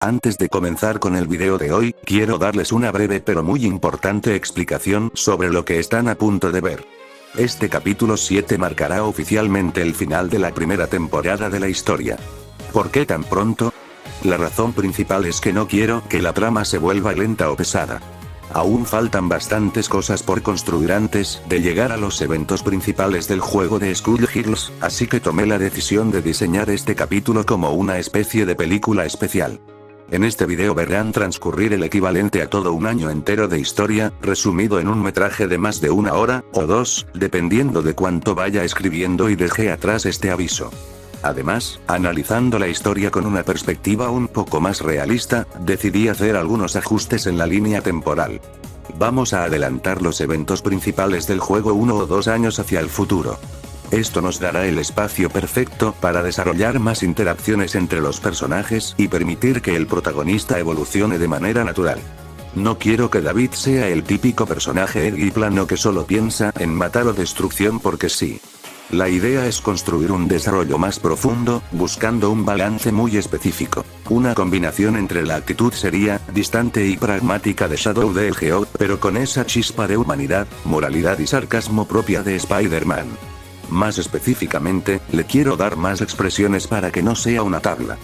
Antes de comenzar con el video de hoy, quiero darles una breve pero muy importante explicación sobre lo que están a punto de ver. Este capítulo 7 marcará oficialmente el final de la primera temporada de la historia. ¿Por qué tan pronto? La razón principal es que no quiero que la trama se vuelva lenta o pesada. Aún faltan bastantes cosas por construir antes de llegar a los eventos principales del juego de Skull Hills, así que tomé la decisión de diseñar este capítulo como una especie de película especial. En este video verán transcurrir el equivalente a todo un año entero de historia, resumido en un metraje de más de 1 hora, o 2, dependiendo de cuánto vaya escribiendo, y dejé atrás este aviso. Además, analizando la historia con una perspectiva un poco más realista, decidí hacer algunos ajustes en la línea temporal. Vamos a adelantar los eventos principales del juego 1 o 2 años hacia el futuro. Esto nos dará el espacio perfecto para desarrollar más interacciones entre los personajes y permitir que el protagonista evolucione de manera natural. No quiero que David sea el típico personaje ergue y plano que solo piensa en matar o destrucción porque sí. La idea es construir un desarrollo más profundo, buscando un balance muy específico. Una combinación entre la actitud seria, distante y pragmática de Shadow the Hedgehog, pero con esa chispa de humanidad, moralidad y sarcasmo propia de Spider-Man. Más específicamente, le quiero dar más expresiones para que no sea una tabla.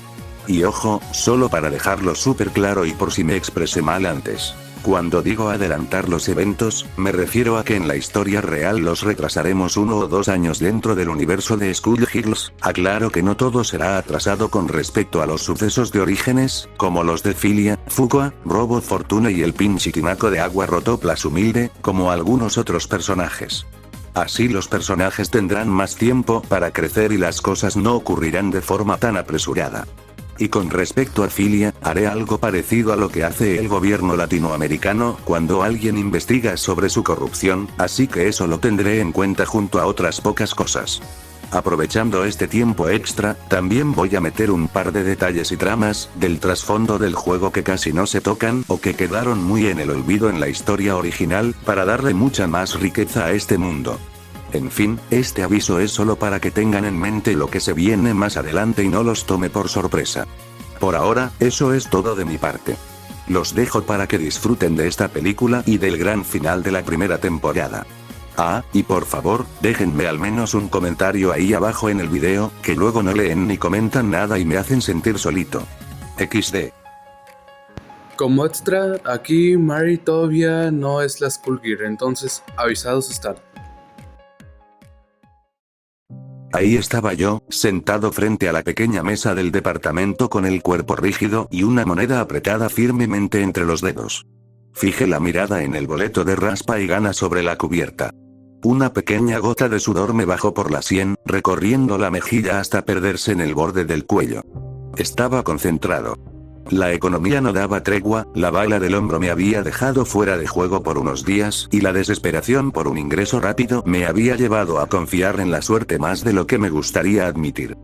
Y ojo, solo para dejarlo súper claro y por si me expresé mal antes. Cuando digo adelantar los eventos, me refiero a que en la historia real los retrasaremos 1 o 2 años dentro del universo de Skull Hills. Aclaro que no todo será atrasado con respecto a los sucesos de Orígenes, como los de Filia, Fuqua, Robo Fortune y el pinche tinaco de agua Rotoplas humilde, como algunos otros personajes. Así los personajes tendrán más tiempo para crecer y las cosas no ocurrirán de forma tan apresurada. Y con respecto a Filia, haré algo parecido a lo que hace el gobierno latinoamericano cuando alguien investiga sobre su corrupción, así que eso lo tendré en cuenta junto a otras pocas cosas. Aprovechando este tiempo extra, también voy a meter un par de detalles y tramas del trasfondo del juego que casi no se tocan o que quedaron muy en el olvido en la historia original, para darle mucha más riqueza a este mundo. En fin, este aviso es solo para que tengan en mente lo que se viene más adelante y no los tome por sorpresa. Por ahora, eso es todo de mi parte. Los dejo para que disfruten de esta película y del gran final de la primera temporada. Ah, y por favor, déjenme al menos un comentario ahí abajo en el video, que luego no leen ni comentan nada y me hacen sentir solito. XD. Como extra, aquí Mary todavía no es la Skullgirl, entonces avisados están. Ahí estaba yo, sentado frente a la pequeña mesa del departamento con el cuerpo rígido y una moneda apretada firmemente entre los dedos. Fijé la mirada en el boleto de raspa y gana sobre la cubierta. Una pequeña gota de sudor me bajó por la sien, recorriendo la mejilla hasta perderse en el borde del cuello. Estaba concentrado. La economía no daba tregua, la bala del hombro me había dejado fuera de juego por unos días, y la desesperación por un ingreso rápido me había llevado a confiar en la suerte más de lo que me gustaría admitir.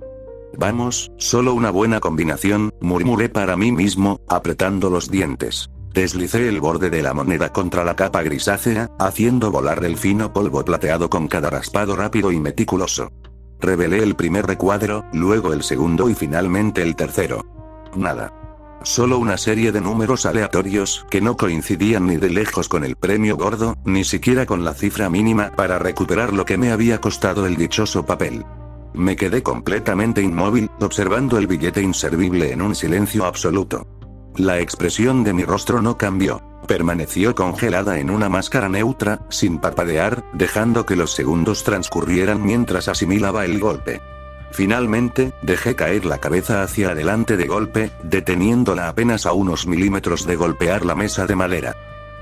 Vamos, solo una buena combinación, murmuré para mí mismo, apretando los dientes. Deslicé el borde de la moneda contra la capa grisácea, haciendo volar el fino polvo plateado con cada raspado rápido y meticuloso. Revelé el primer recuadro, luego el segundo y finalmente el tercero. Nada. Solo una serie de números aleatorios que no coincidían ni de lejos con el premio gordo, ni siquiera con la cifra mínima para recuperar lo que me había costado el dichoso papel. Me quedé completamente inmóvil, observando el billete inservible en un silencio absoluto. La expresión de mi rostro no cambió. Permaneció congelada en una máscara neutra, sin parpadear, dejando que los segundos transcurrieran mientras asimilaba el golpe. Finalmente, dejé caer la cabeza hacia adelante de golpe, deteniéndola apenas a unos milímetros de golpear la mesa de madera.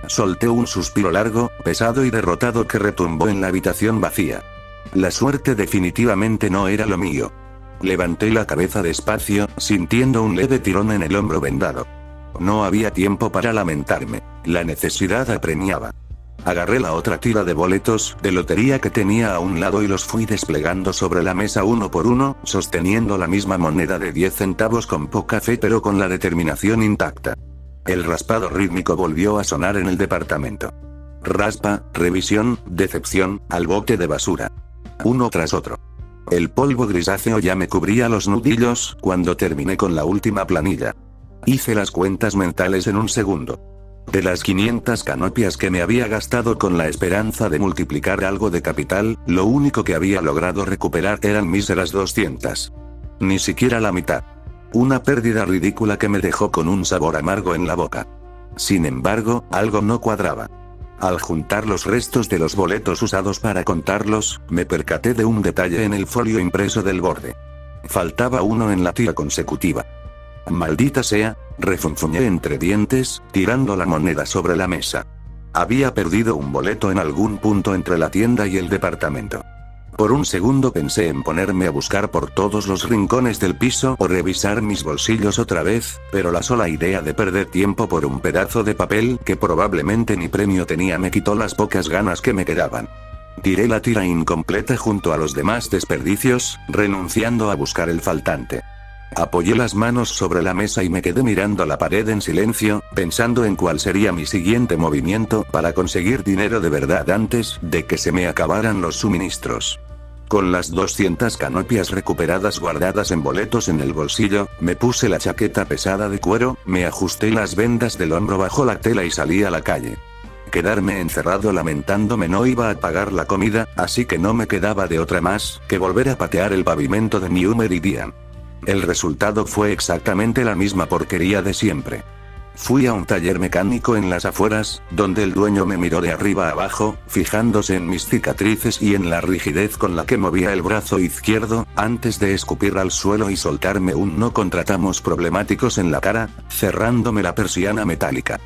Solté un suspiro largo, pesado y derrotado que retumbó en la habitación vacía. La suerte definitivamente no era lo mío. Levanté la cabeza despacio, sintiendo un leve tirón en el hombro vendado. No había tiempo para lamentarme. La necesidad apremiaba. Agarré la otra tira de boletos de lotería que tenía a un lado y los fui desplegando sobre la mesa uno por uno, sosteniendo la misma moneda de 10 centavos con poca fe pero con la determinación intacta. El raspado rítmico volvió a sonar en el departamento. Raspa, revisión, decepción, al bote de basura. Uno tras otro. El polvo grisáceo ya me cubría los nudillos cuando terminé con la última planilla. Hice las cuentas mentales en un segundo. De las 500 canopias que me había gastado con la esperanza de multiplicar algo de capital, lo único que había logrado recuperar eran míseras 200. Ni siquiera la mitad. Una pérdida ridícula que me dejó con un sabor amargo en la boca. Sin embargo, algo no cuadraba. Al juntar los restos de los boletos usados para contarlos, me percaté de un detalle en el folio impreso del borde. Faltaba uno en la tira consecutiva. Maldita sea, refunfuñé entre dientes, tirando la moneda sobre la mesa. Había perdido un boleto en algún punto entre la tienda y el departamento. Por un segundo pensé en ponerme a buscar por todos los rincones del piso o revisar mis bolsillos otra vez, pero la sola idea de perder tiempo por un pedazo de papel que probablemente ni premio tenía me quitó las pocas ganas que me quedaban. Tiré la tira incompleta junto a los demás desperdicios, renunciando a buscar el faltante. Apoyé las manos sobre la mesa y me quedé mirando la pared en silencio, pensando en cuál sería mi siguiente movimiento para conseguir dinero de verdad antes de que se me acabaran los suministros. Con las 200 canopias recuperadas guardadas en boletos en el bolsillo, me puse la chaqueta pesada de cuero, me ajusté las vendas del hombro bajo la tela y salí a la calle. Quedarme encerrado lamentándome no iba a pagar la comida, así que no me quedaba de otra más que volver a patear el pavimento de New Meridian. El resultado fue exactamente la misma porquería de siempre. Fui a un taller mecánico en las afueras, donde el dueño me miró de arriba a abajo, fijándose en mis cicatrices y en la rigidez con la que movía el brazo izquierdo, antes de escupir al suelo y soltarme un "no contratamos problemáticos" en la cara, cerrándome la persiana metálica.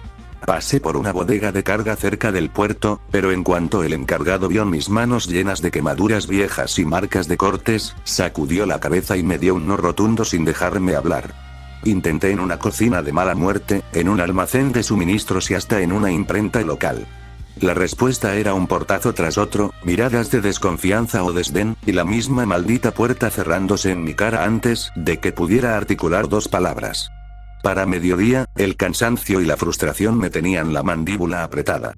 Pasé por una bodega de carga cerca del puerto, pero en cuanto el encargado vio mis manos llenas de quemaduras viejas y marcas de cortes, sacudió la cabeza y me dio un no rotundo sin dejarme hablar. Intenté en una cocina de mala muerte, en un almacén de suministros y hasta en una imprenta local. La respuesta era un portazo tras otro, miradas de desconfianza o desdén, y la misma maldita puerta cerrándose en mi cara antes de que pudiera articular dos palabras. Para mediodía, el cansancio y la frustración me tenían la mandíbula apretada.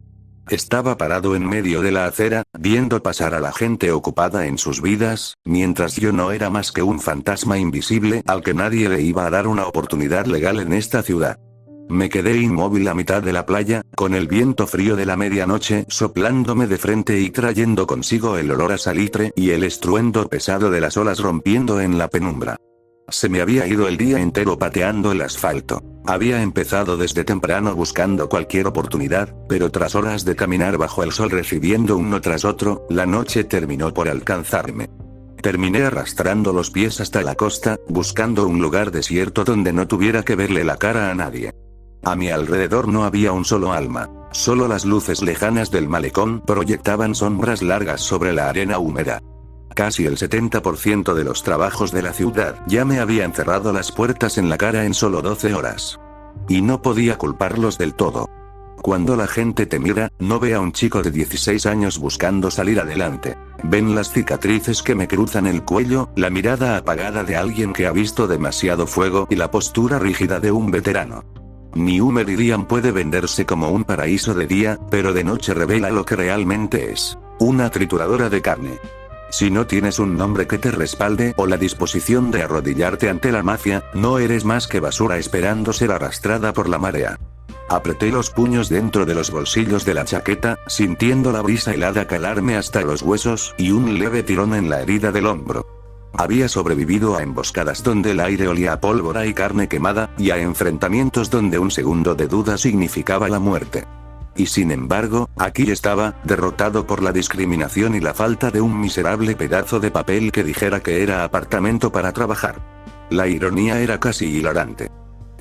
Estaba parado en medio de la acera, viendo pasar a la gente ocupada en sus vidas, mientras yo no era más que un fantasma invisible al que nadie le iba a dar una oportunidad legal en esta ciudad. Me quedé inmóvil a mitad de la playa, con el viento frío de la medianoche soplándome de frente y trayendo consigo el olor a salitre y el estruendo pesado de las olas rompiendo en la penumbra. Se me había ido el día entero pateando el asfalto. Había empezado desde temprano buscando cualquier oportunidad, pero tras horas de caminar bajo el sol recibiendo uno tras otro, la noche terminó por alcanzarme. Terminé arrastrando los pies hasta la costa, buscando un lugar desierto donde no tuviera que verle la cara a nadie. A mi alrededor no había un solo alma. Solo las luces lejanas del malecón proyectaban sombras largas sobre la arena húmeda. Casi el 70% de los trabajos de la ciudad ya me habían cerrado las puertas en la cara en solo 12 horas. Y no podía culparlos del todo. Cuando la gente te mira, no ve a un chico de 16 años buscando salir adelante. Ven las cicatrices que me cruzan el cuello, la mirada apagada de alguien que ha visto demasiado fuego y la postura rígida de un veterano. New Meridian puede venderse como un paraíso de día, pero de noche revela lo que realmente es: una trituradora de carne. Si no tienes un nombre que te respalde o la disposición de arrodillarte ante la mafia, no eres más que basura esperando ser arrastrada por la marea. Apreté los puños dentro de los bolsillos de la chaqueta, sintiendo la brisa helada calarme hasta los huesos y un leve tirón en la herida del hombro. Había sobrevivido a emboscadas donde el aire olía a pólvora y carne quemada, y a enfrentamientos donde un segundo de duda significaba la muerte. Y sin embargo, aquí estaba, derrotado por la discriminación y la falta de un miserable pedazo de papel que dijera que era apartamento para trabajar. La ironía era casi hilarante.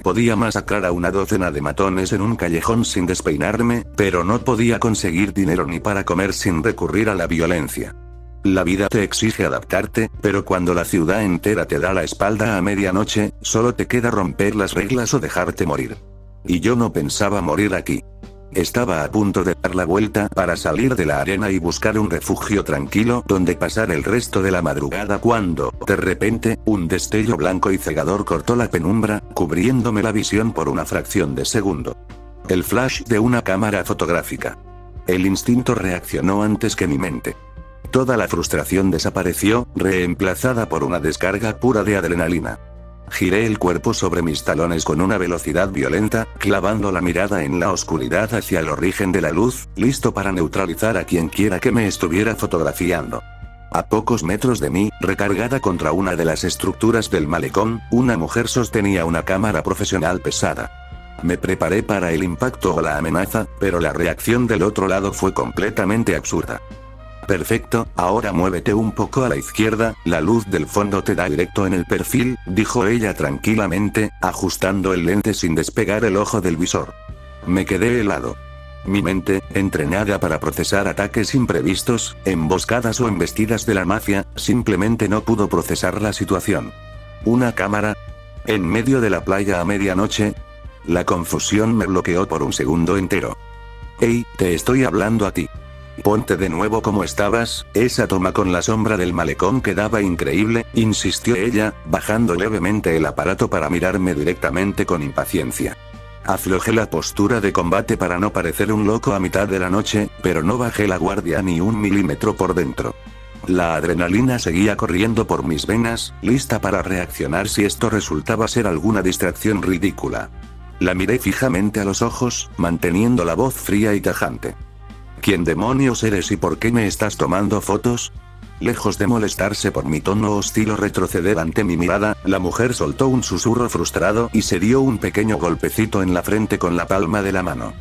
Podía masacrar a una docena de matones en un callejón sin despeinarme, pero no podía conseguir dinero ni para comer sin recurrir a la violencia. La vida te exige adaptarte, pero cuando la ciudad entera te da la espalda a medianoche, solo te queda romper las reglas o dejarte morir. Y yo no pensaba morir aquí. Estaba a punto de dar la vuelta para salir de la arena y buscar un refugio tranquilo donde pasar el resto de la madrugada cuando, de repente, un destello blanco y cegador cortó la penumbra, cubriéndome la visión por una fracción de segundo. El flash de una cámara fotográfica. El instinto reaccionó antes que mi mente. Toda la frustración desapareció, reemplazada por una descarga pura de adrenalina. Giré el cuerpo sobre mis talones con una velocidad violenta, clavando la mirada en la oscuridad hacia el origen de la luz, listo para neutralizar a quien quiera que me estuviera fotografiando. A pocos metros de mí, recargada contra una de las estructuras del malecón, una mujer sostenía una cámara profesional pesada. Me preparé para el impacto o la amenaza, pero la reacción del otro lado fue completamente absurda. Perfecto, ahora muévete un poco a la izquierda, la luz del fondo te da directo en el perfil, dijo ella tranquilamente, ajustando el lente sin despegar el ojo del visor. Me quedé helado. Mi mente, entrenada para procesar ataques imprevistos, emboscadas o embestidas de la mafia, simplemente no pudo procesar la situación. ¿Una cámara? ¿En medio de la playa a medianoche? La confusión me bloqueó por un segundo entero. Hey, te estoy hablando a ti. Ponte de nuevo como estabas, esa toma con la sombra del malecón quedaba increíble, insistió ella, bajando levemente el aparato para mirarme directamente con impaciencia. Aflojé la postura de combate para no parecer un loco a mitad de la noche, pero no bajé la guardia ni un milímetro por dentro. La adrenalina seguía corriendo por mis venas, lista para reaccionar si esto resultaba ser alguna distracción ridícula. La miré fijamente a los ojos, manteniendo la voz fría y tajante. ¿Quién demonios eres y por qué me estás tomando fotos? Lejos de molestarse por mi tono hostil o retroceder ante mi mirada, la mujer soltó un susurro frustrado y se dio un pequeño golpecito en la frente con la palma de la mano.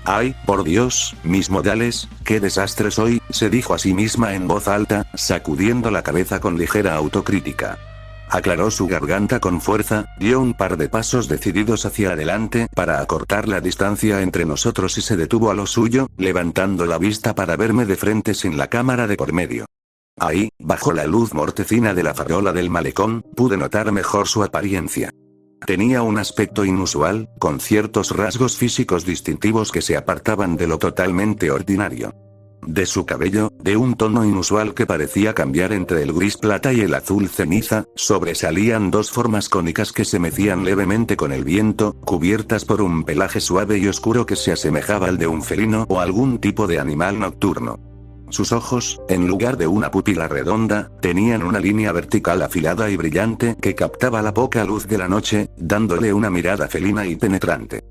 ¡Ay, por Dios, mis modales, qué desastre soy!, se dijo a sí misma en voz alta, sacudiendo la cabeza con ligera autocrítica. Aclaró su garganta con fuerza, dio un par de pasos decididos hacia adelante para acortar la distancia entre nosotros y se detuvo a lo suyo, levantando la vista para verme de frente sin la cámara de por medio. Ahí, bajo la luz mortecina de la farola del malecón, pude notar mejor su apariencia. Tenía un aspecto inusual, con ciertos rasgos físicos distintivos que se apartaban de lo totalmente ordinario. De su cabello, de un tono inusual que parecía cambiar entre el gris plata y el azul ceniza, sobresalían dos formas cónicas que se mecían levemente con el viento, cubiertas por un pelaje suave y oscuro que se asemejaba al de un felino o algún tipo de animal nocturno. Sus ojos, en lugar de una pupila redonda, tenían una línea vertical afilada y brillante que captaba la poca luz de la noche, dándole una mirada felina y penetrante.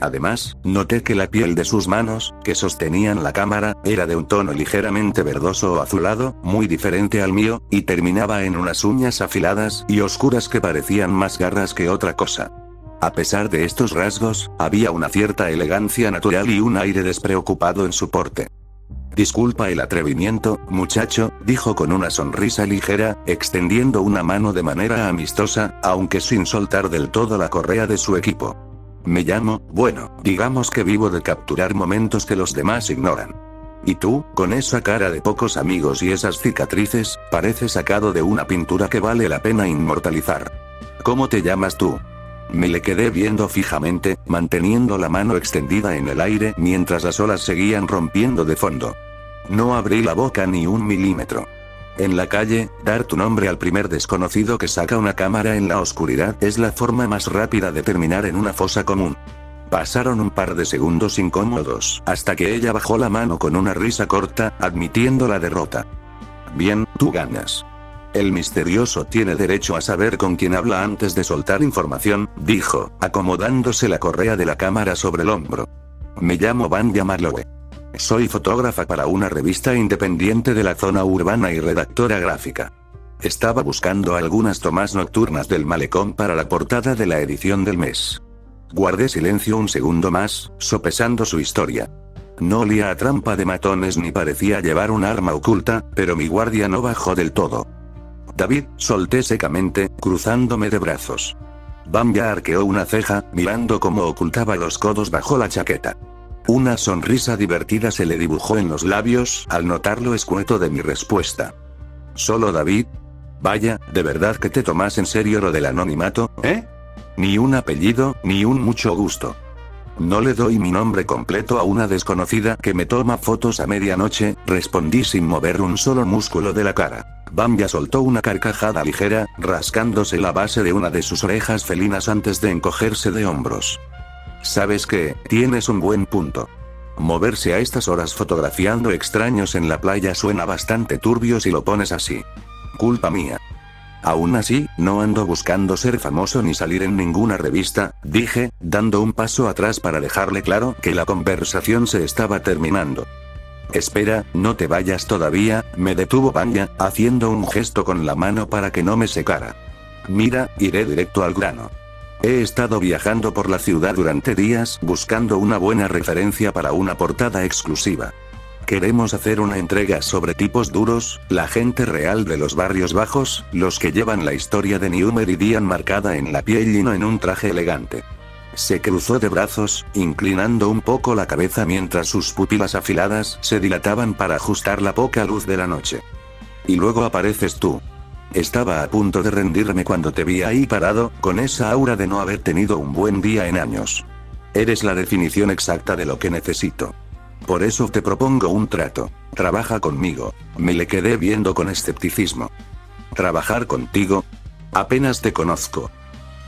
Además, noté que la piel de sus manos, que sostenían la cámara, era de un tono ligeramente verdoso o azulado, muy diferente al mío, y terminaba en unas uñas afiladas y oscuras que parecían más garras que otra cosa. A pesar de estos rasgos, había una cierta elegancia natural y un aire despreocupado en su porte. Disculpa el atrevimiento, muchacho, dijo con una sonrisa ligera, extendiendo una mano de manera amistosa, aunque sin soltar del todo la correa de su equipo. Me llamo, bueno, digamos que vivo de capturar momentos que los demás ignoran. Y tú, con esa cara de pocos amigos y esas cicatrices, pareces sacado de una pintura que vale la pena inmortalizar. ¿Cómo te llamas tú? Me le quedé viendo fijamente, manteniendo la mano extendida en el aire mientras las olas seguían rompiendo de fondo. No abrí la boca ni un milímetro. En la calle, dar tu nombre al primer desconocido que saca una cámara en la oscuridad es la forma más rápida de terminar en una fosa común. Pasaron un par de segundos incómodos, hasta que ella bajó la mano con una risa corta, admitiendo la derrota. Bien, tú ganas. El misterioso tiene derecho a saber con quién habla antes de soltar información, dijo, acomodándose la correa de la cámara sobre el hombro. Me llamo Vanya Marlowe. Soy fotógrafa para una revista independiente de la zona urbana y redactora gráfica. Estaba buscando algunas tomas nocturnas del malecón para la portada de la edición del mes. Guardé silencio un segundo más, sopesando su historia. No olía a trampa de matones ni parecía llevar un arma oculta, pero mi guardia no bajó del todo. David, solté secamente, cruzándome de brazos. Vanya arqueó una ceja, mirando cómo ocultaba los codos bajo la chaqueta. Una sonrisa divertida se le dibujó en los labios al notar lo escueto de mi respuesta. ¿Solo David? Vaya, ¿de verdad que te tomas en serio lo del anonimato, eh? Ni un apellido, ni un mucho gusto. No le doy mi nombre completo a una desconocida que me toma fotos a medianoche, respondí sin mover un solo músculo de la cara. Bam ya soltó una carcajada ligera, rascándose la base de una de sus orejas felinas antes de encogerse de hombros. ¿Sabes qué? Tienes un buen punto. Moverse a estas horas fotografiando extraños en la playa suena bastante turbio si lo pones así. Culpa mía. Aún así, no ando buscando ser famoso ni salir en ninguna revista, dije, dando un paso atrás para dejarle claro que la conversación se estaba terminando. Espera, no te vayas todavía, me detuvo Vanya, haciendo un gesto con la mano para que no me secara. Mira, iré directo al grano. He estado viajando por la ciudad durante días buscando una buena referencia para una portada exclusiva. Queremos hacer una entrega sobre tipos duros, la gente real de los barrios bajos, los que llevan la historia de New Meridian marcada en la piel y no en un traje elegante. Se cruzó de brazos, inclinando un poco la cabeza mientras sus pupilas afiladas se dilataban para ajustar la poca luz de la noche. Y luego apareces tú. Estaba a punto de rendirme cuando te vi ahí parado, con esa aura de no haber tenido un buen día en años. Eres la definición exacta de lo que necesito. Por eso te propongo un trato. Trabaja conmigo. Me le quedé viendo con escepticismo. ¿Trabajar contigo? Apenas te conozco.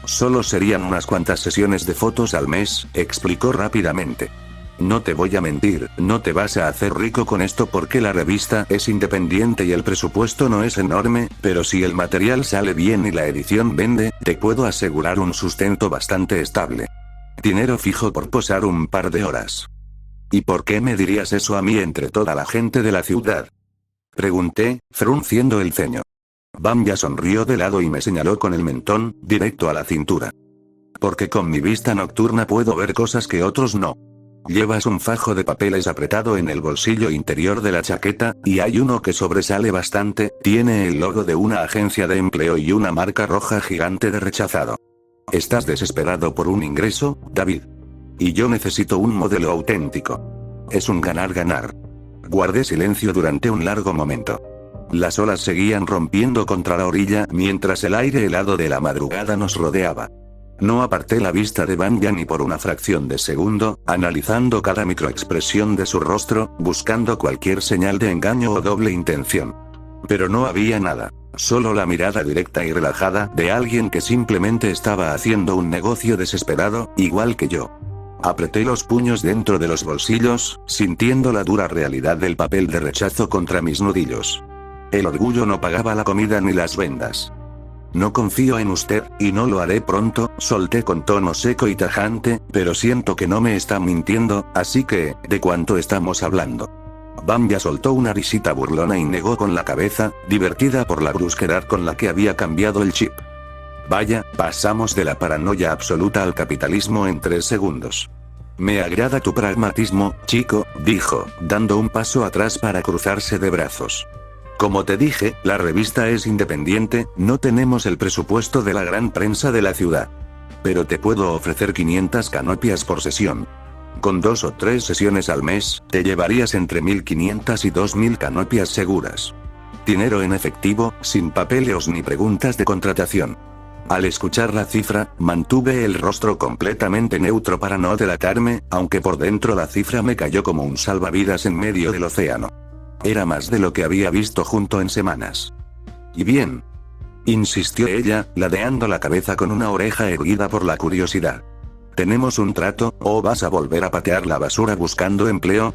Solo serían unas cuantas sesiones de fotos al mes, explicó rápidamente. No te voy a mentir, no te vas a hacer rico con esto porque la revista es independiente y el presupuesto no es enorme, pero si el material sale bien y la edición vende, te puedo asegurar un sustento bastante estable. Dinero fijo por posar un par de horas. ¿Y por qué me dirías eso a mí entre toda la gente de la ciudad? Pregunté, frunciendo el ceño. Bam ya sonrió de lado y me señaló con el mentón, directo a la cintura. Porque con mi vista nocturna puedo ver cosas que otros no. Llevas un fajo de papeles apretado en el bolsillo interior de la chaqueta, y hay uno que sobresale bastante, tiene el logo de una agencia de empleo y una marca roja gigante de rechazado. ¿Estás desesperado por un ingreso, David? Y yo necesito un modelo auténtico. Es un ganar-ganar. Guardé silencio durante un largo momento. Las olas seguían rompiendo contra la orilla mientras el aire helado de la madrugada nos rodeaba. No aparté la vista de Vanya ni por una fracción de segundo, analizando cada microexpresión de su rostro, buscando cualquier señal de engaño o doble intención. Pero no había nada, solo la mirada directa y relajada de alguien que simplemente estaba haciendo un negocio desesperado, igual que yo. Apreté los puños dentro de los bolsillos, sintiendo la dura realidad del papel de rechazo contra mis nudillos. El orgullo no pagaba la comida ni las vendas. No confío en usted, y no lo haré pronto, solté con tono seco y tajante, pero siento que no me está mintiendo, así que, ¿de cuánto estamos hablando? Bam ya soltó una risita burlona y negó con la cabeza, divertida por la brusquedad con la que había cambiado el chip. Vaya, pasamos de la paranoia absoluta al capitalismo en 3 segundos. Me agrada tu pragmatismo, chico, dijo, dando un paso atrás para cruzarse de brazos. Como te dije, la revista es independiente, no tenemos el presupuesto de la gran prensa de la ciudad. Pero te puedo ofrecer 500 canopias por sesión. Con 2 o 3 sesiones al mes, te llevarías entre 1500 y 2000 canopias seguras. Dinero en efectivo, sin papeleos ni preguntas de contratación. Al escuchar la cifra, mantuve el rostro completamente neutro para no delatarme, aunque por dentro la cifra me cayó como un salvavidas en medio del océano. Era más de lo que había visto junto en semanas. ¿Y bien?, insistió ella, ladeando la cabeza con una oreja erguida por la curiosidad. ¿Tenemos un trato, o vas a volver a patear la basura buscando empleo?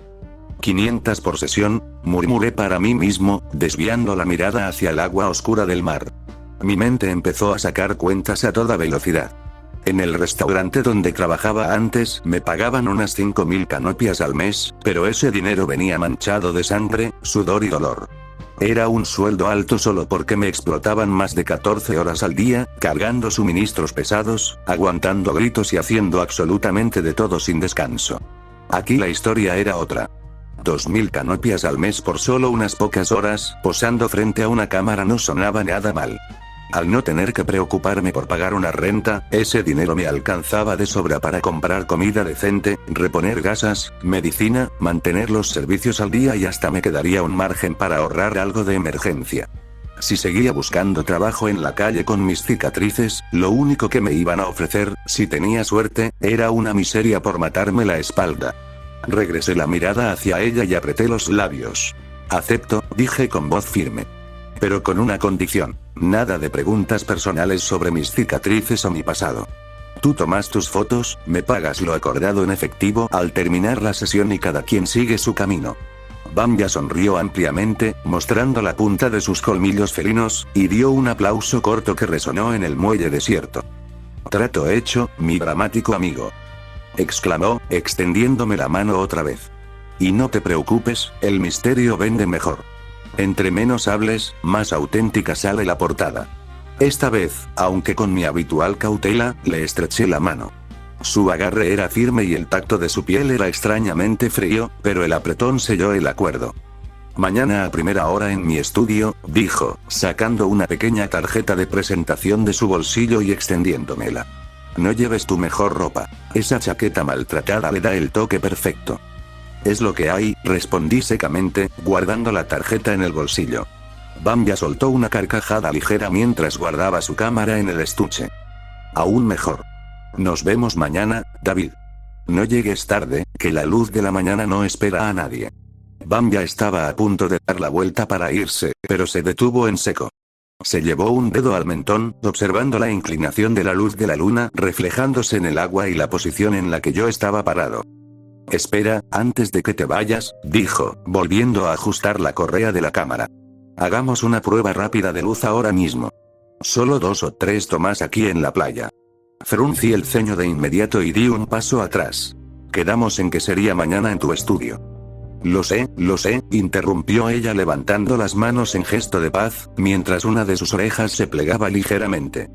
500 por sesión, murmuré para mí mismo, desviando la mirada hacia el agua oscura del mar. Mi mente empezó a sacar cuentas a toda velocidad. En el restaurante donde trabajaba antes me pagaban unas 5000 canopias al mes, pero ese dinero venía manchado de sangre, sudor y dolor. Era un sueldo alto solo porque me explotaban más de 14 horas al día, cargando suministros pesados, aguantando gritos y haciendo absolutamente de todo sin descanso. Aquí la historia era otra. 2000 canopias al mes por solo unas pocas horas, posando frente a una cámara no sonaba nada mal. Al no tener que preocuparme por pagar una renta, ese dinero me alcanzaba de sobra para comprar comida decente, reponer gasas, medicina, mantener los servicios al día y hasta me quedaría un margen para ahorrar algo de emergencia. Si seguía buscando trabajo en la calle con mis cicatrices, lo único que me iban a ofrecer, si tenía suerte, era una miseria por matarme la espalda. Regresé la mirada hacia ella y apreté los labios. Acepto, dije con voz firme. Pero con una condición: nada de preguntas personales sobre mis cicatrices o mi pasado. Tú tomas tus fotos, me pagas lo acordado en efectivo al terminar la sesión y cada quien sigue su camino. Vanya sonrió ampliamente, mostrando la punta de sus colmillos felinos, y dio un aplauso corto que resonó en el muelle desierto. Trato hecho, mi dramático amigo, exclamó, extendiéndome la mano otra vez. Y no te preocupes, el misterio vende mejor. Entre menos hables, más auténtica sale la portada. Esta vez, aunque con mi habitual cautela, le estreché la mano. Su agarre era firme y el tacto de su piel era extrañamente frío, pero el apretón selló el acuerdo. Mañana a primera hora en mi estudio, dijo, sacando una pequeña tarjeta de presentación de su bolsillo y extendiéndomela. No lleves tu mejor ropa. Esa chaqueta maltratada le da el toque perfecto. Es lo que hay, respondí secamente, guardando la tarjeta en el bolsillo. Vanya soltó una carcajada ligera mientras guardaba su cámara en el estuche. Aún mejor. Nos vemos mañana, David. No llegues tarde, que la luz de la mañana no espera a nadie. Vanya estaba a punto de dar la vuelta para irse, pero se detuvo en seco. Se llevó un dedo al mentón, observando la inclinación de la luz de la luna reflejándose en el agua y la posición en la que yo estaba parado. Espera, antes de que te vayas, dijo, volviendo a ajustar la correa de la cámara. Hagamos una prueba rápida de luz ahora mismo. Solo 2 o 3 tomas aquí en la playa. Fruncí el ceño de inmediato y di un paso atrás. Quedamos en que sería mañana en tu estudio. Lo sé, interrumpió ella levantando las manos en gesto de paz, mientras una de sus orejas se plegaba ligeramente.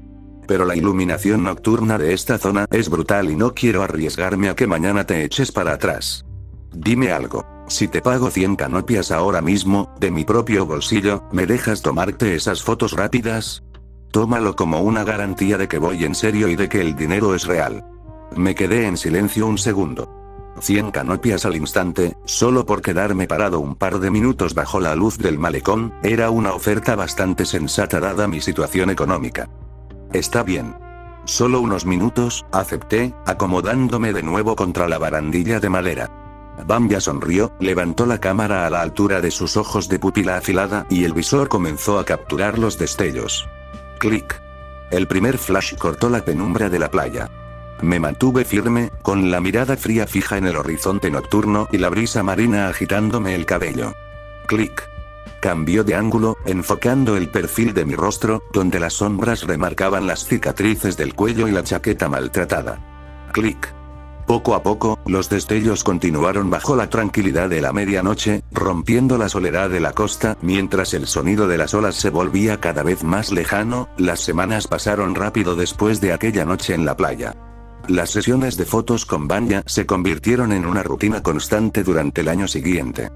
Pero la iluminación nocturna de esta zona es brutal y no quiero arriesgarme a que mañana te eches para atrás. Dime algo, si te pago 100 canopias ahora mismo, de mi propio bolsillo, ¿me dejas tomarte esas fotos rápidas? Tómalo como una garantía de que voy en serio y de que el dinero es real. Me quedé en silencio un segundo. 100 canopias al instante, solo por quedarme parado un par de minutos bajo la luz del malecón, era una oferta bastante sensata dada mi situación económica. Está bien. Solo unos minutos, acepté, acomodándome de nuevo contra la barandilla de madera. Vanya sonrió, levantó la cámara a la altura de sus ojos de pupila afilada y el visor comenzó a capturar los destellos. Clic. El primer flash cortó la penumbra de la playa. Me mantuve firme, con la mirada fría fija en el horizonte nocturno y la brisa marina agitándome el cabello. Clic. Cambió de ángulo, enfocando el perfil de mi rostro, donde las sombras remarcaban las cicatrices del cuello y la chaqueta maltratada. Clic. Poco a poco, los destellos continuaron bajo la tranquilidad de la medianoche, rompiendo la soledad de la costa, mientras el sonido de las olas se volvía cada vez más lejano. Las semanas pasaron rápido después de aquella noche en la playa. Las sesiones de fotos con Vanya se convirtieron en una rutina constante durante el año siguiente.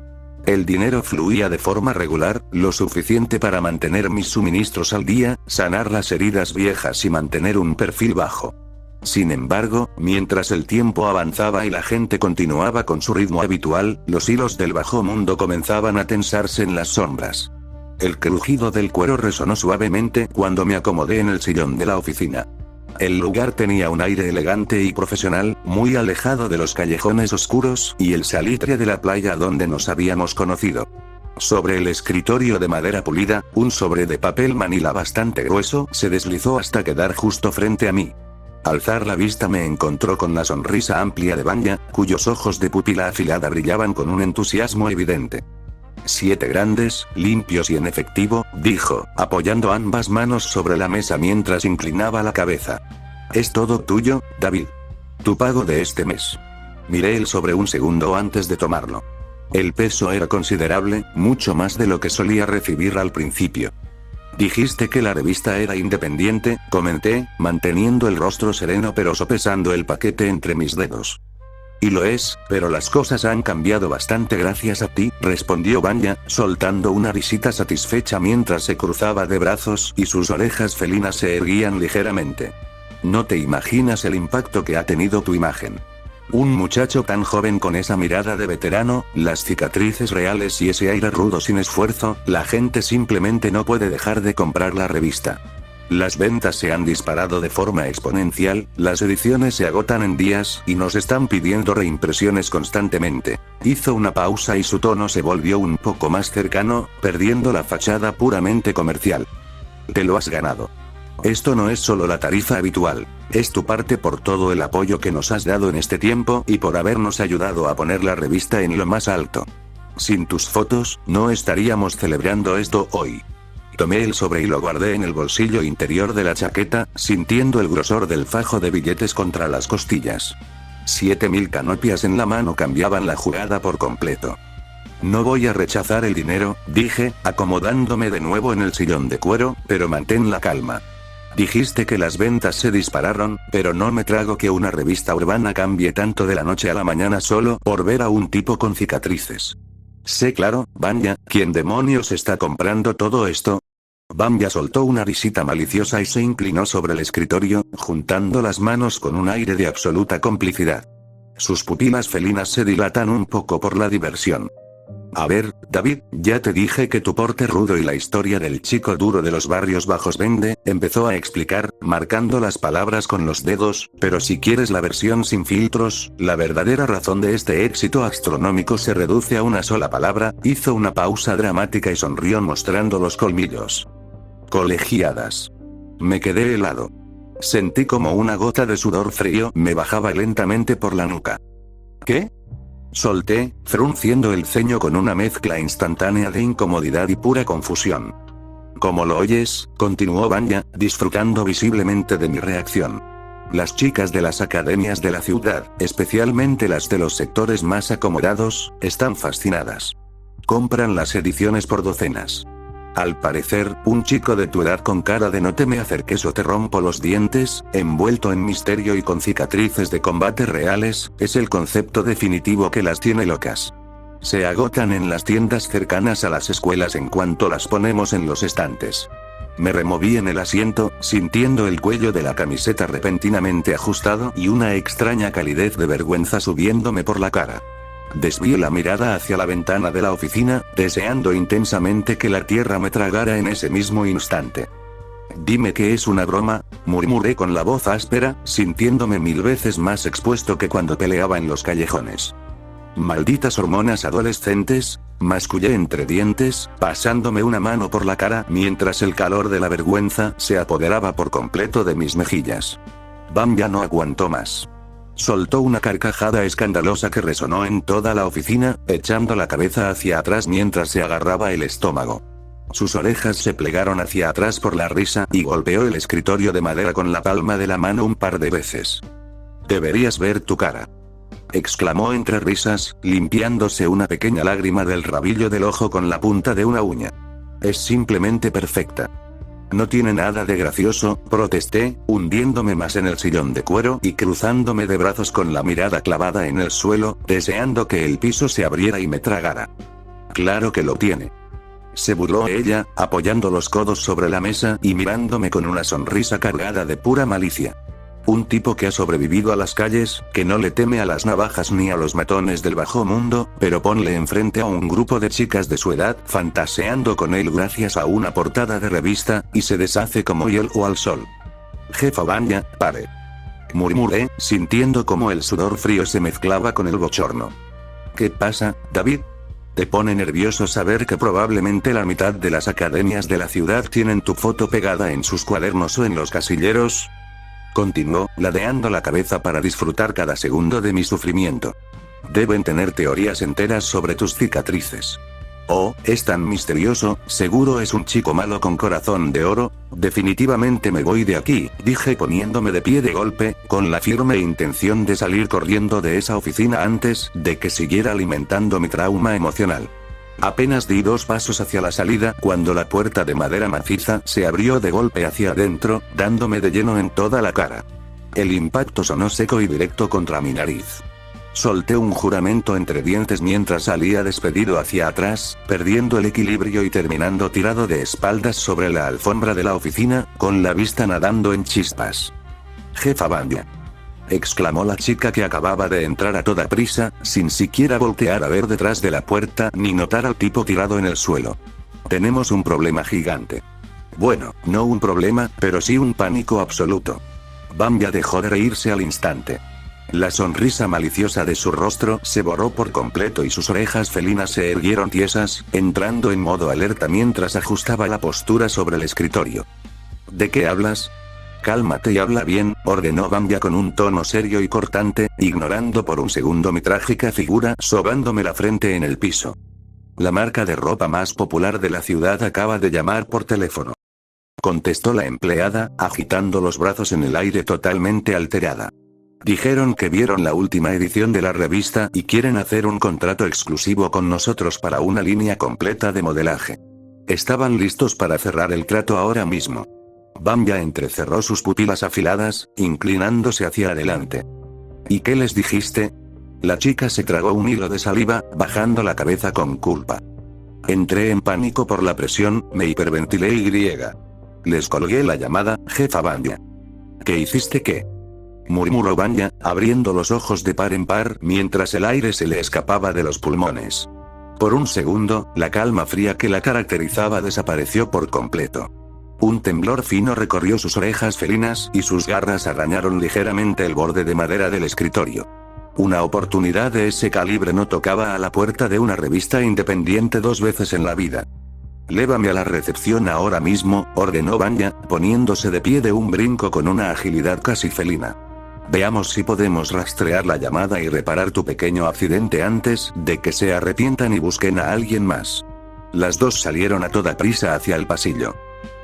El dinero fluía de forma regular, lo suficiente para mantener mis suministros al día, sanar las heridas viejas y mantener un perfil bajo. Sin embargo, mientras el tiempo avanzaba y la gente continuaba con su ritmo habitual, los hilos del bajo mundo comenzaban a tensarse en las sombras. El crujido del cuero resonó suavemente cuando me acomodé en el sillón de la oficina. El lugar tenía un aire elegante y profesional, muy alejado de los callejones oscuros y el salitre de la playa donde nos habíamos conocido. Sobre el escritorio de madera pulida, un sobre de papel manila bastante grueso se deslizó hasta quedar justo frente a mí. Alzar la vista me encontró con la sonrisa amplia de Vanya, cuyos ojos de pupila afilada brillaban con un entusiasmo evidente. 7 grandes, limpios y en efectivo, dijo, apoyando ambas manos sobre la mesa mientras inclinaba la cabeza. Es todo tuyo, David. Tu pago de este mes. Miré el sobre un segundo antes de tomarlo. El peso era considerable, mucho más de lo que solía recibir al principio. Dijiste que la revista era independiente, comenté, manteniendo el rostro sereno pero sopesando el paquete entre mis dedos. Y lo es, pero las cosas han cambiado bastante gracias a ti, respondió Vanya, soltando una risita satisfecha mientras se cruzaba de brazos y sus orejas felinas se erguían ligeramente. No te imaginas el impacto que ha tenido tu imagen. Un muchacho tan joven con esa mirada de veterano, las cicatrices reales y ese aire rudo sin esfuerzo, la gente simplemente no puede dejar de comprar la revista. Las ventas se han disparado de forma exponencial, las ediciones se agotan en días y nos están pidiendo reimpresiones constantemente. Hizo una pausa y su tono se volvió un poco más cercano, perdiendo la fachada puramente comercial. Te lo has ganado. Esto no es solo la tarifa habitual, es tu parte por todo el apoyo que nos has dado en este tiempo y por habernos ayudado a poner la revista en lo más alto. Sin tus fotos, no estaríamos celebrando esto hoy. Tomé el sobre y lo guardé en el bolsillo interior de la chaqueta, sintiendo el grosor del fajo de billetes contra las costillas. 7000 canopias en la mano cambiaban la jugada por completo. No voy a rechazar el dinero, dije, acomodándome de nuevo en el sillón de cuero, pero mantén la calma. Dijiste que las ventas se dispararon, pero no me trago que una revista urbana cambie tanto de la noche a la mañana solo por ver a un tipo con cicatrices. Sé claro, Vanya, ¿quién demonios está comprando todo esto? Vanya soltó una risita maliciosa y se inclinó sobre el escritorio, juntando las manos con un aire de absoluta complicidad. Sus pupilas felinas se dilatan un poco por la diversión. A ver, David, ya te dije que tu porte rudo y la historia del chico duro de los barrios bajos vende, empezó a explicar, marcando las palabras con los dedos, pero si quieres la versión sin filtros, la verdadera razón de este éxito astronómico se reduce a una sola palabra, hizo una pausa dramática y sonrió mostrando los colmillos. Colegiadas. Me quedé helado. Sentí como una gota de sudor frío me bajaba lentamente por la nuca. ¿Qué? Solté, frunciendo el ceño con una mezcla instantánea de incomodidad y pura confusión. Como lo oyes, continuó Vanya, disfrutando visiblemente de mi reacción. Las chicas de las academias de la ciudad, especialmente las de los sectores más acomodados, están fascinadas. Compran las ediciones por docenas. Al parecer, un chico de tu edad con cara de no te me acerques o te rompo los dientes, envuelto en misterio y con cicatrices de combate reales, es el concepto definitivo que las tiene locas. Se agotan en las tiendas cercanas a las escuelas en cuanto las ponemos en los estantes. Me removí en el asiento, sintiendo el cuello de la camiseta repentinamente ajustado y una extraña calidez de vergüenza subiéndome por la cara. Desvié la mirada hacia la ventana de la oficina, deseando intensamente que la tierra me tragara en ese mismo instante. Dime que es una broma, murmuré con la voz áspera, sintiéndome 1000 veces más expuesto que cuando peleaba en los callejones. Malditas hormonas adolescentes, mascullé entre dientes, pasándome una mano por la cara mientras el calor de la vergüenza se apoderaba por completo de mis mejillas. Bam ya no aguantó más. Soltó una carcajada escandalosa que resonó en toda la oficina, echando la cabeza hacia atrás mientras se agarraba el estómago. Sus orejas se plegaron hacia atrás por la risa y golpeó el escritorio de madera con la palma de la mano un par de veces. Deberías ver tu cara. Exclamó entre risas, limpiándose una pequeña lágrima del rabillo del ojo con la punta de una uña. Es simplemente perfecta. No tiene nada de gracioso, protesté, hundiéndome más en el sillón de cuero y cruzándome de brazos con la mirada clavada en el suelo, deseando que el piso se abriera y me tragara. Claro que lo tiene. Se burló ella, apoyando los codos sobre la mesa y mirándome con una sonrisa cargada de pura malicia. Un tipo que ha sobrevivido a las calles, que no le teme a las navajas ni a los matones del bajo mundo, pero ponle enfrente a un grupo de chicas de su edad, fantaseando con él gracias a una portada de revista, y se deshace como hielo al sol. Jefa Vanya, pare. Murmuré, sintiendo como el sudor frío se mezclaba con el bochorno. ¿Qué pasa, David? ¿Te pone nervioso saber que probablemente la mitad de las academias de la ciudad tienen tu foto pegada en sus cuadernos o en los casilleros? Continuó, ladeando la cabeza para disfrutar cada segundo de mi sufrimiento. Deben tener teorías enteras sobre tus cicatrices. Oh, es tan misterioso, seguro es un chico malo con corazón de oro. Definitivamente me voy de aquí, dije poniéndome de pie de golpe, con la firme intención de salir corriendo de esa oficina antes de que siguiera alimentando mi trauma emocional. Apenas di 2 pasos hacia la salida cuando la puerta de madera maciza se abrió de golpe hacia adentro, dándome de lleno en toda la cara. El impacto sonó seco y directo contra mi nariz. Solté un juramento entre dientes mientras salía despedido hacia atrás, perdiendo el equilibrio y terminando tirado de espaldas sobre la alfombra de la oficina, con la vista nadando en chispas. Jefa Vanya. exclamó la chica que acababa de entrar a toda prisa, sin siquiera voltear a ver detrás de la puerta ni notar al tipo tirado en el suelo. Tenemos un problema gigante. Bueno, no un problema, pero sí un pánico absoluto. Vanya dejó de reírse al instante. La sonrisa maliciosa de su rostro se borró por completo y sus orejas felinas se erguieron tiesas, entrando en modo alerta mientras ajustaba la postura sobre el escritorio. ¿De qué hablas? Cálmate y habla bien, ordenó Vanya con un tono serio y cortante, ignorando por un segundo mi trágica figura, sobándome la frente en el piso. La marca de ropa más popular de la ciudad acaba de llamar por teléfono. Contestó la empleada, agitando los brazos en el aire totalmente alterada. Dijeron que vieron la última edición de la revista y quieren hacer un contrato exclusivo con nosotros para una línea completa de modelaje. Estaban listos para cerrar el trato ahora mismo. Vanya entrecerró sus pupilas afiladas, inclinándose hacia adelante. ¿Y qué les dijiste? La chica se tragó un hilo de saliva, bajando la cabeza con culpa. Entré en pánico por la presión, me hiperventilé y les colgué la llamada, jefa Vanya. ¿Qué hiciste qué? Murmuró Vanya, abriendo los ojos de par en par mientras el aire se le escapaba de los pulmones. Por un segundo, la calma fría que la caracterizaba desapareció por completo. Un temblor fino recorrió sus orejas felinas y sus garras arañaron ligeramente el borde de madera del escritorio. Una oportunidad de ese calibre no tocaba a la puerta de una revista independiente 2 veces en la vida. Lévame a la recepción ahora mismo, ordenó Vanya, poniéndose de pie de un brinco con una agilidad casi felina. Veamos si podemos rastrear la llamada y reparar tu pequeño accidente antes de que se arrepientan y busquen a alguien más. Las dos salieron a toda prisa hacia el pasillo.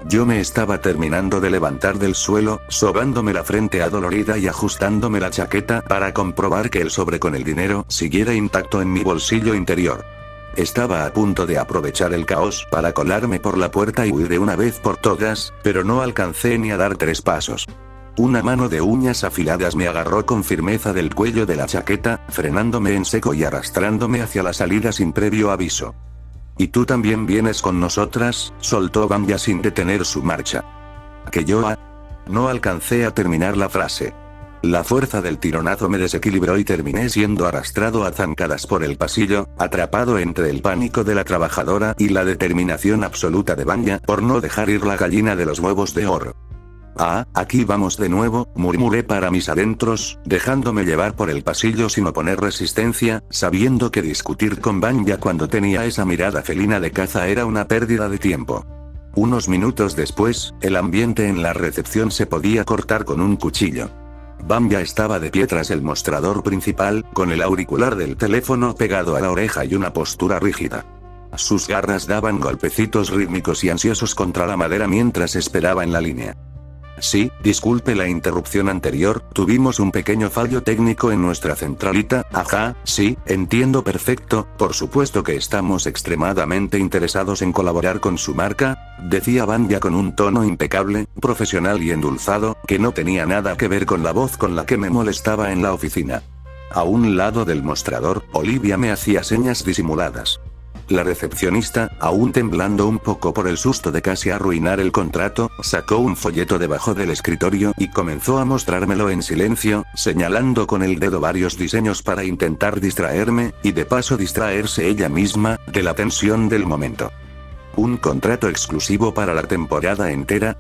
Yo me estaba terminando de levantar del suelo, sobándome la frente adolorida y ajustándome la chaqueta para comprobar que el sobre con el dinero siguiera intacto en mi bolsillo interior. Estaba a punto de aprovechar el caos para colarme por la puerta y huir de una vez por todas, pero no alcancé ni a dar 3 pasos. Una mano de uñas afiladas me agarró con firmeza del cuello de la chaqueta, frenándome en seco y arrastrándome hacia la salida sin previo aviso. ¿Y tú también vienes con nosotras?, soltó Vanya sin detener su marcha. ¿Que yo? No alcancé a terminar la frase. La fuerza del tironazo me desequilibró y terminé siendo arrastrado a zancadas por el pasillo, atrapado entre el pánico de la trabajadora y la determinación absoluta de Vanya por no dejar ir la gallina de los huevos de oro. Ah, aquí vamos de nuevo, murmuré para mis adentros, dejándome llevar por el pasillo sin oponer resistencia, sabiendo que discutir con Vanya cuando tenía esa mirada felina de caza era una pérdida de tiempo. Unos minutos después, el ambiente en la recepción se podía cortar con un cuchillo. Vanya estaba de pie tras el mostrador principal, con el auricular del teléfono pegado a la oreja y una postura rígida. Sus garras daban golpecitos rítmicos y ansiosos contra la madera mientras esperaba en la línea. Sí, disculpe la interrupción anterior, tuvimos un pequeño fallo técnico en nuestra centralita, ajá, sí, entiendo perfecto, por supuesto que estamos extremadamente interesados en colaborar con su marca, decía Vanya con un tono impecable, profesional y endulzado, que no tenía nada que ver con la voz con la que me molestaba en la oficina. A un lado del mostrador, Olivia me hacía señas disimuladas. La recepcionista, aún temblando un poco por el susto de casi arruinar el contrato, sacó un folleto debajo del escritorio y comenzó a mostrármelo en silencio, señalando con el dedo varios diseños para intentar distraerme, y de paso distraerse ella misma, de la tensión del momento. ¿Un contrato exclusivo para la temporada entera?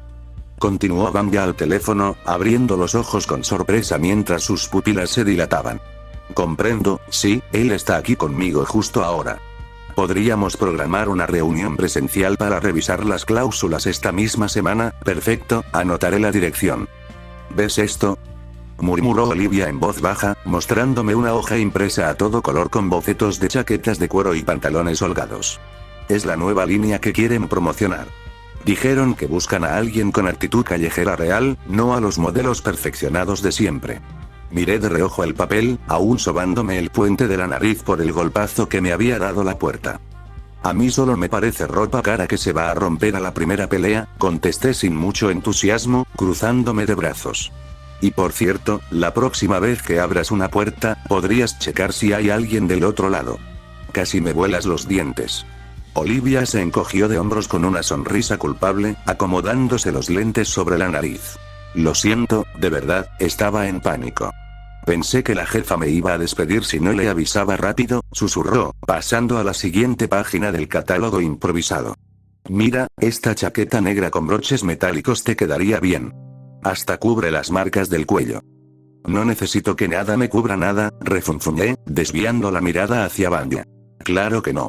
Continuó Vanya al teléfono, abriendo los ojos con sorpresa mientras sus pupilas se dilataban. Comprendo, sí, él está aquí conmigo justo ahora. Podríamos programar una reunión presencial para revisar las cláusulas esta misma semana, perfecto, anotaré la dirección. ¿Ves esto?, murmuró Olivia en voz baja, mostrándome una hoja impresa a todo color con bocetos de chaquetas de cuero y pantalones holgados. Es la nueva línea que quieren promocionar. Dijeron que buscan a alguien con actitud callejera real, no a los modelos perfeccionados de siempre. Miré de reojo el papel, aún sobándome el puente de la nariz por el golpazo que me había dado la puerta. A mí solo me parece ropa cara que se va a romper a la primera pelea, contesté sin mucho entusiasmo, cruzándome de brazos. Y por cierto, la próxima vez que abras una puerta, podrías checar si hay alguien del otro lado. Casi me vuelas los dientes. Olivia se encogió de hombros con una sonrisa culpable, acomodándose los lentes sobre la nariz. Lo siento, de verdad, estaba en pánico. Pensé que la jefa me iba a despedir si no le avisaba rápido, susurró, pasando a la siguiente página del catálogo improvisado. Mira, esta chaqueta negra con broches metálicos te quedaría bien. Hasta cubre las marcas del cuello. No necesito que nada me cubra nada, refunfuñé, desviando la mirada hacia Vanya. Claro que no.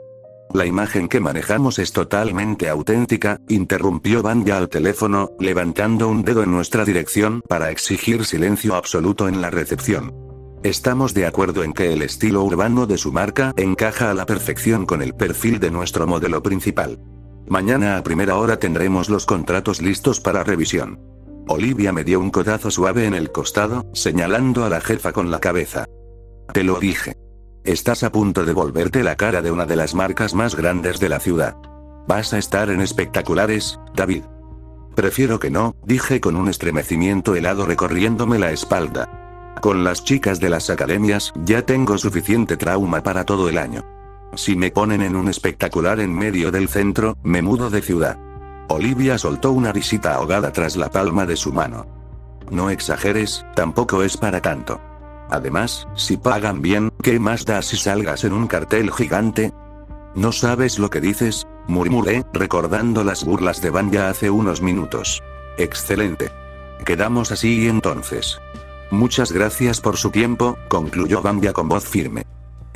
La imagen que manejamos es totalmente auténtica, interrumpió Vanya al teléfono, levantando un dedo en nuestra dirección para exigir silencio absoluto en la recepción. Estamos de acuerdo en que el estilo urbano de su marca encaja a la perfección con el perfil de nuestro modelo principal. Mañana a primera hora tendremos los contratos listos para revisión. Olivia me dio un codazo suave en el costado, señalando a la jefa con la cabeza. Te lo dije. Estás a punto de volverte la cara de una de las marcas más grandes de la ciudad. Vas a estar en espectaculares, David. Prefiero que no, dije con un estremecimiento helado recorriéndome la espalda. Con las chicas de las academias, ya tengo suficiente trauma para todo el año. Si me ponen en un espectacular en medio del centro, me mudo de ciudad. Olivia soltó una risita ahogada tras la palma de su mano. No exageres, tampoco es para tanto. Además, si pagan bien, ¿qué más da si salgas en un cartel gigante? ¿No sabes lo que dices?, murmuré, recordando las burlas de Vanya hace unos minutos. Excelente. Quedamos así entonces. Muchas gracias por su tiempo, concluyó Vanya con voz firme.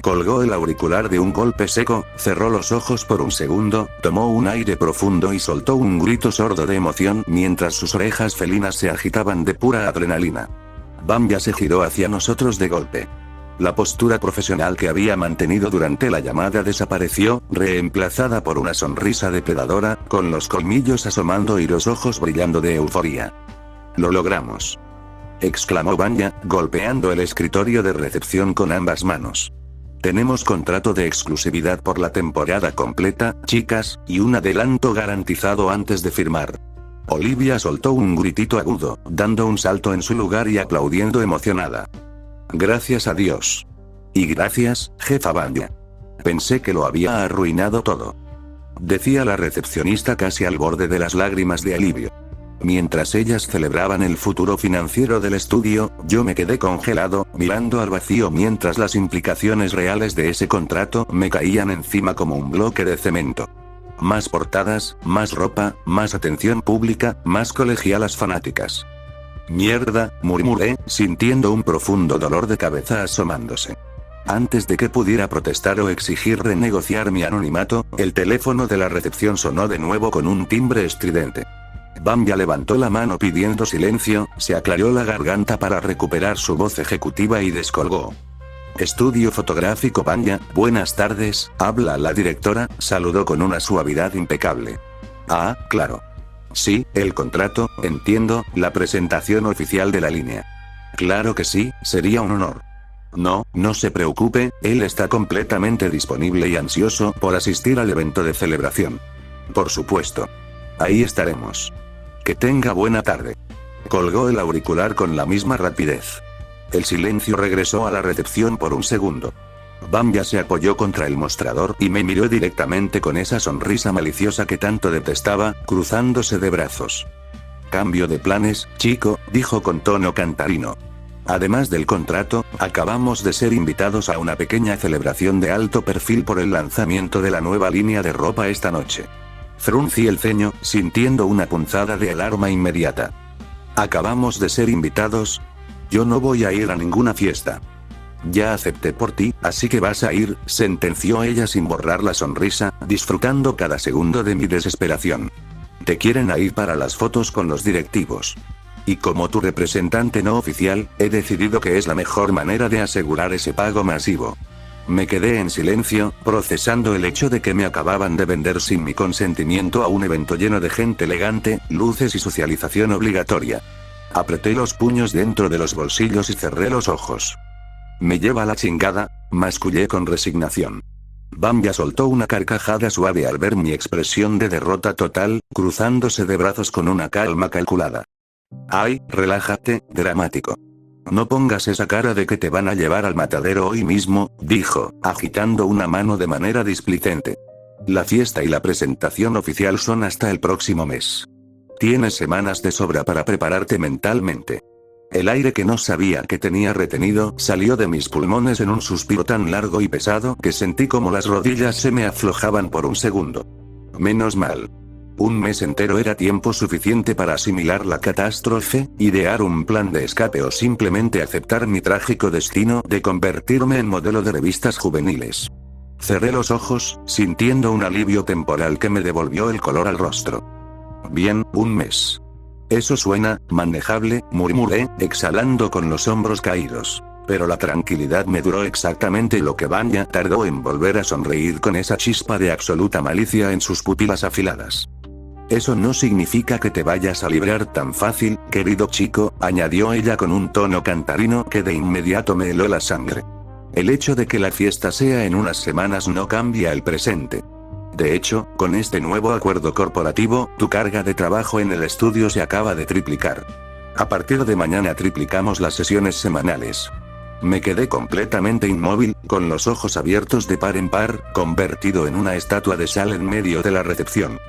Colgó el auricular de un golpe seco, cerró los ojos por un segundo, tomó un aire profundo y soltó un grito sordo de emoción mientras sus orejas felinas se agitaban de pura adrenalina. Vanya se giró hacia nosotros de golpe. La postura profesional que había mantenido durante la llamada desapareció, reemplazada por una sonrisa depredadora, con los colmillos asomando y los ojos brillando de euforía. «Lo logramos», exclamó Vanya, golpeando el escritorio de recepción con ambas manos. Tenemos contrato de exclusividad por la temporada completa, chicas, y un adelanto garantizado antes de firmar. Olivia soltó un gritito agudo, dando un salto en su lugar y aplaudiendo emocionada. Gracias a Dios. Y gracias, jefa Vanya. Pensé que lo había arruinado todo. Decía la recepcionista casi al borde de las lágrimas de alivio. Mientras ellas celebraban el futuro financiero del estudio, yo me quedé congelado, mirando al vacío mientras las implicaciones reales de ese contrato me caían encima como un bloque de cemento. Más portadas, más ropa, más atención pública, más colegialas fanáticas. Mierda, murmuré, sintiendo un profundo dolor de cabeza asomándose. Antes de que pudiera protestar o exigir renegociar mi anonimato, el teléfono de la recepción sonó de nuevo con un timbre estridente. Vanya levantó la mano pidiendo silencio, se aclaró la garganta para recuperar su voz ejecutiva y descolgó. Estudio fotográfico Vanya, buenas tardes, habla la directora, saludó con una suavidad impecable. Ah, claro. Sí, el contrato, entiendo, la presentación oficial de la línea. Claro que sí, sería un honor. No, no se preocupe, él está completamente disponible y ansioso por asistir al evento de celebración. Por supuesto. Ahí estaremos. Que tenga buena tarde. Colgó el auricular con la misma rapidez. El silencio regresó a la recepción por un segundo. Vanya se apoyó contra el mostrador y me miró directamente con esa sonrisa maliciosa que tanto detestaba, cruzándose de brazos. Cambio de planes, chico, dijo con tono cantarino. Además del contrato, acabamos de ser invitados a una pequeña celebración de alto perfil por el lanzamiento de la nueva línea de ropa esta noche. Fruncí el ceño, sintiendo una punzada de alarma inmediata. ¿Acabamos de ser invitados? Yo no voy a ir a ninguna fiesta. Ya acepté por ti, así que vas a ir, sentenció ella sin borrar la sonrisa, disfrutando cada segundo de mi desesperación. Te quieren ahí para las fotos con los directivos. Y como tu representante no oficial, he decidido que es la mejor manera de asegurar ese pago masivo. Me quedé en silencio, procesando el hecho de que me acababan de vender sin mi consentimiento a un evento lleno de gente elegante, luces y socialización obligatoria. Apreté los puños dentro de los bolsillos y cerré los ojos. Me lleva la chingada, mascullé con resignación. Vanya soltó una carcajada suave al ver mi expresión de derrota total, cruzándose de brazos con una calma calculada. Ay, relájate, dramático. No pongas esa cara de que te van a llevar al matadero hoy mismo, dijo, agitando una mano de manera displicente. La fiesta y la presentación oficial son hasta el próximo mes. Tienes semanas de sobra para prepararte mentalmente. El aire que no sabía que tenía retenido salió de mis pulmones en un suspiro tan largo y pesado que sentí como las rodillas se me aflojaban por un segundo. Menos mal. Un mes entero era tiempo suficiente para asimilar la catástrofe, idear un plan de escape o simplemente aceptar mi trágico destino de convertirme en modelo de revistas juveniles. Cerré los ojos, sintiendo un alivio temporal que me devolvió el color al rostro. Bien, un mes. Eso suena manejable, murmuré, exhalando con los hombros caídos. Pero la tranquilidad me duró exactamente lo que Vanya tardó en volver a sonreír con esa chispa de absoluta malicia en sus pupilas afiladas. Eso no significa que te vayas a librar tan fácil, querido chico, añadió ella con un tono cantarino que de inmediato me heló la sangre. El hecho de que la fiesta sea en unas semanas no cambia el presente. De hecho, con este nuevo acuerdo corporativo, tu carga de trabajo en el estudio se acaba de triplicar. A partir de mañana triplicamos las sesiones semanales. Me quedé completamente inmóvil, con los ojos abiertos de par en par, convertido en una estatua de sal en medio de la recepción.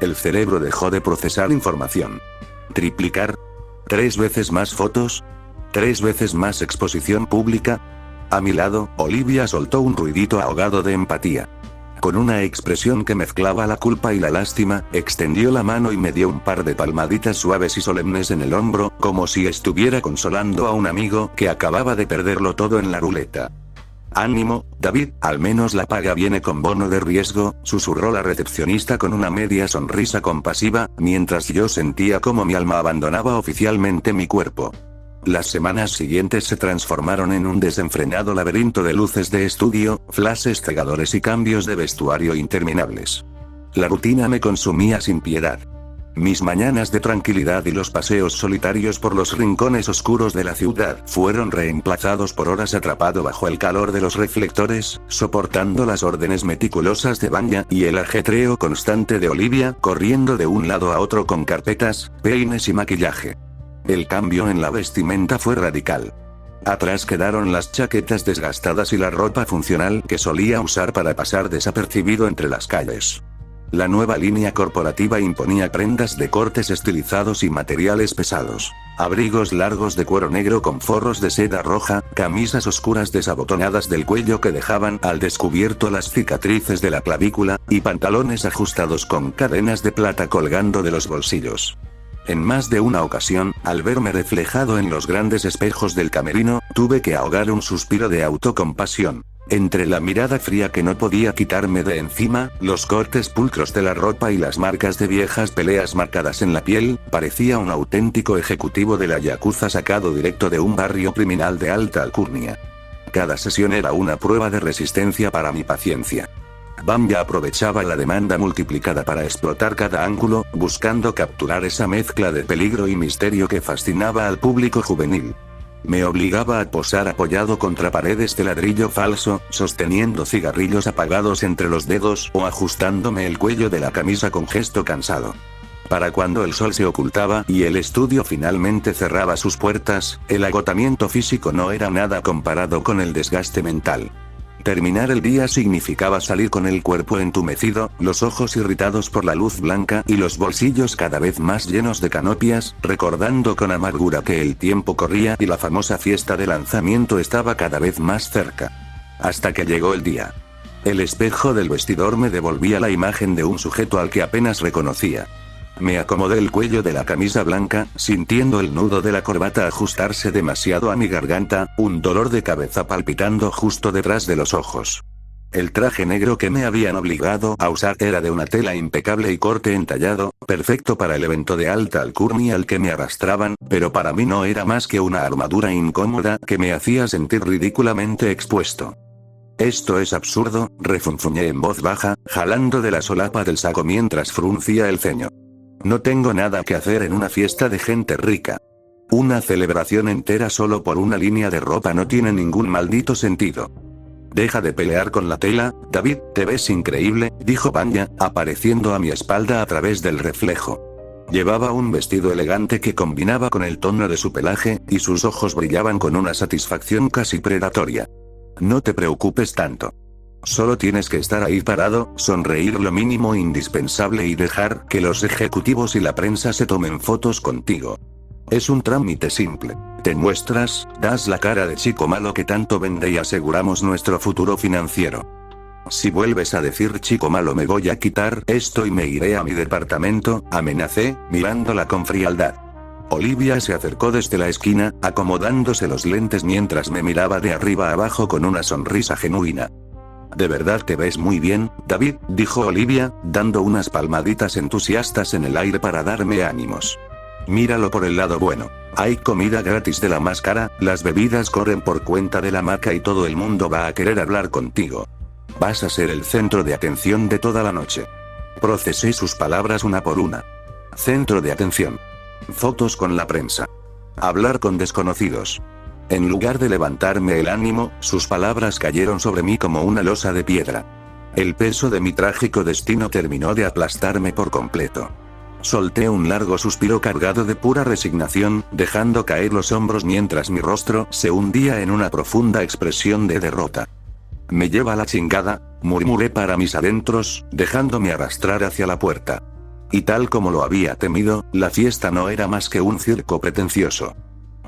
El cerebro dejó de procesar información. ¿Triplicar? ¿3 veces más fotos? ¿3 veces más exposición pública? A mi lado, Olivia soltó un ruidito ahogado de empatía. Con una expresión que mezclaba la culpa y la lástima, extendió la mano y me dio un par de palmaditas suaves y solemnes en el hombro, como si estuviera consolando a un amigo que acababa de perderlo todo en la ruleta. Ánimo, David, al menos la paga viene con bono de riesgo, susurró la recepcionista con una media sonrisa compasiva, mientras yo sentía como mi alma abandonaba oficialmente mi cuerpo. Las semanas siguientes se transformaron en un desenfrenado laberinto de luces de estudio, flashes cegadores y cambios de vestuario interminables. La rutina me consumía sin piedad. Mis mañanas de tranquilidad y los paseos solitarios por los rincones oscuros de la ciudad fueron reemplazados por horas atrapado bajo el calor de los reflectores, soportando las órdenes meticulosas de Vanya y el ajetreo constante de Olivia, corriendo de un lado a otro con carpetas, peines y maquillaje. El cambio en la vestimenta fue radical. Atrás quedaron las chaquetas desgastadas y la ropa funcional que solía usar para pasar desapercibido entre las calles. La nueva línea corporativa imponía prendas de cortes estilizados y materiales pesados. Abrigos largos de cuero negro con forros de seda roja, camisas oscuras desabotonadas del cuello que dejaban al descubierto las cicatrices de la clavícula, y pantalones ajustados con cadenas de plata colgando de los bolsillos. En más de una ocasión, al verme reflejado en los grandes espejos del camerino, tuve que ahogar un suspiro de autocompasión. Entre la mirada fría que no podía quitarme de encima, los cortes pulcros de la ropa y las marcas de viejas peleas marcadas en la piel, parecía un auténtico ejecutivo de la yakuza sacado directo de un barrio criminal de alta alcurnia. Cada sesión era una prueba de resistencia para mi paciencia. Vanya aprovechaba la demanda multiplicada para explotar cada ángulo, buscando capturar esa mezcla de peligro y misterio que fascinaba al público juvenil. Me obligaba a posar apoyado contra paredes de ladrillo falso, sosteniendo cigarrillos apagados entre los dedos o ajustándome el cuello de la camisa con gesto cansado. Para cuando el sol se ocultaba y el estudio finalmente cerraba sus puertas, el agotamiento físico no era nada comparado con el desgaste mental. Terminar el día significaba salir con el cuerpo entumecido, los ojos irritados por la luz blanca y los bolsillos cada vez más llenos de canopias, recordando con amargura que el tiempo corría y la famosa fiesta de lanzamiento estaba cada vez más cerca. Hasta que llegó el día. El espejo del vestidor me devolvía la imagen de un sujeto al que apenas reconocía. Me acomodé el cuello de la camisa blanca, sintiendo el nudo de la corbata ajustarse demasiado a mi garganta, un dolor de cabeza palpitando justo detrás de los ojos. El traje negro que me habían obligado a usar era de una tela impecable y corte entallado, perfecto para el evento de alta alcurnia al que me arrastraban, pero para mí no era más que una armadura incómoda que me hacía sentir ridículamente expuesto. Esto es absurdo, refunfuñé en voz baja, jalando de la solapa del saco mientras fruncía el ceño. No tengo nada que hacer en una fiesta de gente rica. Una celebración entera solo por una línea de ropa no tiene ningún maldito sentido. Deja de pelear con la tela, David, te ves increíble, dijo Vanya, apareciendo a mi espalda a través del reflejo. Llevaba un vestido elegante que combinaba con el tono de su pelaje, y sus ojos brillaban con una satisfacción casi predatoria. No te preocupes tanto. Solo tienes que estar ahí parado, sonreír lo mínimo indispensable y dejar que los ejecutivos y la prensa se tomen fotos contigo. Es un trámite simple. Te muestras, das la cara de chico malo que tanto vende y aseguramos nuestro futuro financiero. Si vuelves a decir chico malo me voy a quitar esto y me iré a mi departamento, amenacé, mirándola con frialdad. Olivia se acercó desde la esquina, acomodándose los lentes mientras me miraba de arriba a abajo con una sonrisa genuina. De verdad te ves muy bien, David, dijo Olivia, dando unas palmaditas entusiastas en el aire para darme ánimos. Míralo por el lado bueno. Hay comida gratis de la más cara, las bebidas corren por cuenta de la marca y todo el mundo va a querer hablar contigo. Vas a ser el centro de atención de toda la noche. Procesé sus palabras una por una. Centro de atención. Fotos con la prensa. Hablar con desconocidos. En lugar de levantarme el ánimo, sus palabras cayeron sobre mí como una losa de piedra. El peso de mi trágico destino terminó de aplastarme por completo. Solté un largo suspiro cargado de pura resignación, dejando caer los hombros mientras mi rostro se hundía en una profunda expresión de derrota. Me lleva la chingada, murmuré para mis adentros, dejándome arrastrar hacia la puerta. Y tal como lo había temido, la fiesta no era más que un circo pretencioso.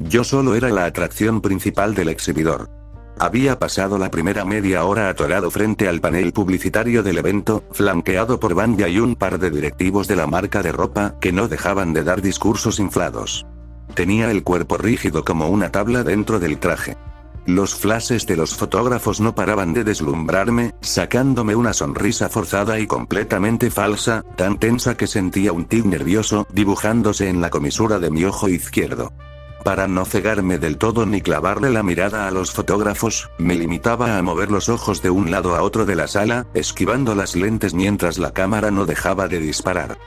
Yo solo era la atracción principal del exhibidor. Había pasado la primera media hora atorado frente al panel publicitario del evento, flanqueado por Vanya y un par de directivos de la marca de ropa que no dejaban de dar discursos inflados. Tenía el cuerpo rígido como una tabla dentro del traje. Los flashes de los fotógrafos no paraban de deslumbrarme, sacándome una sonrisa forzada y completamente falsa, tan tensa que sentía un tic nervioso dibujándose en la comisura de mi ojo izquierdo. Para no cegarme del todo ni clavarle la mirada a los fotógrafos, me limitaba a mover los ojos de un lado a otro de la sala, esquivando las lentes mientras la cámara no dejaba de disparar.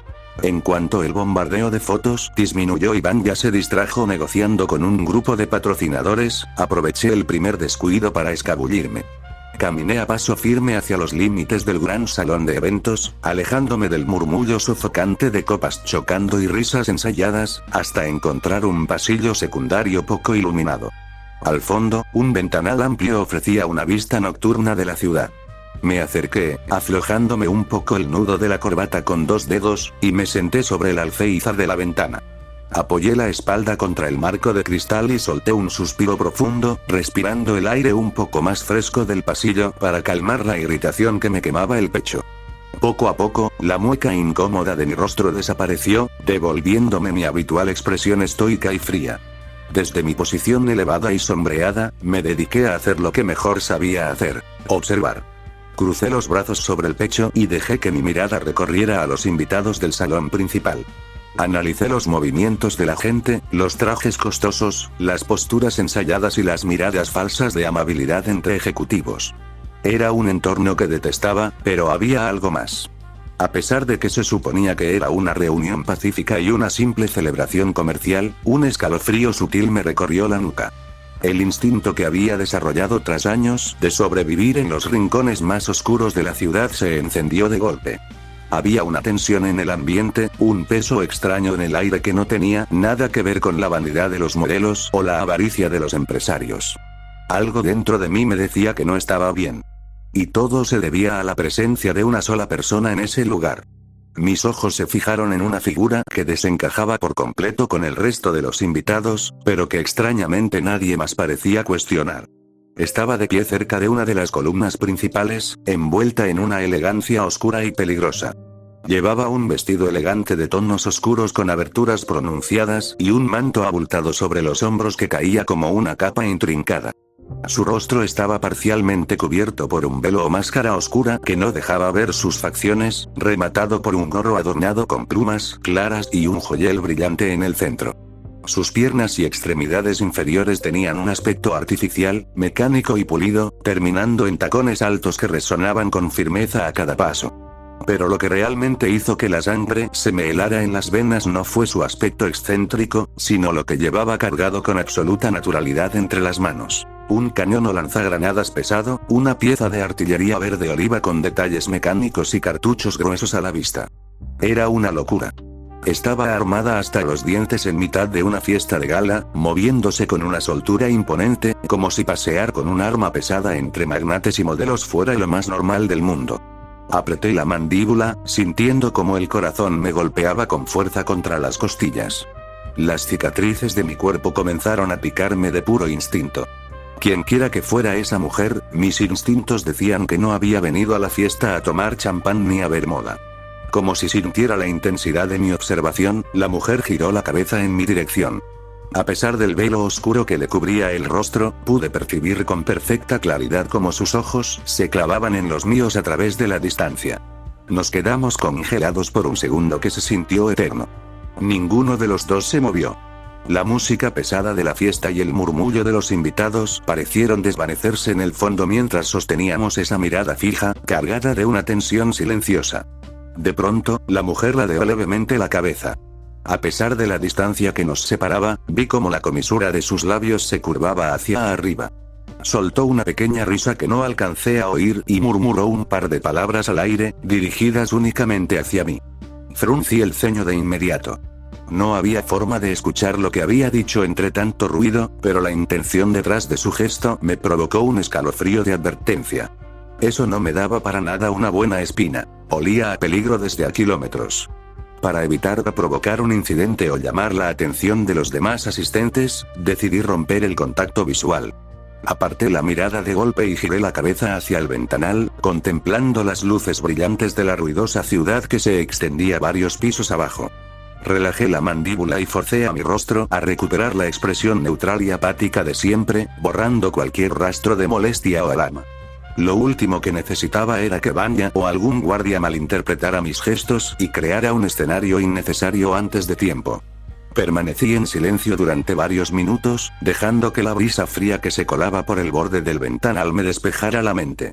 En cuanto el bombardeo de fotos disminuyó y Vanya se distrajo negociando con un grupo de patrocinadores, aproveché el primer descuido para escabullirme. Caminé a paso firme hacia los límites del gran salón de eventos, alejándome del murmullo sofocante de copas chocando y risas ensayadas, hasta encontrar un pasillo secundario poco iluminado. Al fondo, un ventanal amplio ofrecía una vista nocturna de la ciudad. Me acerqué, aflojándome un poco el nudo de la corbata con 2 dedos, y me senté sobre el alféizar de la ventana. Apoyé la espalda contra el marco de cristal y solté un suspiro profundo, respirando el aire un poco más fresco del pasillo para calmar la irritación que me quemaba el pecho. Poco a poco, la mueca incómoda de mi rostro desapareció, devolviéndome mi habitual expresión estoica y fría. Desde mi posición elevada y sombreada, me dediqué a hacer lo que mejor sabía hacer: observar. Crucé los brazos sobre el pecho y dejé que mi mirada recorriera a los invitados del salón principal. Analicé los movimientos de la gente, los trajes costosos, las posturas ensayadas y las miradas falsas de amabilidad entre ejecutivos. Era un entorno que detestaba, pero había algo más. A pesar de que se suponía que era una reunión pacífica y una simple celebración comercial, un escalofrío sutil me recorrió la nuca. El instinto que había desarrollado tras años de sobrevivir en los rincones más oscuros de la ciudad se encendió de golpe. Había una tensión en el ambiente, un peso extraño en el aire que no tenía nada que ver con la vanidad de los modelos o la avaricia de los empresarios. Algo dentro de mí me decía que no estaba bien. Y todo se debía a la presencia de una sola persona en ese lugar. Mis ojos se fijaron en una figura que desencajaba por completo con el resto de los invitados, pero que extrañamente nadie más parecía cuestionar. Estaba de pie cerca de una de las columnas principales, envuelta en una elegancia oscura y peligrosa. Llevaba un vestido elegante de tonos oscuros con aberturas pronunciadas y un manto abultado sobre los hombros que caía como una capa intrincada. Su rostro estaba parcialmente cubierto por un velo o máscara oscura que no dejaba ver sus facciones, rematado por un gorro adornado con plumas claras y un joyel brillante en el centro. Sus piernas y extremidades inferiores tenían un aspecto artificial, mecánico y pulido, terminando en tacones altos que resonaban con firmeza a cada paso. Pero lo que realmente hizo que la sangre se me helara en las venas no fue su aspecto excéntrico, sino lo que llevaba cargado con absoluta naturalidad entre las manos. Un cañón o lanzagranadas pesado, una pieza de artillería verde oliva con detalles mecánicos y cartuchos gruesos a la vista. Era una locura. Estaba armada hasta los dientes en mitad de una fiesta de gala, moviéndose con una soltura imponente, como si pasear con un arma pesada entre magnates y modelos fuera lo más normal del mundo. Apreté la mandíbula, sintiendo como el corazón me golpeaba con fuerza contra las costillas. Las cicatrices de mi cuerpo comenzaron a picarme de puro instinto. Quienquiera que fuera esa mujer, mis instintos decían que no había venido a la fiesta a tomar champán ni a ver moda. Como si sintiera la intensidad de mi observación, la mujer giró la cabeza en mi dirección. A pesar del velo oscuro que le cubría el rostro, pude percibir con perfecta claridad cómo sus ojos se clavaban en los míos a través de la distancia. Nos quedamos congelados por un segundo que se sintió eterno. Ninguno de los dos se movió. La música pesada de la fiesta y el murmullo de los invitados parecieron desvanecerse en el fondo mientras sosteníamos esa mirada fija, cargada de una tensión silenciosa. De pronto, la mujer ladeó levemente la cabeza. A pesar de la distancia que nos separaba, vi cómo la comisura de sus labios se curvaba hacia arriba. Soltó una pequeña risa que no alcancé a oír y murmuró un par de palabras al aire, dirigidas únicamente hacia mí. Fruncí el ceño de inmediato. No había forma de escuchar lo que había dicho entre tanto ruido, pero la intención detrás de su gesto me provocó un escalofrío de advertencia. Eso no me daba para nada una buena espina. Olía a peligro desde a kilómetros. Para evitar provocar un incidente o llamar la atención de los demás asistentes, decidí romper el contacto visual. Aparté la mirada de golpe y giré la cabeza hacia el ventanal, contemplando las luces brillantes de la ruidosa ciudad que se extendía varios pisos abajo. Relajé la mandíbula y forcé a mi rostro a recuperar la expresión neutral y apática de siempre, borrando cualquier rastro de molestia o alarma. Lo último que necesitaba era que Vanya o algún guardia malinterpretara mis gestos y creara un escenario innecesario antes de tiempo. Permanecí en silencio durante varios minutos, dejando que la brisa fría que se colaba por el borde del ventanal me despejara la mente.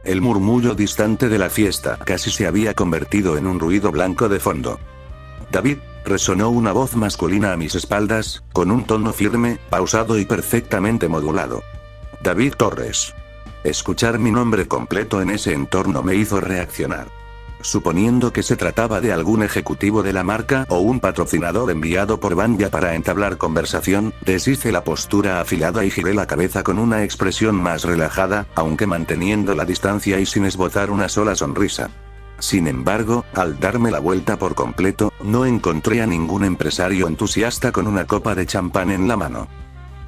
El murmullo distante de la fiesta casi se había convertido en un ruido blanco de fondo. «David», resonó una voz masculina a mis espaldas, con un tono firme, pausado y perfectamente modulado. «David Torres». Escuchar mi nombre completo en ese entorno me hizo reaccionar. Suponiendo que se trataba de algún ejecutivo de la marca o un patrocinador enviado por Vanya para entablar conversación, deshice la postura afilada y giré la cabeza con una expresión más relajada, aunque manteniendo la distancia y sin esbozar una sola sonrisa. Sin embargo, al darme la vuelta por completo, no encontré a ningún empresario entusiasta con una copa de champán en la mano.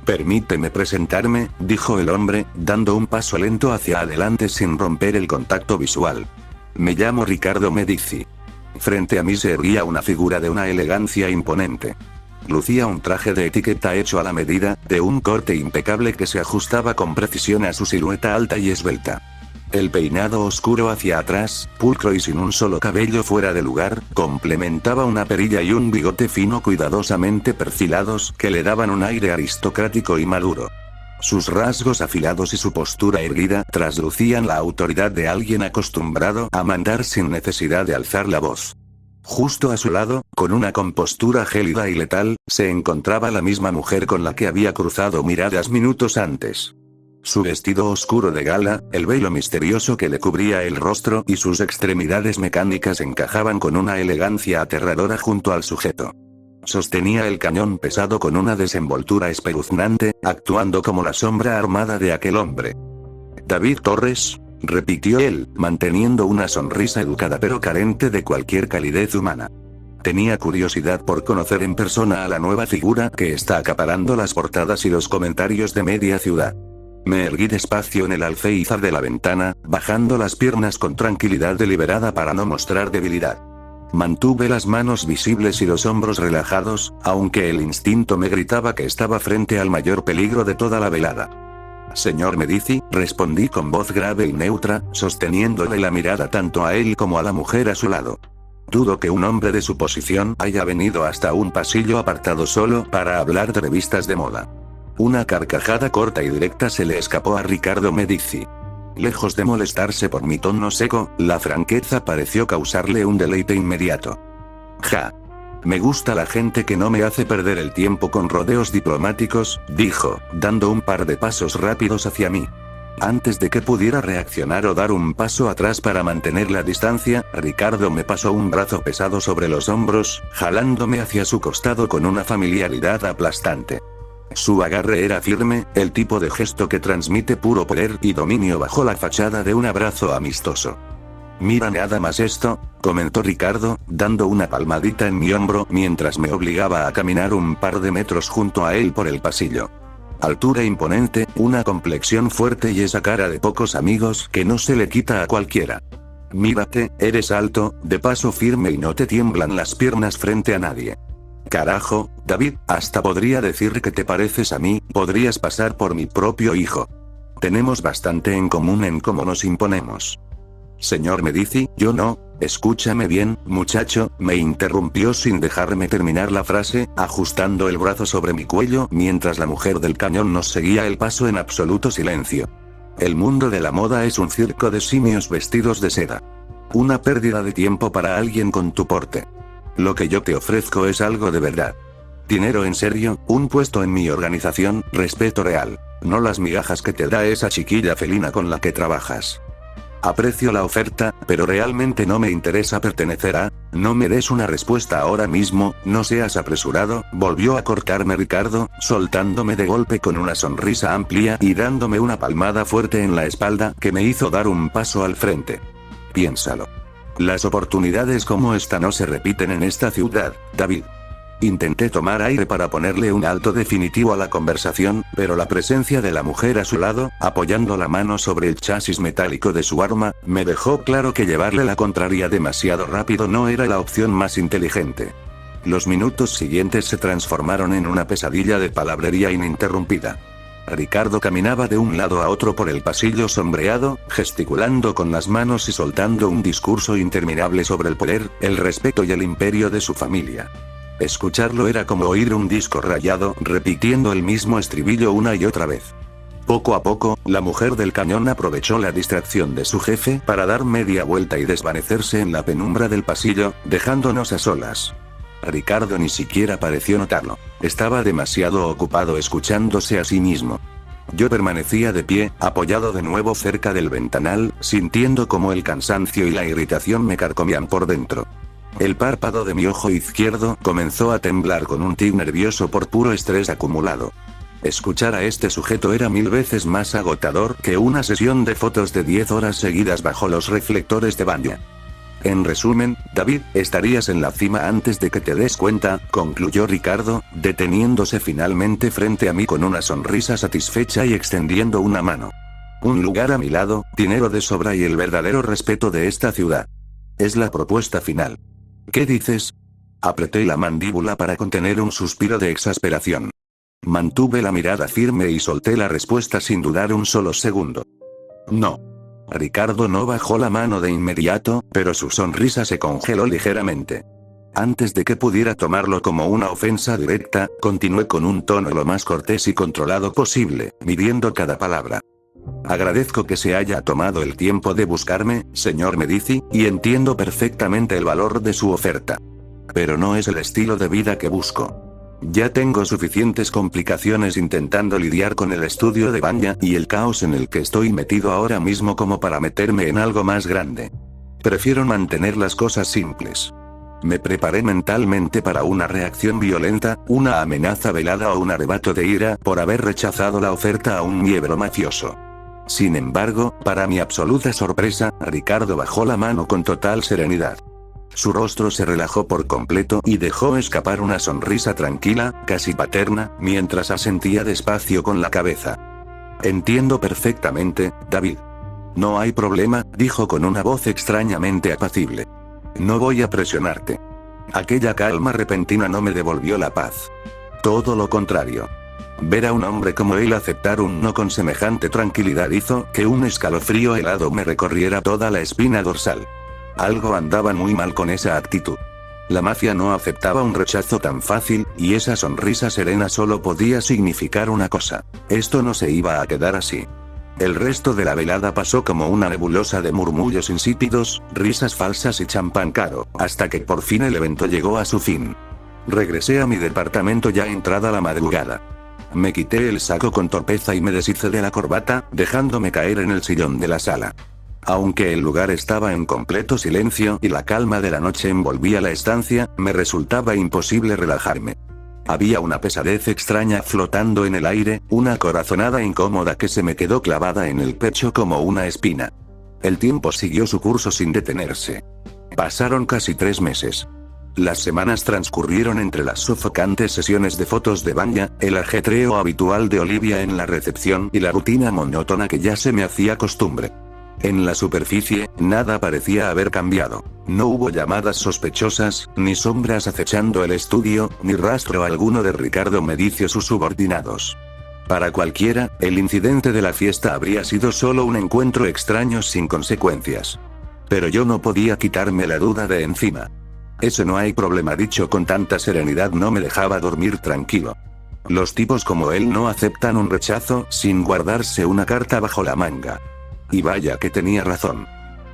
«Permíteme presentarme», dijo el hombre, dando un paso lento hacia adelante sin romper el contacto visual. «Me llamo Ricardo Medici». Frente a mí se erguía una figura de una elegancia imponente. Lucía un traje de etiqueta hecho a la medida, de un corte impecable que se ajustaba con precisión a su silueta alta y esbelta. El peinado oscuro hacia atrás, pulcro y sin un solo cabello fuera de lugar, complementaba una perilla y un bigote fino cuidadosamente perfilados que le daban un aire aristocrático y maduro. Sus rasgos afilados y su postura erguida traslucían la autoridad de alguien acostumbrado a mandar sin necesidad de alzar la voz. Justo a su lado, con una compostura gélida y letal, se encontraba la misma mujer con la que había cruzado miradas minutos antes. Su vestido oscuro de gala, el velo misterioso que le cubría el rostro y sus extremidades mecánicas encajaban con una elegancia aterradora junto al sujeto. Sostenía el cañón pesado con una desenvoltura espeluznante, actuando como la sombra armada de aquel hombre. «David Torres», repitió él, manteniendo una sonrisa educada pero carente de cualquier calidez humana. Tenía curiosidad por conocer en persona a la nueva figura que está acaparando las portadas y los comentarios de media ciudad. Me erguí despacio en el alféizar de la ventana, bajando las piernas con tranquilidad deliberada para no mostrar debilidad. Mantuve las manos visibles y los hombros relajados, aunque el instinto me gritaba que estaba frente al mayor peligro de toda la velada. «Señor Medici», respondí con voz grave y neutra, sosteniéndole la mirada tanto a él como a la mujer a su lado. Dudo que un hombre de su posición haya venido hasta un pasillo apartado solo para hablar de revistas de moda. Una carcajada corta y directa se le escapó a Ricardo Medici. Lejos de molestarse por mi tono seco, la franqueza pareció causarle un deleite inmediato. «Ja. Me gusta la gente que no me hace perder el tiempo con rodeos diplomáticos», dijo, dando un par de pasos rápidos hacia mí. Antes de que pudiera reaccionar o dar un paso atrás para mantener la distancia, Ricardo me pasó un brazo pesado sobre los hombros, jalándome hacia su costado con una familiaridad aplastante. Su agarre era firme, el tipo de gesto que transmite puro poder y dominio bajo la fachada de un abrazo amistoso. Mira nada más esto, comentó Ricardo, dando una palmadita en mi hombro mientras me obligaba a caminar un par de metros junto a él por el pasillo. Altura imponente, una complexión fuerte y esa cara de pocos amigos que no se le quita a cualquiera. Mírate, eres alto, de paso firme y no te tiemblan las piernas frente a nadie. Carajo, David, hasta podría decir que te pareces a mí, podrías pasar por mi propio hijo. Tenemos bastante en común en cómo nos imponemos. Señor Medici, yo no, escúchame bien, muchacho, me interrumpió sin dejarme terminar la frase, ajustando el brazo sobre mi cuello mientras la mujer del cañón nos seguía el paso en absoluto silencio. El mundo de la moda es un circo de simios vestidos de seda. Una pérdida de tiempo para alguien con tu porte. Lo que yo te ofrezco es algo de verdad. Dinero en serio, un puesto en mi organización, respeto real, no las migajas que te da esa chiquilla felina con la que trabajas. Aprecio la oferta, pero realmente no me interesa pertenecer a... No me des una respuesta ahora mismo, no seas apresurado, volvió a cortarme Ricardo, soltándome de golpe con una sonrisa amplia y dándome una palmada fuerte en la espalda que me hizo dar un paso al frente. Piénsalo. Las oportunidades como esta no se repiten en esta ciudad, David. Intenté tomar aire para ponerle un alto definitivo a la conversación, pero la presencia de la mujer a su lado, apoyando la mano sobre el chasis metálico de su arma, me dejó claro que llevarle la contraria demasiado rápido no era la opción más inteligente. Los minutos siguientes se transformaron en una pesadilla de palabrería ininterrumpida. Ricardo caminaba de un lado a otro por el pasillo sombreado, gesticulando con las manos y soltando un discurso interminable sobre el poder, el respeto y el imperio de su familia. Escucharlo era como oír un disco rayado repitiendo el mismo estribillo una y otra vez. Poco a poco, la mujer del cañón aprovechó la distracción de su jefe para dar media vuelta y desvanecerse en la penumbra del pasillo, dejándonos a solas. Ricardo ni siquiera pareció notarlo. Estaba demasiado ocupado escuchándose a sí mismo. Yo permanecía de pie, apoyado de nuevo cerca del ventanal, sintiendo como el cansancio y la irritación me carcomían por dentro. El párpado de mi ojo izquierdo comenzó a temblar con un tic nervioso por puro estrés acumulado. Escuchar a este sujeto era 1000 veces más agotador que una sesión de fotos de 10 horas seguidas bajo los reflectores de baño. En resumen, David, estarías en la cima antes de que te des cuenta, concluyó Ricardo, deteniéndose finalmente frente a mí con una sonrisa satisfecha y extendiendo una mano. Un lugar a mi lado, dinero de sobra y el verdadero respeto de esta ciudad. Es la propuesta final. ¿Qué dices? Apreté la mandíbula para contener un suspiro de exasperación. Mantuve la mirada firme y solté la respuesta sin dudar un solo segundo. No. Ricardo no bajó la mano de inmediato, pero su sonrisa se congeló ligeramente. Antes de que pudiera tomarlo como una ofensa directa, continué con un tono lo más cortés y controlado posible, midiendo cada palabra. Agradezco que se haya tomado el tiempo de buscarme, señor Medici, y entiendo perfectamente el valor de su oferta. Pero no es el estilo de vida que busco. Ya tengo suficientes complicaciones intentando lidiar con el estudio de Vanya y el caos en el que estoy metido ahora mismo como para meterme en algo más grande. Prefiero mantener las cosas simples. Me preparé mentalmente para una reacción violenta, una amenaza velada o un arrebato de ira por haber rechazado la oferta a un miembro mafioso. Sin embargo, para mi absoluta sorpresa, Ricardo bajó la mano con total serenidad. Su rostro se relajó por completo y dejó escapar una sonrisa tranquila, casi paterna, mientras asentía despacio con la cabeza. Entiendo perfectamente, David. No hay problema, dijo con una voz extrañamente apacible. No voy a presionarte. Aquella calma repentina no me devolvió la paz. Todo lo contrario. Ver a un hombre como él aceptar un no con semejante tranquilidad hizo que un escalofrío helado me recorriera toda la espina dorsal. Algo andaba muy mal con esa actitud. La mafia no aceptaba un rechazo tan fácil, y esa sonrisa serena solo podía significar una cosa: esto no se iba a quedar así. El resto de la velada pasó como una nebulosa de murmullos insípidos, risas falsas y champán caro, hasta que por fin el evento llegó a su fin. Regresé a mi departamento ya entrada la madrugada. Me quité el saco con torpeza y me deshice de la corbata, dejándome caer en el sillón de la sala. Aunque el lugar estaba en completo silencio y la calma de la noche envolvía la estancia, me resultaba imposible relajarme. Había una pesadez extraña flotando en el aire, una corazonada incómoda que se me quedó clavada en el pecho como una espina. El tiempo siguió su curso sin detenerse. Pasaron casi 3 meses. Las semanas transcurrieron entre las sofocantes sesiones de fotos de Vanya, el ajetreo habitual de Olivia en la recepción y la rutina monótona que ya se me hacía costumbre. En la superficie, nada parecía haber cambiado. No hubo llamadas sospechosas, ni sombras acechando el estudio, ni rastro alguno de Ricardo Medici o sus subordinados. Para cualquiera, el incidente de la fiesta habría sido solo un encuentro extraño sin consecuencias. Pero yo no podía quitarme la duda de encima. Ese no hay problema dicho con tanta serenidad no me dejaba dormir tranquilo. Los tipos como él no aceptan un rechazo sin guardarse una carta bajo la manga. Y vaya que tenía razón.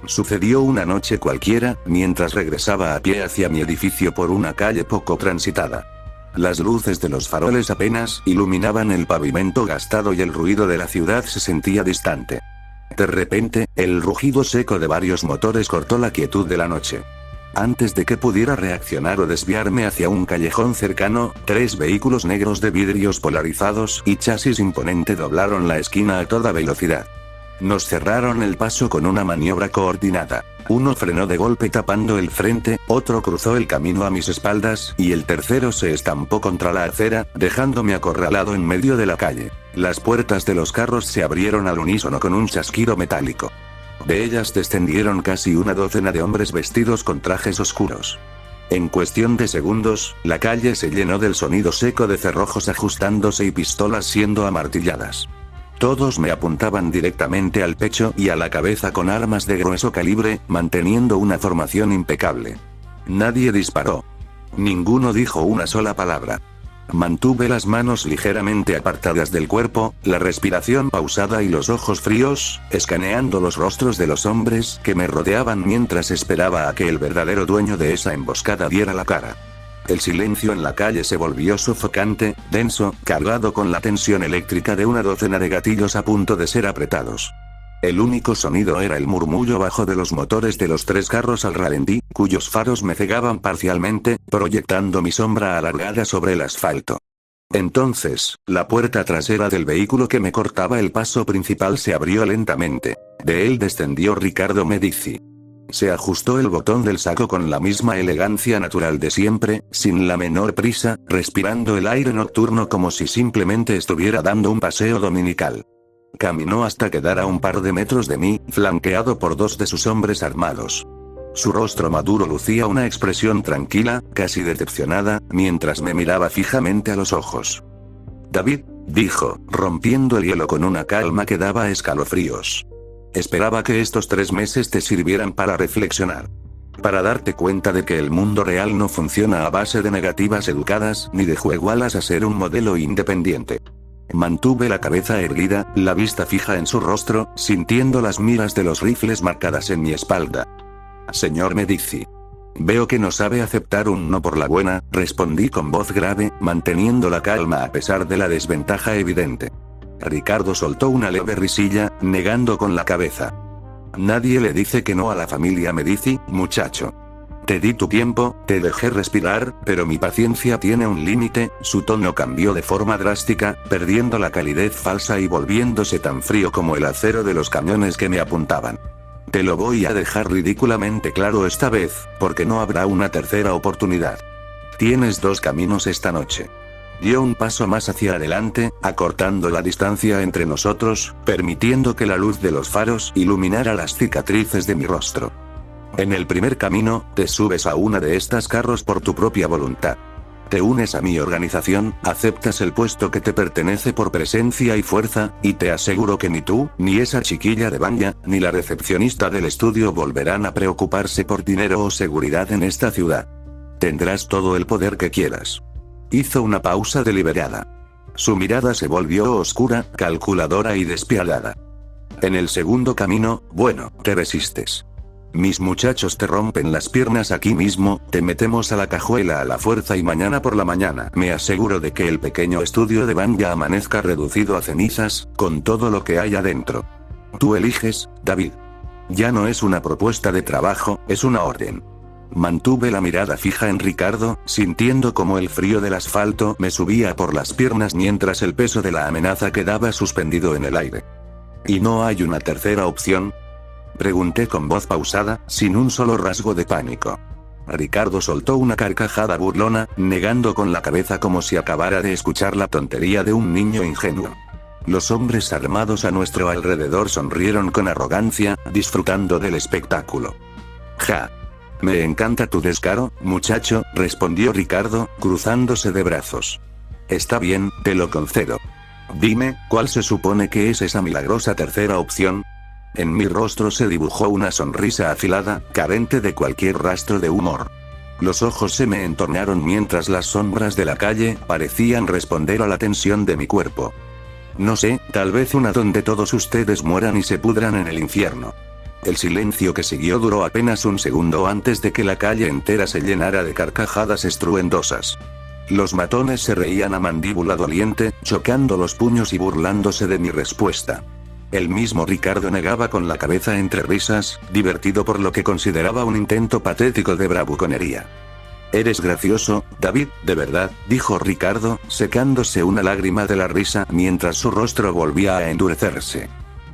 Sucedió una noche cualquiera, mientras regresaba a pie hacia mi edificio por una calle poco transitada. Las luces de los faroles apenas iluminaban el pavimento gastado y el ruido de la ciudad se sentía distante. De repente, el rugido seco de varios motores cortó la quietud de la noche. Antes de que pudiera reaccionar o desviarme hacia un callejón cercano, 3 vehículos negros de vidrios polarizados y chasis imponente doblaron la esquina a toda velocidad. Nos cerraron el paso con una maniobra coordinada. Uno frenó de golpe tapando el frente, otro cruzó el camino a mis espaldas, y el tercero se estampó contra la acera, dejándome acorralado en medio de la calle. Las puertas de los carros se abrieron al unísono con un chasquido metálico. De ellas descendieron casi una docena de hombres vestidos con trajes oscuros. En cuestión de segundos, la calle se llenó del sonido seco de cerrojos ajustándose y pistolas siendo amartilladas. Todos me apuntaban directamente al pecho y a la cabeza con armas de grueso calibre, manteniendo una formación impecable. Nadie disparó. Ninguno dijo una sola palabra. Mantuve las manos ligeramente apartadas del cuerpo, la respiración pausada y los ojos fríos, escaneando los rostros de los hombres que me rodeaban mientras esperaba a que el verdadero dueño de esa emboscada diera la cara. El silencio en la calle se volvió sofocante, denso, cargado con la tensión eléctrica de una docena de gatillos a punto de ser apretados. El único sonido era el murmullo bajo de los motores de los 3 carros al ralentí, cuyos faros me cegaban parcialmente, proyectando mi sombra alargada sobre el asfalto. Entonces, la puerta trasera del vehículo que me cortaba el paso principal se abrió lentamente. De él descendió Ricardo Medici. Se ajustó el botón del saco con la misma elegancia natural de siempre, sin la menor prisa, respirando el aire nocturno como si simplemente estuviera dando un paseo dominical. Caminó hasta quedar a un par de metros de mí, flanqueado por 2 de sus hombres armados. Su rostro maduro lucía una expresión tranquila, casi decepcionada, mientras me miraba fijamente a los ojos. «David», dijo, rompiendo el hielo con una calma que daba escalofríos. «Esperaba que estos 3 meses te sirvieran para reflexionar. Para darte cuenta de que el mundo real no funciona a base de negativas educadas ni de juegualas a ser un modelo independiente». Mantuve la cabeza erguida, la vista fija en su rostro, sintiendo las miras de los rifles marcadas en mi espalda. «Señor Medici. Veo que no sabe aceptar un no por la buena», respondí con voz grave, manteniendo la calma a pesar de la desventaja evidente. Ricardo soltó una leve risilla, negando con la cabeza. «Nadie le dice que no a la familia Medici, muchacho. Te di tu tiempo, te dejé respirar, pero mi paciencia tiene un límite». Su tono cambió de forma drástica, perdiendo la calidez falsa y volviéndose tan frío como el acero de los cañones que me apuntaban. «Te lo voy a dejar ridículamente claro esta vez, porque no habrá una tercera oportunidad. Tienes 2 caminos esta noche». Dio un paso más hacia adelante, acortando la distancia entre nosotros, permitiendo que la luz de los faros iluminara las cicatrices de mi rostro. «En el primer camino, te subes a una de estas carros por tu propia voluntad. Te unes a mi organización, aceptas el puesto que te pertenece por presencia y fuerza, y te aseguro que ni tú, ni esa chiquilla de Vanya, ni la recepcionista del estudio volverán a preocuparse por dinero o seguridad en esta ciudad. Tendrás todo el poder que quieras». Hizo una pausa deliberada. Su mirada se volvió oscura, calculadora y despiadada. «En el segundo camino, bueno, te resistes. Mis muchachos te rompen las piernas aquí mismo, te metemos a la cajuela a la fuerza y mañana por la mañana me aseguro de que el pequeño estudio de Vanya amanezca reducido a cenizas, con todo lo que hay adentro. Tú eliges, David. Ya no es una propuesta de trabajo, es una orden». Mantuve la mirada fija en Ricardo, sintiendo como el frío del asfalto me subía por las piernas mientras el peso de la amenaza quedaba suspendido en el aire. «¿Y no hay una tercera opción?». Pregunté con voz pausada, sin un solo rasgo de pánico. Ricardo soltó una carcajada burlona, negando con la cabeza como si acabara de escuchar la tontería de un niño ingenuo. Los hombres armados a nuestro alrededor sonrieron con arrogancia, disfrutando del espectáculo. Ja. Me encanta tu descaro, muchacho, respondió Ricardo, cruzándose de brazos. Está bien, te lo concedo. Dime, ¿cuál se supone que es esa milagrosa tercera opción? En mi rostro se dibujó una sonrisa afilada, carente de cualquier rastro de humor. Los ojos se me entornaron mientras las sombras de la calle parecían responder a la tensión de mi cuerpo. No sé, tal vez una donde todos ustedes mueran y se pudran en el infierno. El silencio que siguió duró apenas un segundo antes de que la calle entera se llenara de carcajadas estruendosas. Los matones se reían a mandíbula doliente, chocando los puños y burlándose de mi respuesta. El mismo Ricardo negaba con la cabeza entre risas, divertido por lo que consideraba un intento patético de bravuconería. Eres gracioso, David, de verdad, dijo Ricardo, secándose una lágrima de la risa mientras su rostro volvía a endurecerse.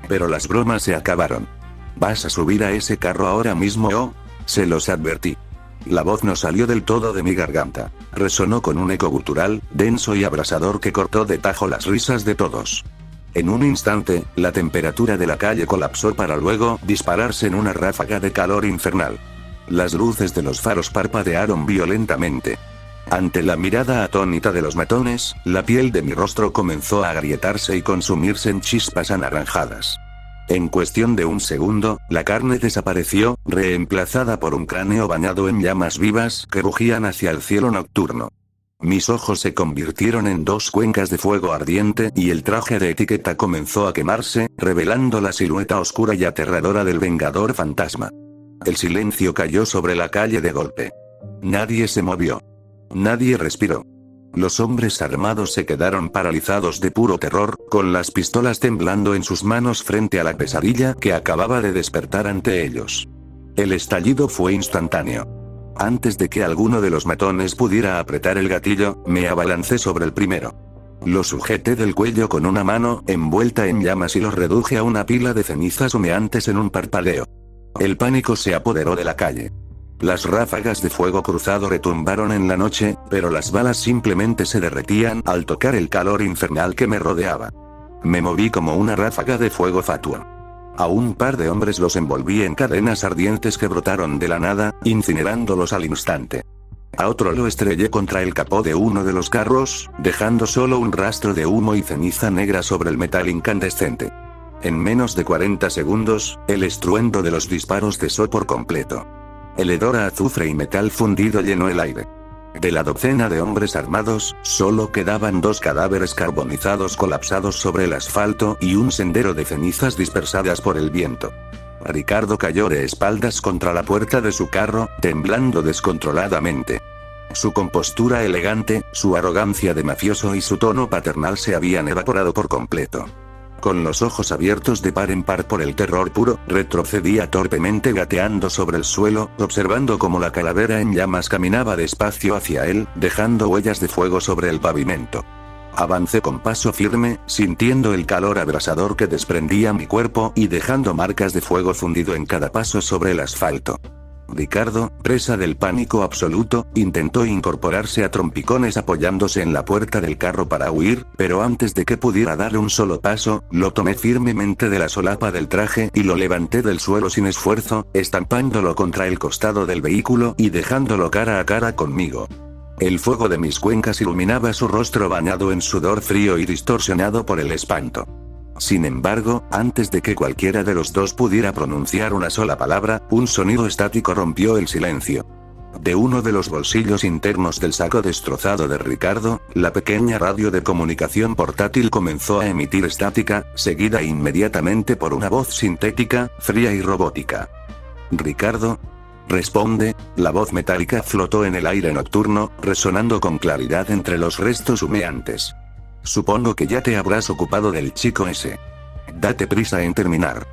Pero las bromas se acabaron. ¿Vas a subir a ese carro ahora mismo o? Se los advertí. La voz no salió del todo de mi garganta. Resonó con un eco gutural, denso y abrasador que cortó de tajo las risas de todos. En un instante, la temperatura de la calle colapsó para luego dispararse en una ráfaga de calor infernal. Las luces de los faros parpadearon violentamente. Ante la mirada atónita de los matones, la piel de mi rostro comenzó a agrietarse y consumirse en chispas anaranjadas. En cuestión de un segundo, la carne desapareció, reemplazada por un cráneo bañado en llamas vivas que rugían hacia el cielo nocturno. Mis ojos se convirtieron en dos cuencas de fuego ardiente y el traje de etiqueta comenzó a quemarse, revelando la silueta oscura y aterradora del Vengador Fantasma. El silencio cayó sobre la calle de golpe. Nadie se movió. Nadie respiró. Los hombres armados se quedaron paralizados de puro terror, con las pistolas temblando en sus manos frente a la pesadilla que acababa de despertar ante ellos. El estallido fue instantáneo. Antes de que alguno de los matones pudiera apretar el gatillo, me abalancé sobre el primero. Lo sujeté del cuello con una mano envuelta en llamas y lo reduje a una pila de cenizas humeantes en un parpadeo. El pánico se apoderó de la calle. Las ráfagas de fuego cruzado retumbaron en la noche, pero las balas simplemente se derretían al tocar el calor infernal que me rodeaba. Me moví como una ráfaga de fuego fatua. A un par de hombres los envolví en cadenas ardientes que brotaron de la nada, incinerándolos al instante. A otro lo estrellé contra el capó de uno de los carros, dejando solo un rastro de humo y ceniza negra sobre el metal incandescente. En menos de 40 segundos, el estruendo de los disparos cesó por completo. El hedor a azufre y metal fundido llenó el aire. De la docena de hombres armados, solo quedaban 2 cadáveres carbonizados colapsados sobre el asfalto y un sendero de cenizas dispersadas por el viento. Ricardo cayó de espaldas contra la puerta de su carro, temblando descontroladamente. Su compostura elegante, su arrogancia de mafioso y su tono paternal se habían evaporado por completo. Con los ojos abiertos de par en par por el terror puro, retrocedía torpemente gateando sobre el suelo, observando cómo la calavera en llamas caminaba despacio hacia él, dejando huellas de fuego sobre el pavimento. Avancé con paso firme, sintiendo el calor abrasador que desprendía mi cuerpo y dejando marcas de fuego fundido en cada paso sobre el asfalto. Ricardo, presa del pánico absoluto, intentó incorporarse a trompicones apoyándose en la puerta del carro para huir, pero antes de que pudiera dar un solo paso, lo tomé firmemente de la solapa del traje y lo levanté del suelo sin esfuerzo, estampándolo contra el costado del vehículo y dejándolo cara a cara conmigo. El fuego de mis cuencas iluminaba su rostro bañado en sudor frío y distorsionado por el espanto. Sin embargo, antes de que cualquiera de los dos pudiera pronunciar una sola palabra, un sonido estático rompió el silencio. De uno de los bolsillos internos del saco destrozado de Ricardo, la pequeña radio de comunicación portátil comenzó a emitir estática, seguida inmediatamente por una voz sintética, fría y robótica. «Ricardo. Responde». La voz metálica flotó en el aire nocturno, resonando con claridad entre los restos humeantes. «Supongo que ya te habrás ocupado del chico ese. Date prisa en terminar.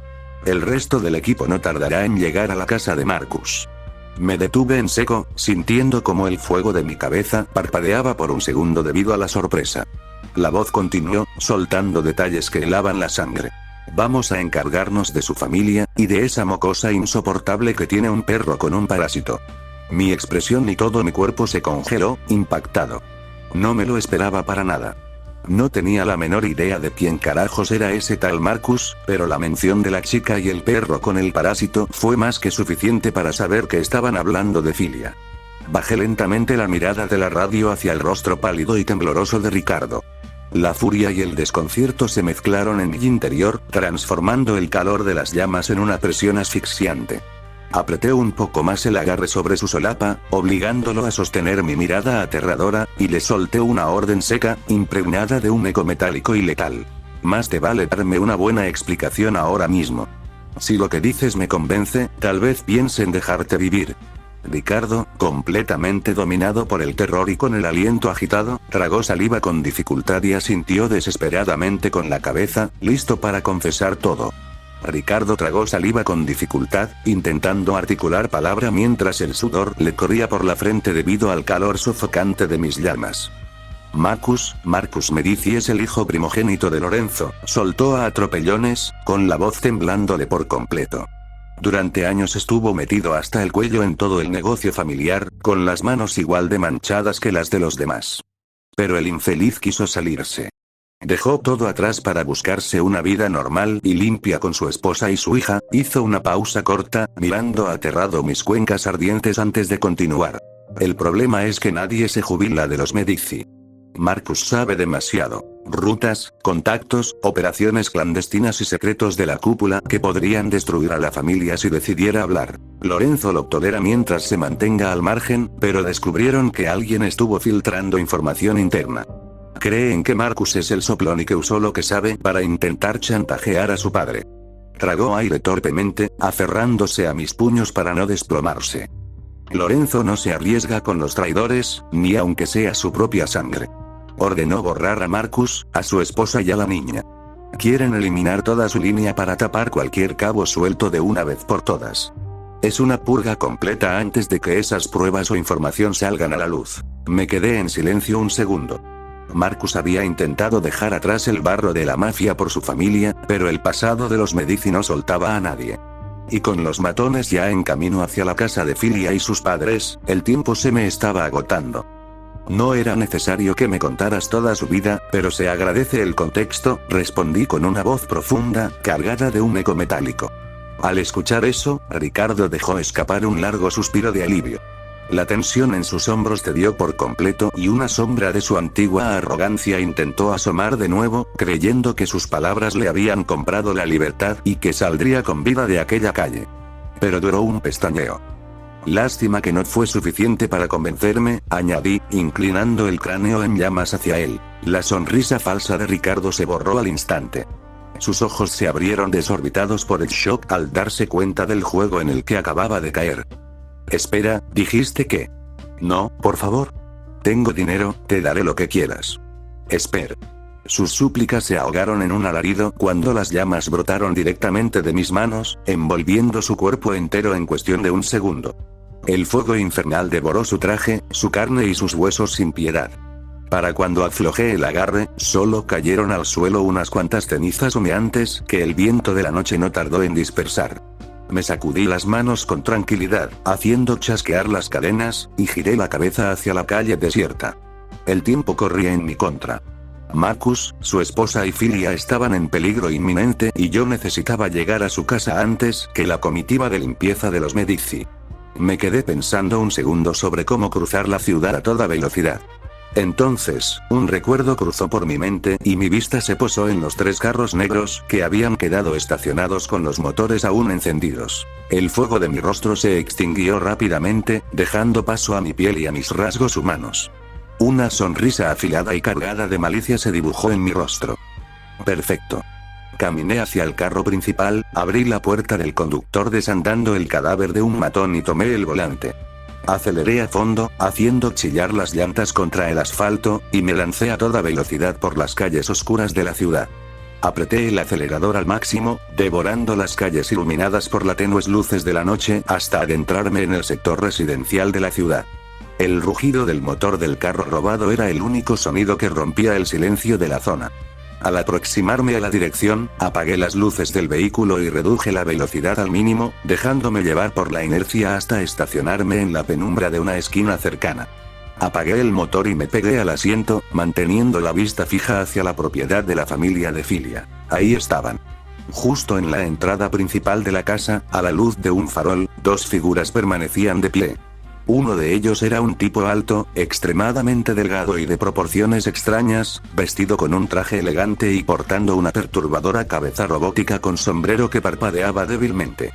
El resto del equipo no tardará en llegar a la casa de Marcus». Me detuve en seco, sintiendo como el fuego de mi cabeza parpadeaba por un segundo debido a la sorpresa. La voz continuó, soltando detalles que helaban la sangre. Vamos a encargarnos de su familia, y de esa mocosa insoportable que tiene un perro con un parásito. Mi expresión y todo mi cuerpo se congeló, impactado. No me lo esperaba para nada. No tenía la menor idea de quién carajos era ese tal Marcus, pero la mención de la chica y el perro con el parásito fue más que suficiente para saber que estaban hablando de Filia. Bajé lentamente la mirada de la radio hacia el rostro pálido y tembloroso de Ricardo. La furia y el desconcierto se mezclaron en mi interior, transformando el calor de las llamas en una presión asfixiante. Apreté un poco más el agarre sobre su solapa, obligándolo a sostener mi mirada aterradora, y le solté una orden seca, impregnada de un eco metálico y letal. Más te vale darme una buena explicación ahora mismo. Si lo que dices me convence, tal vez piense en dejarte vivir. Ricardo, completamente dominado por el terror y con el aliento agitado, tragó saliva con dificultad y asintió desesperadamente con la cabeza, listo para confesar todo. Ricardo tragó saliva con dificultad, intentando articular palabra mientras el sudor le corría por la frente debido al calor sofocante de mis llamas. Marcus Medici es el hijo primogénito de Lorenzo, soltó a atropellones, con la voz temblándole por completo. Durante años estuvo metido hasta el cuello en todo el negocio familiar, con las manos igual de manchadas que las de los demás. Pero el infeliz quiso salirse. Dejó todo atrás para buscarse una vida normal y limpia con su esposa y su hija, hizo una pausa corta, mirando aterrado mis cuencas ardientes antes de continuar. El problema es que nadie se jubila de los Medici. Marcus sabe demasiado. Rutas, contactos, operaciones clandestinas y secretos de la cúpula que podrían destruir a la familia si decidiera hablar. Lorenzo lo tolera mientras se mantenga al margen, pero descubrieron que alguien estuvo filtrando información interna. Creen que Marcus es el soplón y que usó lo que sabe para intentar chantajear a su padre. Tragó aire torpemente, aferrándose a mis puños para no desplomarse. Lorenzo no se arriesga con los traidores, ni aunque sea su propia sangre. Ordenó borrar a Marcus, a su esposa y a la niña. Quieren eliminar toda su línea para tapar cualquier cabo suelto de una vez por todas. Es una purga completa antes de que esas pruebas o información salgan a la luz. Me quedé en silencio un segundo. Marcus había intentado dejar atrás el barro de la mafia por su familia, pero el pasado de los Medici no soltaba a nadie. Y con los matones ya en camino hacia la casa de Filia y sus padres, el tiempo se me estaba agotando. No era necesario que me contaras toda su vida, pero se agradece el contexto, respondí con una voz profunda, cargada de un eco metálico. Al escuchar eso, Ricardo dejó escapar un largo suspiro de alivio. La tensión en sus hombros cedió por completo y una sombra de su antigua arrogancia intentó asomar de nuevo, creyendo que sus palabras le habían comprado la libertad y que saldría con vida de aquella calle. Pero duró un pestañeo. Lástima que no fue suficiente para convencerme, añadí, inclinando el cráneo en llamas hacia él. La sonrisa falsa de Ricardo se borró al instante. Sus ojos se abrieron desorbitados por el shock al darse cuenta del juego en el que acababa de caer. Espera, ¿dijiste qué? No, por favor. Tengo dinero, te daré lo que quieras. Espera. Sus súplicas se ahogaron en un alarido cuando las llamas brotaron directamente de mis manos, envolviendo su cuerpo entero en cuestión de un segundo. El fuego infernal devoró su traje, su carne y sus huesos sin piedad. Para cuando aflojé el agarre, solo cayeron al suelo unas cuantas cenizas humeantes que el viento de la noche no tardó en dispersar. Me sacudí las manos con tranquilidad, haciendo chasquear las cadenas, y giré la cabeza hacia la calle desierta. El tiempo corría en mi contra. Marcus, su esposa y Filia estaban en peligro inminente y yo necesitaba llegar a su casa antes que la comitiva de limpieza de los Medici. Me quedé pensando un segundo sobre cómo cruzar la ciudad a toda velocidad. Entonces, un recuerdo cruzó por mi mente y mi vista se posó en los 3 carros negros que habían quedado estacionados con los motores aún encendidos. El fuego de mi rostro se extinguió rápidamente, dejando paso a mi piel y a mis rasgos humanos. Una sonrisa afilada y cargada de malicia se dibujó en mi rostro. Perfecto. Caminé hacia el carro principal, abrí la puerta del conductor desandando el cadáver de un matón y tomé el volante. Aceleré a fondo, haciendo chillar las llantas contra el asfalto, y me lancé a toda velocidad por las calles oscuras de la ciudad. Apreté el acelerador al máximo, devorando las calles iluminadas por las tenues luces de la noche hasta adentrarme en el sector residencial de la ciudad. El rugido del motor del carro robado era el único sonido que rompía el silencio de la zona. Al aproximarme a la dirección, apagué las luces del vehículo y reduje la velocidad al mínimo, dejándome llevar por la inercia hasta estacionarme en la penumbra de una esquina cercana. Apagué el motor y me pegué al asiento, manteniendo la vista fija hacia la propiedad de la familia de Filia. Ahí estaban. Justo en la entrada principal de la casa, a la luz de un farol, dos figuras permanecían de pie. Uno de ellos era un tipo alto, extremadamente delgado y de proporciones extrañas, vestido con un traje elegante y portando una perturbadora cabeza robótica con sombrero que parpadeaba débilmente.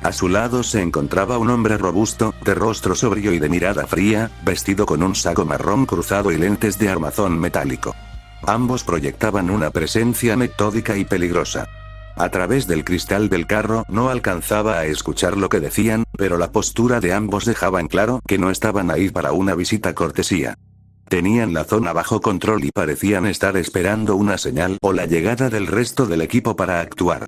A su lado se encontraba un hombre robusto, de rostro sobrio y de mirada fría, vestido con un saco marrón cruzado y lentes de armazón metálico. Ambos proyectaban una presencia metódica y peligrosa. A través del cristal del carro no alcanzaba a escuchar lo que decían, pero la postura de ambos dejaban claro que no estaban ahí para una visita cortesía. Tenían la zona bajo control y parecían estar esperando una señal o la llegada del resto del equipo para actuar.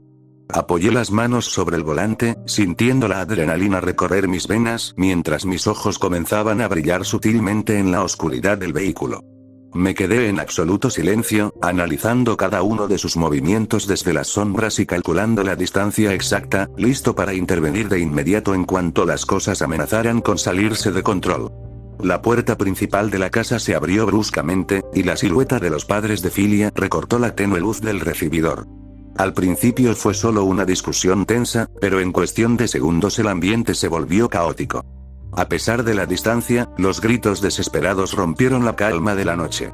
Apoyé las manos sobre el volante, sintiendo la adrenalina recorrer mis venas mientras mis ojos comenzaban a brillar sutilmente en la oscuridad del vehículo. Me quedé en absoluto silencio, analizando cada uno de sus movimientos desde las sombras y calculando la distancia exacta, listo para intervenir de inmediato en cuanto las cosas amenazaran con salirse de control. La puerta principal de la casa se abrió bruscamente, y la silueta de los padres de Filia recortó la tenue luz del recibidor. Al principio fue solo una discusión tensa, pero en cuestión de segundos el ambiente se volvió caótico. A pesar de la distancia, los gritos desesperados rompieron la calma de la noche.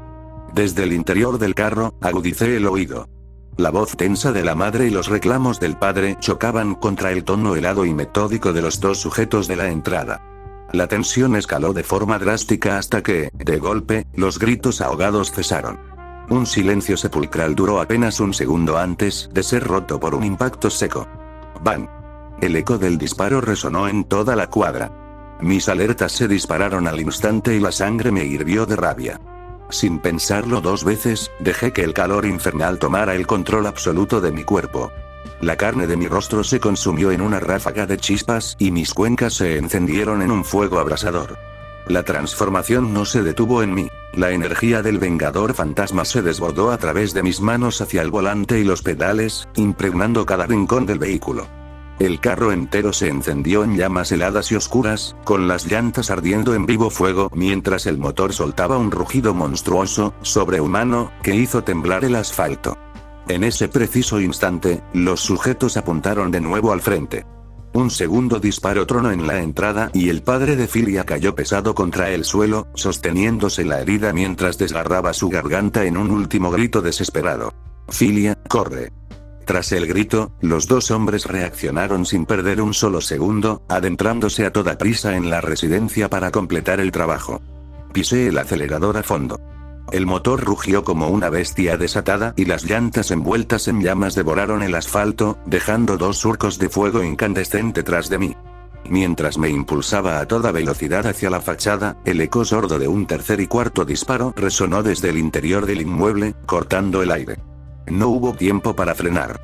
Desde el interior del carro, agudicé el oído. La voz tensa de la madre y los reclamos del padre chocaban contra el tono helado y metódico de los dos sujetos de la entrada. La tensión escaló de forma drástica hasta que, de golpe, los gritos ahogados cesaron. Un silencio sepulcral duró apenas un segundo antes de ser roto por un impacto seco. ¡Bang! El eco del disparo resonó en toda la cuadra. Mis alertas se dispararon al instante y la sangre me hirvió de rabia. Sin pensarlo dos veces, dejé que el calor infernal tomara el control absoluto de mi cuerpo. La carne de mi rostro se consumió en una ráfaga de chispas y mis cuencas se encendieron en un fuego abrasador. La transformación no se detuvo en mí. La energía del Vengador Fantasma se desbordó a través de mis manos hacia el volante y los pedales, impregnando cada rincón del vehículo. El carro entero se encendió en llamas heladas y oscuras, con las llantas ardiendo en vivo fuego mientras el motor soltaba un rugido monstruoso, sobrehumano, que hizo temblar el asfalto. En ese preciso instante, los sujetos apuntaron de nuevo al frente. Un segundo disparo tronó en la entrada y el padre de Filia cayó pesado contra el suelo, sosteniéndose la herida mientras desgarraba su garganta en un último grito desesperado. «Filia, corre». Tras el grito, los dos hombres reaccionaron sin perder un solo segundo, adentrándose a toda prisa en la residencia para completar el trabajo. Pisé el acelerador a fondo. El motor rugió como una bestia desatada y las llantas envueltas en llamas devoraron el asfalto, dejando dos surcos de fuego incandescente tras de mí. Mientras me impulsaba a toda velocidad hacia la fachada, el eco sordo de un tercer y cuarto disparo resonó desde el interior del inmueble, cortando el aire. No hubo tiempo para frenar.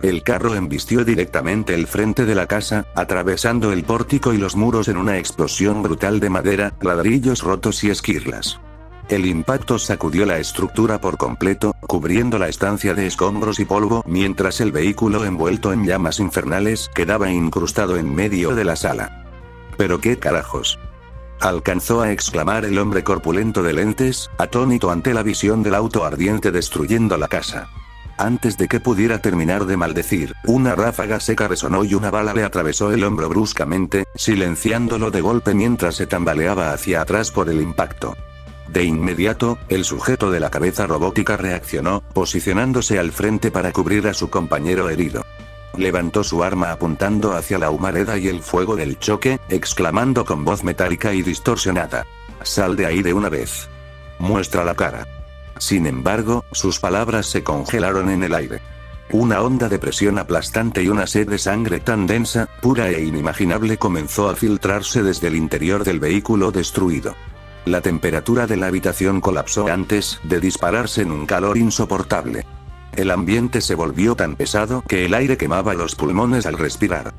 El carro embistió directamente el frente de la casa, atravesando el pórtico y los muros en una explosión brutal de madera, ladrillos rotos y esquirlas. El impacto sacudió la estructura por completo, cubriendo la estancia de escombros y polvo, mientras el vehículo envuelto en llamas infernales quedaba incrustado en medio de la sala. ¿Pero qué carajos?, alcanzó a exclamar el hombre corpulento de lentes, atónito ante la visión del auto ardiente destruyendo la casa. Antes de que pudiera terminar de maldecir, una ráfaga seca resonó y una bala le atravesó el hombro bruscamente, silenciándolo de golpe mientras se tambaleaba hacia atrás por el impacto. De inmediato, el sujeto de la cabeza robótica reaccionó, posicionándose al frente para cubrir a su compañero herido. Levantó su arma apuntando hacia la humareda y el fuego del choque, exclamando con voz metálica y distorsionada: «Sal de ahí de una vez. Muestra la cara». Sin embargo, sus palabras se congelaron en el aire. Una onda de presión aplastante y una sed de sangre tan densa, pura e inimaginable comenzó a filtrarse desde el interior del vehículo destruido. La temperatura de la habitación colapsó antes de dispararse en un calor insoportable. El ambiente se volvió tan pesado que el aire quemaba los pulmones al respirar.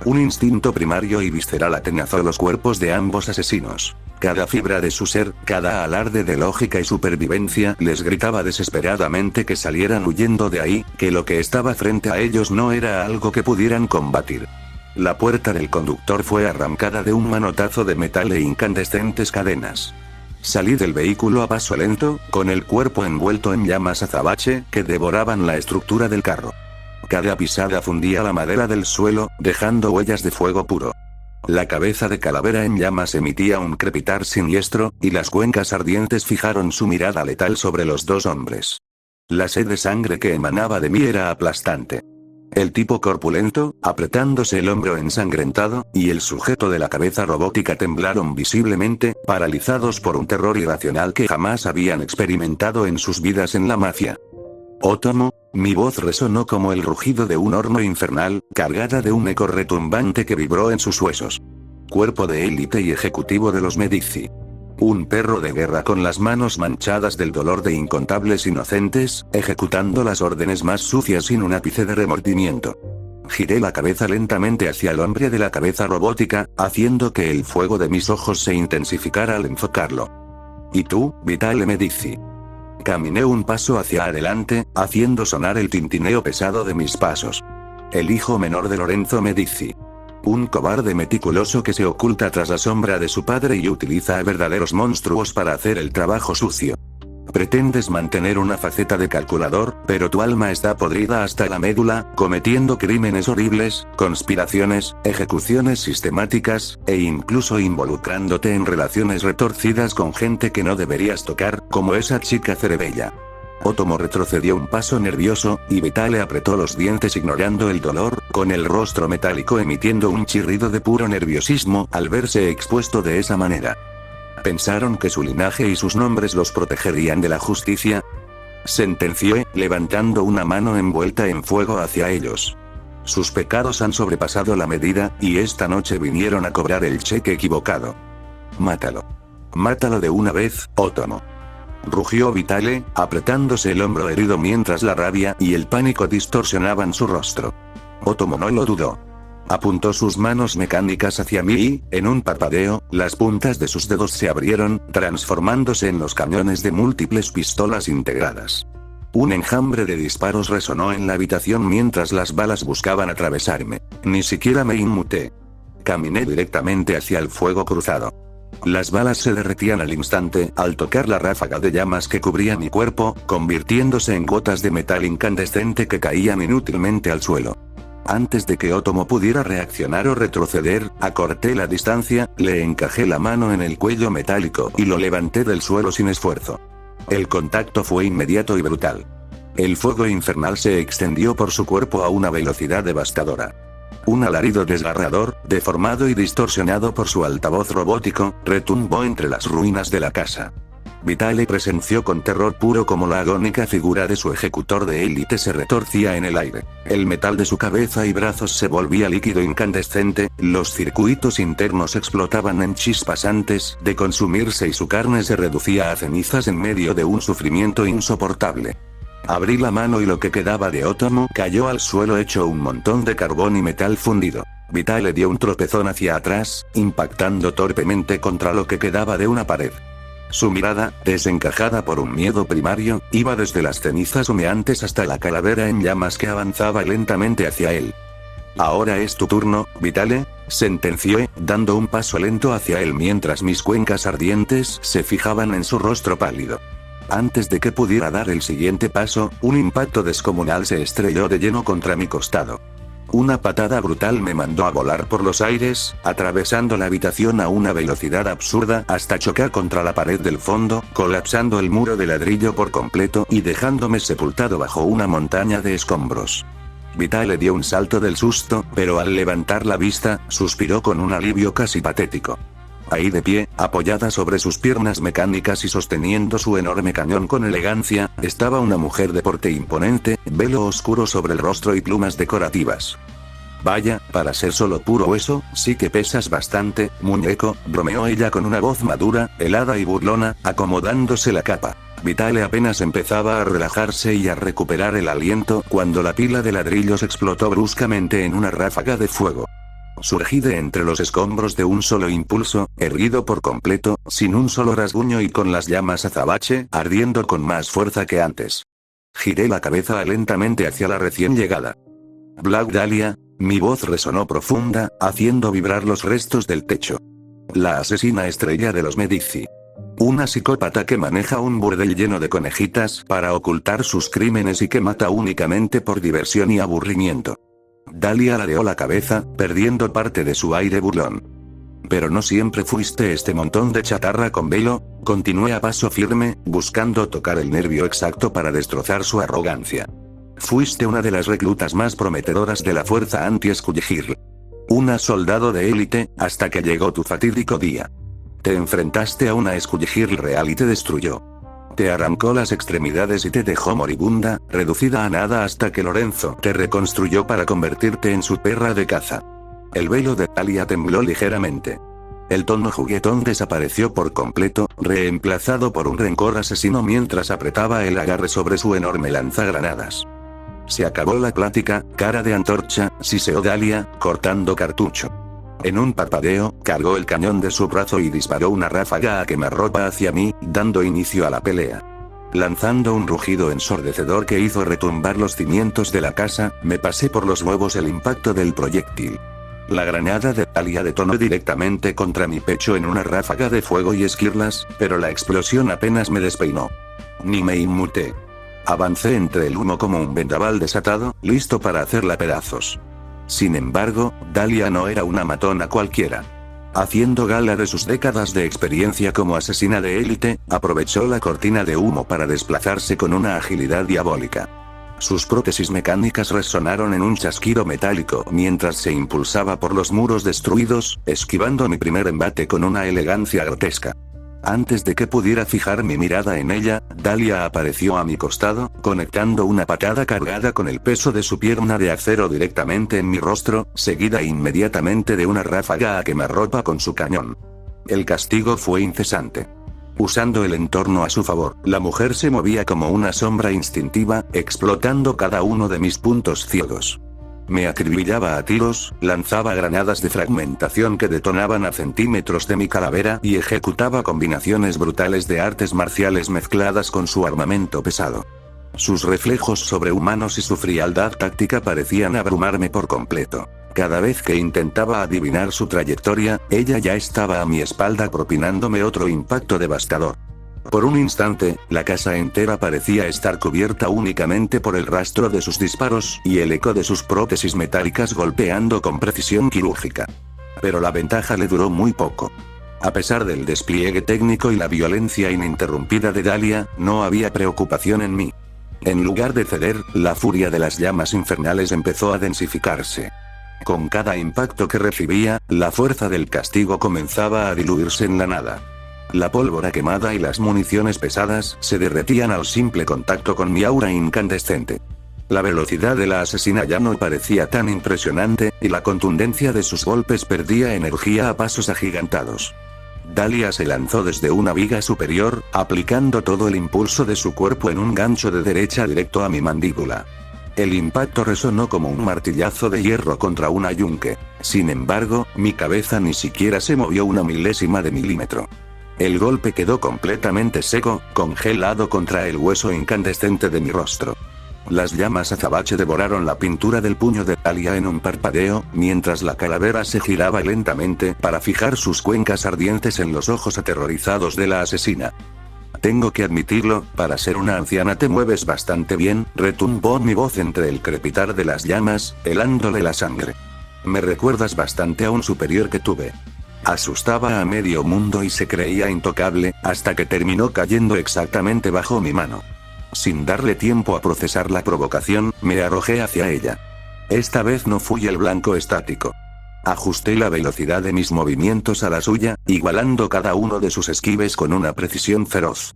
Un instinto primario y visceral atenazó los cuerpos de ambos asesinos. Cada fibra de su ser, cada alarde de lógica y supervivencia les gritaba desesperadamente que salieran huyendo de ahí, que lo que estaba frente a ellos no era algo que pudieran combatir. La puerta del conductor fue arrancada de un manotazo de metal e incandescentes cadenas. Salí del vehículo a paso lento, con el cuerpo envuelto en llamas azabache que devoraban la estructura del carro. Cada pisada fundía la madera del suelo, dejando huellas de fuego puro. La cabeza de calavera en llamas emitía un crepitar siniestro, y las cuencas ardientes fijaron su mirada letal sobre los dos hombres. La sed de sangre que emanaba de mí era aplastante. El tipo corpulento, apretándose el hombro ensangrentado, y el sujeto de la cabeza robótica temblaron visiblemente, paralizados por un terror irracional que jamás habían experimentado en sus vidas en la mafia. Otomo, mi voz resonó como el rugido de un horno infernal, cargada de un eco retumbante que vibró en sus huesos. Cuerpo de élite y ejecutivo de los Medici. Un perro de guerra con las manos manchadas del dolor de incontables inocentes, ejecutando las órdenes más sucias sin un ápice de remordimiento. Giré la cabeza lentamente hacia el hombre de la cabeza robótica, haciendo que el fuego de mis ojos se intensificara al enfocarlo. ¿Y tú, Vitale Medici? Caminé un paso hacia adelante, haciendo sonar el tintineo pesado de mis pasos. El hijo menor de Lorenzo Medici. Un cobarde meticuloso que se oculta tras la sombra de su padre y utiliza a verdaderos monstruos para hacer el trabajo sucio. Pretendes mantener una faceta de calculador, pero tu alma está podrida hasta la médula, cometiendo crímenes horribles, conspiraciones, ejecuciones sistemáticas, e incluso involucrándote en relaciones retorcidas con gente que no deberías tocar, como esa chica cerebella. Otomo retrocedió un paso nervioso, y Vitale apretó los dientes ignorando el dolor, con el rostro metálico emitiendo un chirrido de puro nerviosismo al verse expuesto de esa manera. ¿Pensaron que su linaje y sus nombres los protegerían de la justicia? Sentenció, levantando una mano envuelta en fuego hacia ellos. Sus pecados han sobrepasado la medida, y esta noche vinieron a cobrar el cheque equivocado. Mátalo. Mátalo de una vez, Otomo. Rugió Vitale, apretándose el hombro herido mientras la rabia y el pánico distorsionaban su rostro. Otomo no lo dudó. Apuntó sus manos mecánicas hacia mí y, en un parpadeo, las puntas de sus dedos se abrieron, transformándose en los cañones de múltiples pistolas integradas. Un enjambre de disparos resonó en la habitación mientras las balas buscaban atravesarme. Ni siquiera me inmuté. Caminé directamente hacia el fuego cruzado. Las balas se derretían al instante al tocar la ráfaga de llamas que cubría mi cuerpo, convirtiéndose en gotas de metal incandescente que caían inútilmente al suelo. Antes de que Otomo pudiera reaccionar o retroceder, acorté la distancia, le encajé la mano en el cuello metálico y lo levanté del suelo sin esfuerzo. El contacto fue inmediato y brutal. El fuego infernal se extendió por su cuerpo a una velocidad devastadora. Un alarido desgarrador, deformado y distorsionado por su altavoz robótico, retumbó entre las ruinas de la casa. Vitale presenció con terror puro cómo la agónica figura de su ejecutor de élite se retorcía en el aire. El metal de su cabeza y brazos se volvía líquido incandescente, los circuitos internos explotaban en chispas antes de consumirse y su carne se reducía a cenizas en medio de un sufrimiento insoportable. Abrí la mano y lo que quedaba de Otomo cayó al suelo hecho un montón de carbón y metal fundido. Vitale dio un tropezón hacia atrás, impactando torpemente contra lo que quedaba de una pared. Su mirada, desencajada por un miedo primario, iba desde las cenizas humeantes hasta la calavera en llamas que avanzaba lentamente hacia él. Ahora es tu turno, Vitale, sentenció, dando un paso lento hacia él mientras mis cuencas ardientes se fijaban en su rostro pálido. Antes de que pudiera dar el siguiente paso, un impacto descomunal se estrelló de lleno contra mi costado. Una patada brutal me mandó a volar por los aires, atravesando la habitación a una velocidad absurda hasta chocar contra la pared del fondo, colapsando el muro de ladrillo por completo y dejándome sepultado bajo una montaña de escombros. Vitale dio un salto del susto, pero al levantar la vista, suspiró con un alivio casi patético. Ahí de pie, apoyada sobre sus piernas mecánicas y sosteniendo su enorme cañón con elegancia, estaba una mujer de porte imponente, velo oscuro sobre el rostro y plumas decorativas. Vaya, para ser solo puro hueso, sí que pesas bastante, muñeco, bromeó ella con una voz madura, helada y burlona, acomodándose la capa. Vitale apenas empezaba a relajarse y a recuperar el aliento cuando la pila de ladrillos explotó bruscamente en una ráfaga de fuego. Surgí de entre los escombros de un solo impulso, erguido por completo, sin un solo rasguño y con las llamas azabache ardiendo con más fuerza que antes. Giré la cabeza lentamente hacia la recién llegada. Black Dahlia, mi voz resonó profunda, haciendo vibrar los restos del techo. La asesina estrella de los Medici. Una psicópata que maneja un burdel lleno de conejitas para ocultar sus crímenes y que mata únicamente por diversión y aburrimiento. Dahlia ladeó la cabeza, perdiendo parte de su aire burlón. Pero no siempre fuiste este montón de chatarra con velo, continué a paso firme, buscando tocar el nervio exacto para destrozar su arrogancia. Fuiste una de las reclutas más prometedoras de la fuerza anti-Skullgirl. Una soldado de élite, hasta que llegó tu fatídico día. Te enfrentaste a una Skullgirl real y te destruyó. Te arrancó las extremidades y te dejó moribunda, reducida a nada hasta que Lorenzo te reconstruyó para convertirte en su perra de caza. El velo de Dahlia tembló ligeramente. El tono juguetón desapareció por completo, reemplazado por un rencor asesino mientras apretaba el agarre sobre su enorme lanzagranadas. Se acabó la plática, cara de antorcha, siseó Dahlia, cortando cartucho. En un parpadeo, cargó el cañón de su brazo y disparó una ráfaga a quemarropa hacia mí, dando inicio a la pelea. Lanzando un rugido ensordecedor que hizo retumbar los cimientos de la casa, me pasé por los huevos el impacto del proyectil. La granada de Dahlia detonó directamente contra mi pecho en una ráfaga de fuego y esquirlas, pero la explosión apenas me despeinó. Ni me inmuté. Avancé entre el humo como un vendaval desatado, listo para hacerla pedazos. Sin embargo, Dahlia no era una matona cualquiera. Haciendo gala de sus décadas de experiencia como asesina de élite, aprovechó la cortina de humo para desplazarse con una agilidad diabólica. Sus prótesis mecánicas resonaron en un chasquido metálico mientras se impulsaba por los muros destruidos, esquivando mi primer embate con una elegancia grotesca. Antes de que pudiera fijar mi mirada en ella, Dahlia apareció a mi costado, conectando una patada cargada con el peso de su pierna de acero directamente en mi rostro, seguida inmediatamente de una ráfaga a quemarropa con su cañón. El castigo fue incesante. Usando el entorno a su favor, la mujer se movía como una sombra instintiva, explotando cada uno de mis puntos ciegos. Me acribillaba a tiros, lanzaba granadas de fragmentación que detonaban a centímetros de mi calavera y ejecutaba combinaciones brutales de artes marciales mezcladas con su armamento pesado. Sus reflejos sobrehumanos y su frialdad táctica parecían abrumarme por completo. Cada vez que intentaba adivinar su trayectoria, ella ya estaba a mi espalda propinándome otro impacto devastador. Por un instante, la casa entera parecía estar cubierta únicamente por el rastro de sus disparos y el eco de sus prótesis metálicas golpeando con precisión quirúrgica. Pero la ventaja le duró muy poco. A pesar del despliegue técnico y la violencia ininterrumpida de Dahlia, no había preocupación en mí. En lugar de ceder, la furia de las llamas infernales empezó a densificarse. Con cada impacto que recibía, la fuerza del castigo comenzaba a diluirse en la nada. La pólvora quemada y las municiones pesadas se derretían al simple contacto con mi aura incandescente. La velocidad de la asesina ya no parecía tan impresionante, y la contundencia de sus golpes perdía energía a pasos agigantados. Dahlia se lanzó desde una viga superior, aplicando todo el impulso de su cuerpo en un gancho de derecha directo a mi mandíbula. El impacto resonó como un martillazo de hierro contra un ayunque. Sin embargo, mi cabeza ni siquiera se movió una milésima de milímetro. El golpe quedó completamente seco, congelado contra el hueso incandescente de mi rostro. Las llamas azabache devoraron la pintura del puño de Dahlia en un parpadeo, mientras la calavera se giraba lentamente para fijar sus cuencas ardientes en los ojos aterrorizados de la asesina. Tengo que admitirlo, para ser una anciana te mueves bastante bien, retumbó mi voz entre el crepitar de las llamas, helándole la sangre. Me recuerdas bastante a un superior que tuve. Asustaba a medio mundo y se creía intocable, hasta que terminó cayendo exactamente bajo mi mano. Sin darle tiempo a procesar la provocación, me arrojé hacia ella. Esta vez no fui el blanco estático. Ajusté la velocidad de mis movimientos a la suya, igualando cada uno de sus esquives con una precisión feroz.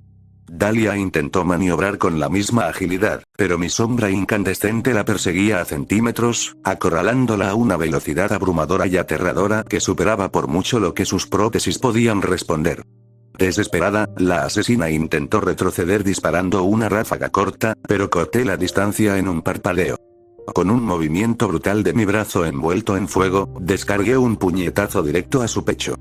Dahlia intentó maniobrar con la misma agilidad, pero mi sombra incandescente la perseguía a centímetros, acorralándola a una velocidad abrumadora y aterradora que superaba por mucho lo que sus prótesis podían responder. Desesperada, la asesina intentó retroceder disparando una ráfaga corta, pero corté la distancia en un parpadeo. Con un movimiento brutal de mi brazo envuelto en fuego, descargué un puñetazo directo a su pecho.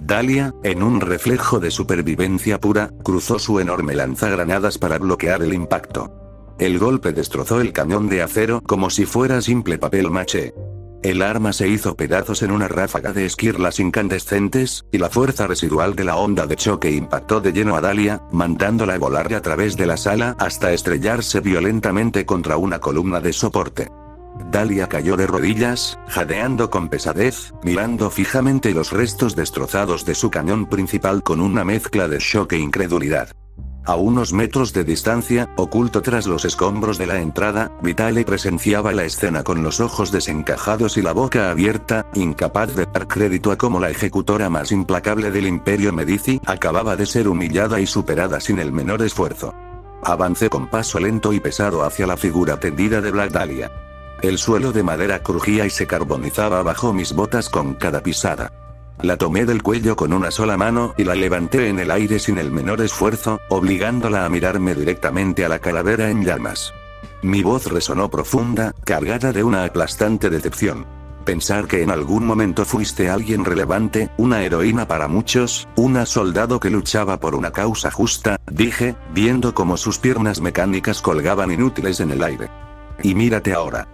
Dahlia, en un reflejo de supervivencia pura, cruzó su enorme lanzagranadas para bloquear el impacto. El golpe destrozó el cañón de acero como si fuera simple papel maché. El arma se hizo pedazos en una ráfaga de esquirlas incandescentes, y la fuerza residual de la onda de choque impactó de lleno a Dahlia, mandándola volar a través de la sala hasta estrellarse violentamente contra una columna de soporte. Dahlia cayó de rodillas, jadeando con pesadez, mirando fijamente los restos destrozados de su cañón principal con una mezcla de shock e incredulidad. A unos metros de distancia, oculto tras los escombros de la entrada, Vitale presenciaba la escena con los ojos desencajados y la boca abierta, incapaz de dar crédito a cómo la ejecutora más implacable del Imperio Medici acababa de ser humillada y superada sin el menor esfuerzo. Avancé con paso lento y pesado hacia la figura tendida de Black Dahlia. El suelo de madera crujía y se carbonizaba bajo mis botas con cada pisada. La tomé del cuello con una sola mano y la levanté en el aire sin el menor esfuerzo, obligándola a mirarme directamente a la calavera en llamas. Mi voz resonó profunda, cargada de una aplastante decepción. Pensar que en algún momento fuiste alguien relevante, una heroína para muchos, una soldado que luchaba por una causa justa, dije, viendo cómo sus piernas mecánicas colgaban inútiles en el aire. Y mírate ahora.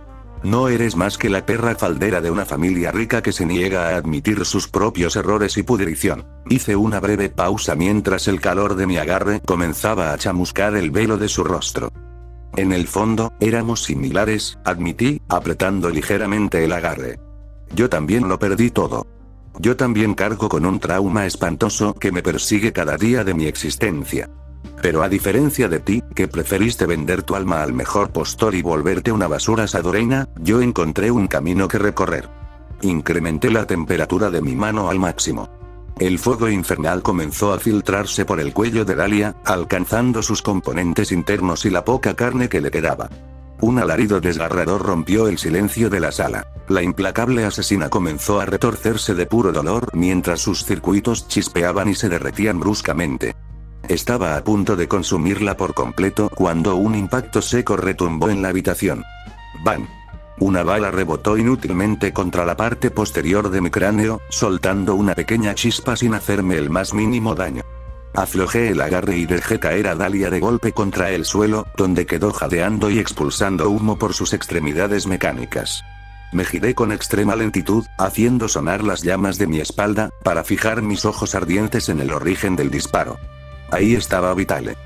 No eres más que la perra faldera de una familia rica que se niega a admitir sus propios errores y pudrición. Hice una breve pausa mientras el calor de mi agarre comenzaba a chamuscar el velo de su rostro. En el fondo, éramos similares, admití, apretando ligeramente el agarre. Yo también lo perdí todo. Yo también cargo con un trauma espantoso que me persigue cada día de mi existencia. Pero a diferencia de ti, que preferiste vender tu alma al mejor postor y volverte una basura sadoreña, yo encontré un camino que recorrer. Incrementé la temperatura de mi mano al máximo. El fuego infernal comenzó a filtrarse por el cuello de Dahlia, alcanzando sus componentes internos y la poca carne que le quedaba. Un alarido desgarrador rompió el silencio de la sala. La implacable asesina comenzó a retorcerse de puro dolor mientras sus circuitos chispeaban y se derretían bruscamente. Estaba a punto de consumirla por completo cuando un impacto seco retumbó en la habitación. ¡Bam! Una bala rebotó inútilmente contra la parte posterior de mi cráneo, soltando una pequeña chispa sin hacerme el más mínimo daño. Aflojé el agarre y dejé caer a Dahlia de golpe contra el suelo, donde quedó jadeando y expulsando humo por sus extremidades mecánicas. Me giré con extrema lentitud, haciendo sonar las llamas de mi espalda, para fijar mis ojos ardientes en el origen del disparo. Ahí estaba Vitale.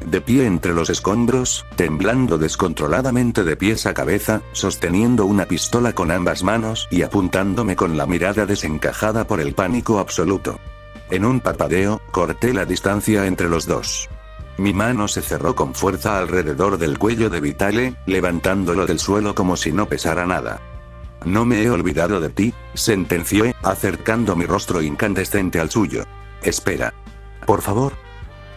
De pie entre los escombros, temblando descontroladamente de pies a cabeza, sosteniendo una pistola con ambas manos y apuntándome con la mirada desencajada por el pánico absoluto. En un parpadeo, corté la distancia entre los dos. Mi mano se cerró con fuerza alrededor del cuello de Vitale, levantándolo del suelo como si no pesara nada. No me he olvidado de ti, sentenció, acercando mi rostro incandescente al suyo. Espera. Por favor.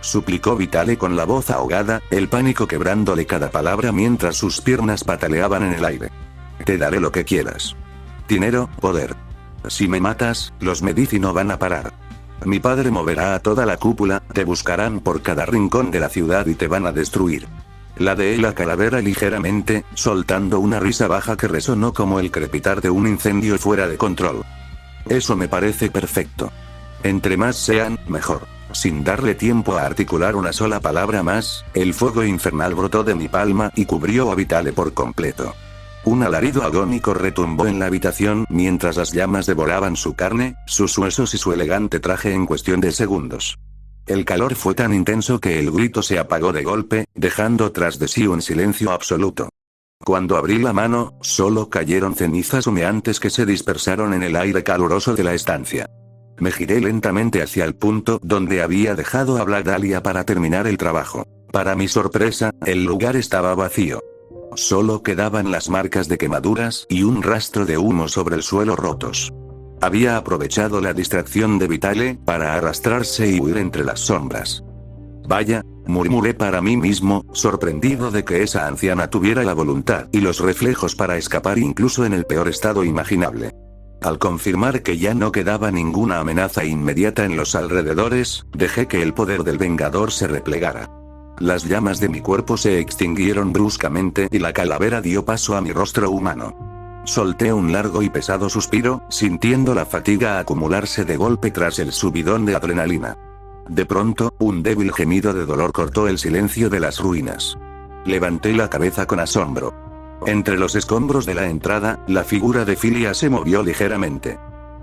Suplicó Vitale con la voz ahogada, el pánico quebrándole cada palabra mientras sus piernas pataleaban en el aire. Te daré lo que quieras. Dinero, poder. Si me matas, los Medici no van a parar. Mi padre moverá a toda la cúpula, te buscarán por cada rincón de la ciudad y te van a destruir. Ladeé la calavera ligeramente, soltando una risa baja que resonó como el crepitar de un incendio fuera de control. Eso me parece perfecto. Entre más sean, mejor. Sin darle tiempo a articular una sola palabra más, el fuego infernal brotó de mi palma y cubrió a Vitale por completo. Un alarido agónico retumbó en la habitación mientras las llamas devoraban su carne, sus huesos y su elegante traje en cuestión de segundos. El calor fue tan intenso que el grito se apagó de golpe, dejando tras de sí un silencio absoluto. Cuando abrí la mano, solo cayeron cenizas humeantes que se dispersaron en el aire caluroso de la estancia. Me giré lentamente hacia el punto donde había dejado a Black Dahlia para terminar el trabajo. Para mi sorpresa, el lugar estaba vacío. Solo quedaban las marcas de quemaduras y un rastro de humo sobre el suelo rotos. Había aprovechado la distracción de Vitale para arrastrarse y huir entre las sombras. Vaya, murmuré para mí mismo, sorprendido de que esa anciana tuviera la voluntad y los reflejos para escapar incluso en el peor estado imaginable. Al confirmar que ya no quedaba ninguna amenaza inmediata en los alrededores, dejé que el poder del Vengador se replegara. Las llamas de mi cuerpo se extinguieron bruscamente y la calavera dio paso a mi rostro humano. Solté un largo y pesado suspiro, sintiendo la fatiga acumularse de golpe tras el subidón de adrenalina. De pronto, un débil gemido de dolor cortó el silencio de las ruinas. Levanté la cabeza con asombro. Entre los escombros de la entrada, la figura de Filia se movió ligeramente.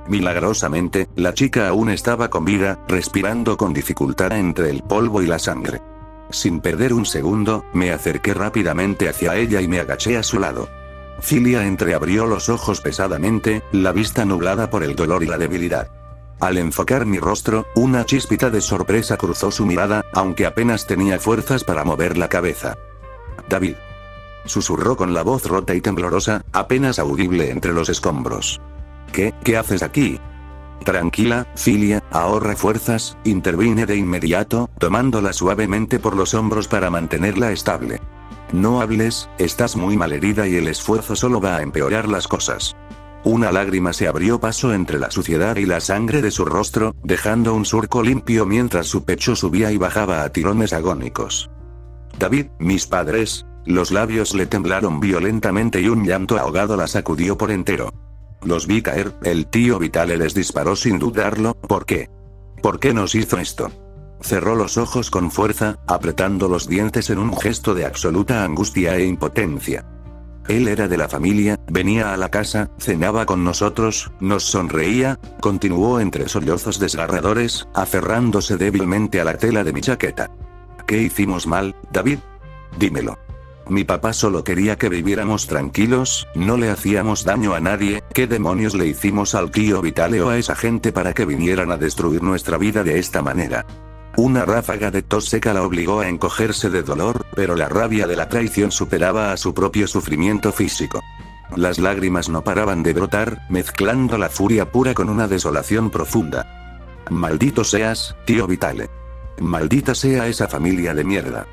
Milagrosamente, la chica aún estaba con vida, respirando con dificultad entre el polvo y la sangre. Sin perder un segundo, me acerqué rápidamente hacia ella y me agaché a su lado. Filia entreabrió los ojos pesadamente, la vista nublada por el dolor y la debilidad. Al enfocar mi rostro, una chispita de sorpresa cruzó su mirada, aunque apenas tenía fuerzas para mover la cabeza. «David», susurró con la voz rota y temblorosa, apenas audible entre los escombros. ¿Qué haces aquí? Tranquila, Filia, ahorra fuerzas, intervine de inmediato, tomándola suavemente por los hombros para mantenerla estable. No hables, estás muy malherida y el esfuerzo solo va a empeorar las cosas. Una lágrima se abrió paso entre la suciedad y la sangre de su rostro, dejando un surco limpio mientras su pecho subía y bajaba a tirones agónicos. David, mis padres. Los labios le temblaron violentamente y un llanto ahogado la sacudió por entero. Los vi caer, el tío Vitale les disparó sin dudarlo. ¿Por qué? ¿Por qué nos hizo esto? Cerró los ojos con fuerza, apretando los dientes en un gesto de absoluta angustia e impotencia. Él era de la familia, venía a la casa, cenaba con nosotros, nos sonreía, continuó entre sollozos desgarradores, aferrándose débilmente a la tela de mi chaqueta. ¿Qué hicimos mal, David? Dímelo. Mi papá solo quería que viviéramos tranquilos, no le hacíamos daño a nadie. ¿Qué demonios le hicimos al tío Vitale o a esa gente para que vinieran a destruir nuestra vida de esta manera? Una ráfaga de tos seca la obligó a encogerse de dolor, pero la rabia de la traición superaba a su propio sufrimiento físico. Las lágrimas no paraban de brotar, mezclando la furia pura con una desolación profunda. Maldito seas, tío Vitale. Maldita sea esa familia de mierda.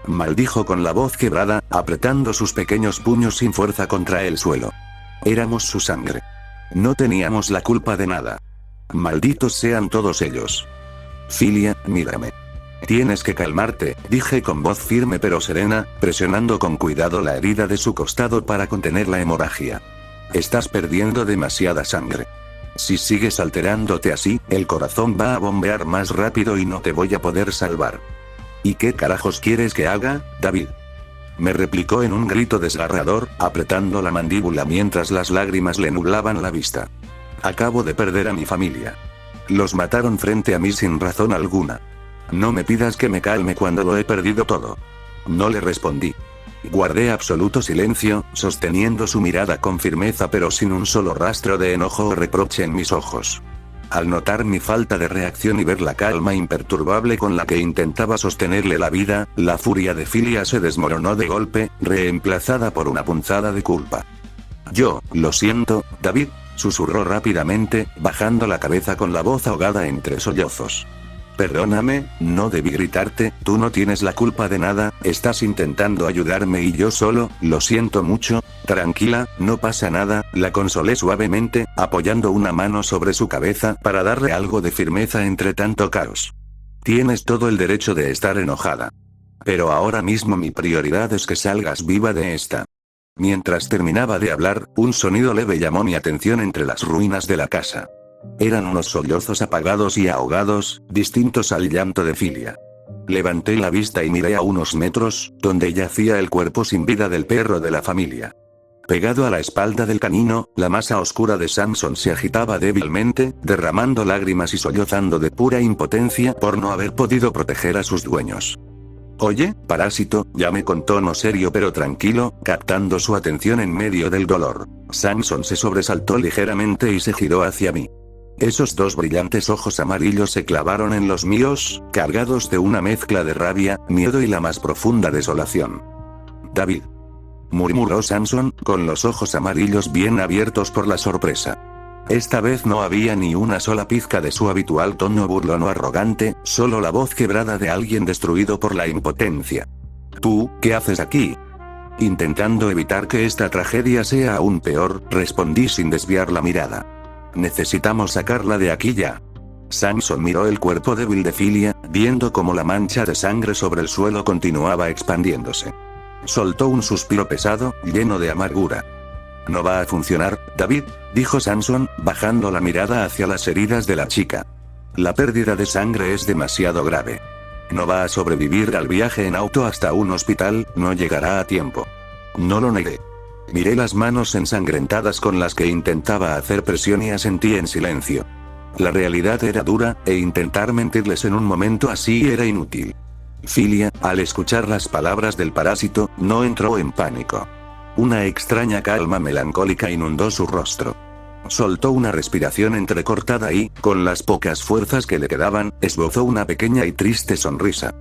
Maldijo con la voz quebrada, apretando sus pequeños puños sin fuerza contra el suelo. Éramos su sangre. No teníamos la culpa de nada. Malditos sean todos ellos. Filia, mírame. Tienes que calmarte, dije con voz firme pero serena, presionando con cuidado la herida de su costado para contener la hemorragia. Estás perdiendo demasiada sangre. Si sigues alterándote así, el corazón va a bombear más rápido y no te voy a poder salvar. ¿Y qué carajos quieres que haga, David? Me replicó en un grito desgarrador, apretando la mandíbula mientras las lágrimas le nublaban la vista. Acabo de perder a mi familia. Los mataron frente a mí sin razón alguna. No me pidas que me calme cuando lo he perdido todo. No le respondí. Guardé absoluto silencio, sosteniendo su mirada con firmeza pero sin un solo rastro de enojo o reproche en mis ojos. Al notar mi falta de reacción y ver la calma imperturbable con la que intentaba sostenerle la vida, la furia de Filia se desmoronó de golpe, reemplazada por una punzada de culpa. Yo, lo siento, David, susurró rápidamente, bajando la cabeza con la voz ahogada entre sollozos. Perdóname, no debí gritarte, tú no tienes la culpa de nada, estás intentando ayudarme y yo solo, lo siento mucho. Tranquila, no pasa nada, la consolé suavemente, apoyando una mano sobre su cabeza para darle algo de firmeza entre tanto caos. Tienes todo el derecho de estar enojada. Pero ahora mismo mi prioridad es que salgas viva de esta. Mientras terminaba de hablar, un sonido leve llamó mi atención entre las ruinas de la casa. Eran unos sollozos apagados y ahogados, distintos al llanto de Filia. Levanté la vista y miré a unos metros, donde yacía el cuerpo sin vida del perro de la familia. Pegado a la espalda del canino, la masa oscura de Samson se agitaba débilmente, derramando lágrimas y sollozando de pura impotencia por no haber podido proteger a sus dueños. Oye, parásito, llamé con tono serio pero tranquilo, captando su atención en medio del dolor. Samson se sobresaltó ligeramente y se giró hacia mí. Esos dos brillantes ojos amarillos se clavaron en los míos, cargados de una mezcla de rabia, miedo y la más profunda desolación. David, murmuró Samson, con los ojos amarillos bien abiertos por la sorpresa. Esta vez no había ni una sola pizca de su habitual tono burlón o arrogante, solo la voz quebrada de alguien destruido por la impotencia. ¿Tú, qué haces aquí? Intentando evitar que esta tragedia sea aún peor, respondí sin desviar la mirada. Necesitamos sacarla de aquí ya. Samson miró el cuerpo débil de Filia, viendo cómo la mancha de sangre sobre el suelo continuaba expandiéndose. Soltó un suspiro pesado, lleno de amargura. «No va a funcionar, David», dijo Samson, bajando la mirada hacia las heridas de la chica. «La pérdida de sangre es demasiado grave. No va a sobrevivir al viaje en auto hasta un hospital, no llegará a tiempo». No lo negué. Miré las manos ensangrentadas con las que intentaba hacer presión y asentí en silencio. La realidad era dura, e intentar mentirles en un momento así era inútil. Filia, al escuchar las palabras del parásito, no entró en pánico. Una extraña calma melancólica inundó su rostro. Soltó una respiración entrecortada y, con las pocas fuerzas que le quedaban, esbozó una pequeña y triste sonrisa.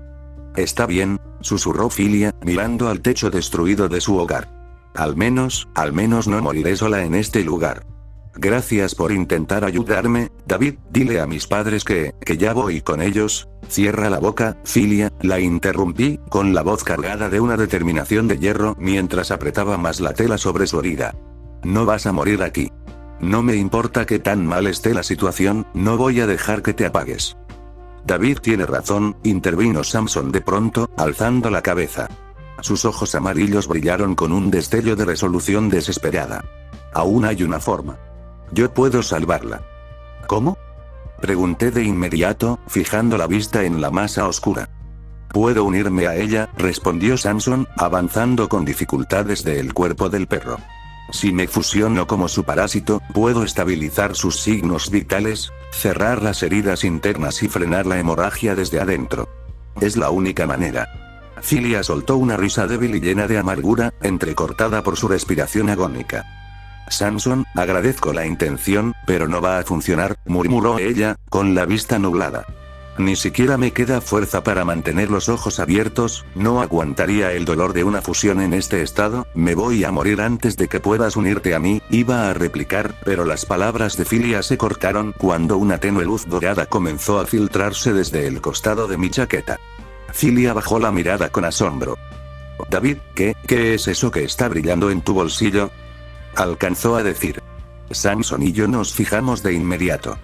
«Está bien», susurró Filia, mirando al techo destruido de su hogar. Al menos no moriré sola en este lugar. Gracias por intentar ayudarme, David, dile a mis padres que ya voy con ellos». «Cierra la boca, Filia», la interrumpí, con la voz cargada de una determinación de hierro mientras apretaba más la tela sobre su herida. «No vas a morir aquí. No me importa que tan mal esté la situación, no voy a dejar que te apagues». «David tiene razón», intervino Samson de pronto, alzando la cabeza. Sus ojos amarillos brillaron con un destello de resolución desesperada. «Aún hay una forma. Yo puedo salvarla». «¿Cómo?», pregunté de inmediato, fijando la vista en la masa oscura. «Puedo unirme a ella», respondió Samson, avanzando con dificultad desde el cuerpo del perro. «Si me fusiono como su parásito, puedo estabilizar sus signos vitales, cerrar las heridas internas y frenar la hemorragia desde adentro. Es la única manera». Filia soltó una risa débil y llena de amargura, entrecortada por su respiración agónica. «Samson, agradezco la intención, pero no va a funcionar», murmuró ella, con la vista nublada. «Ni siquiera me queda fuerza para mantener los ojos abiertos, no aguantaría el dolor de una fusión en este estado, me voy a morir antes de que puedas unirte a mí», iba a replicar, pero las palabras de Filia se cortaron cuando una tenue luz dorada comenzó a filtrarse desde el costado de mi chaqueta. Filia bajó la mirada con asombro. «David, ¿qué es eso que está brillando en tu bolsillo?», alcanzó a decir. Samson y yo nos fijamos de inmediato.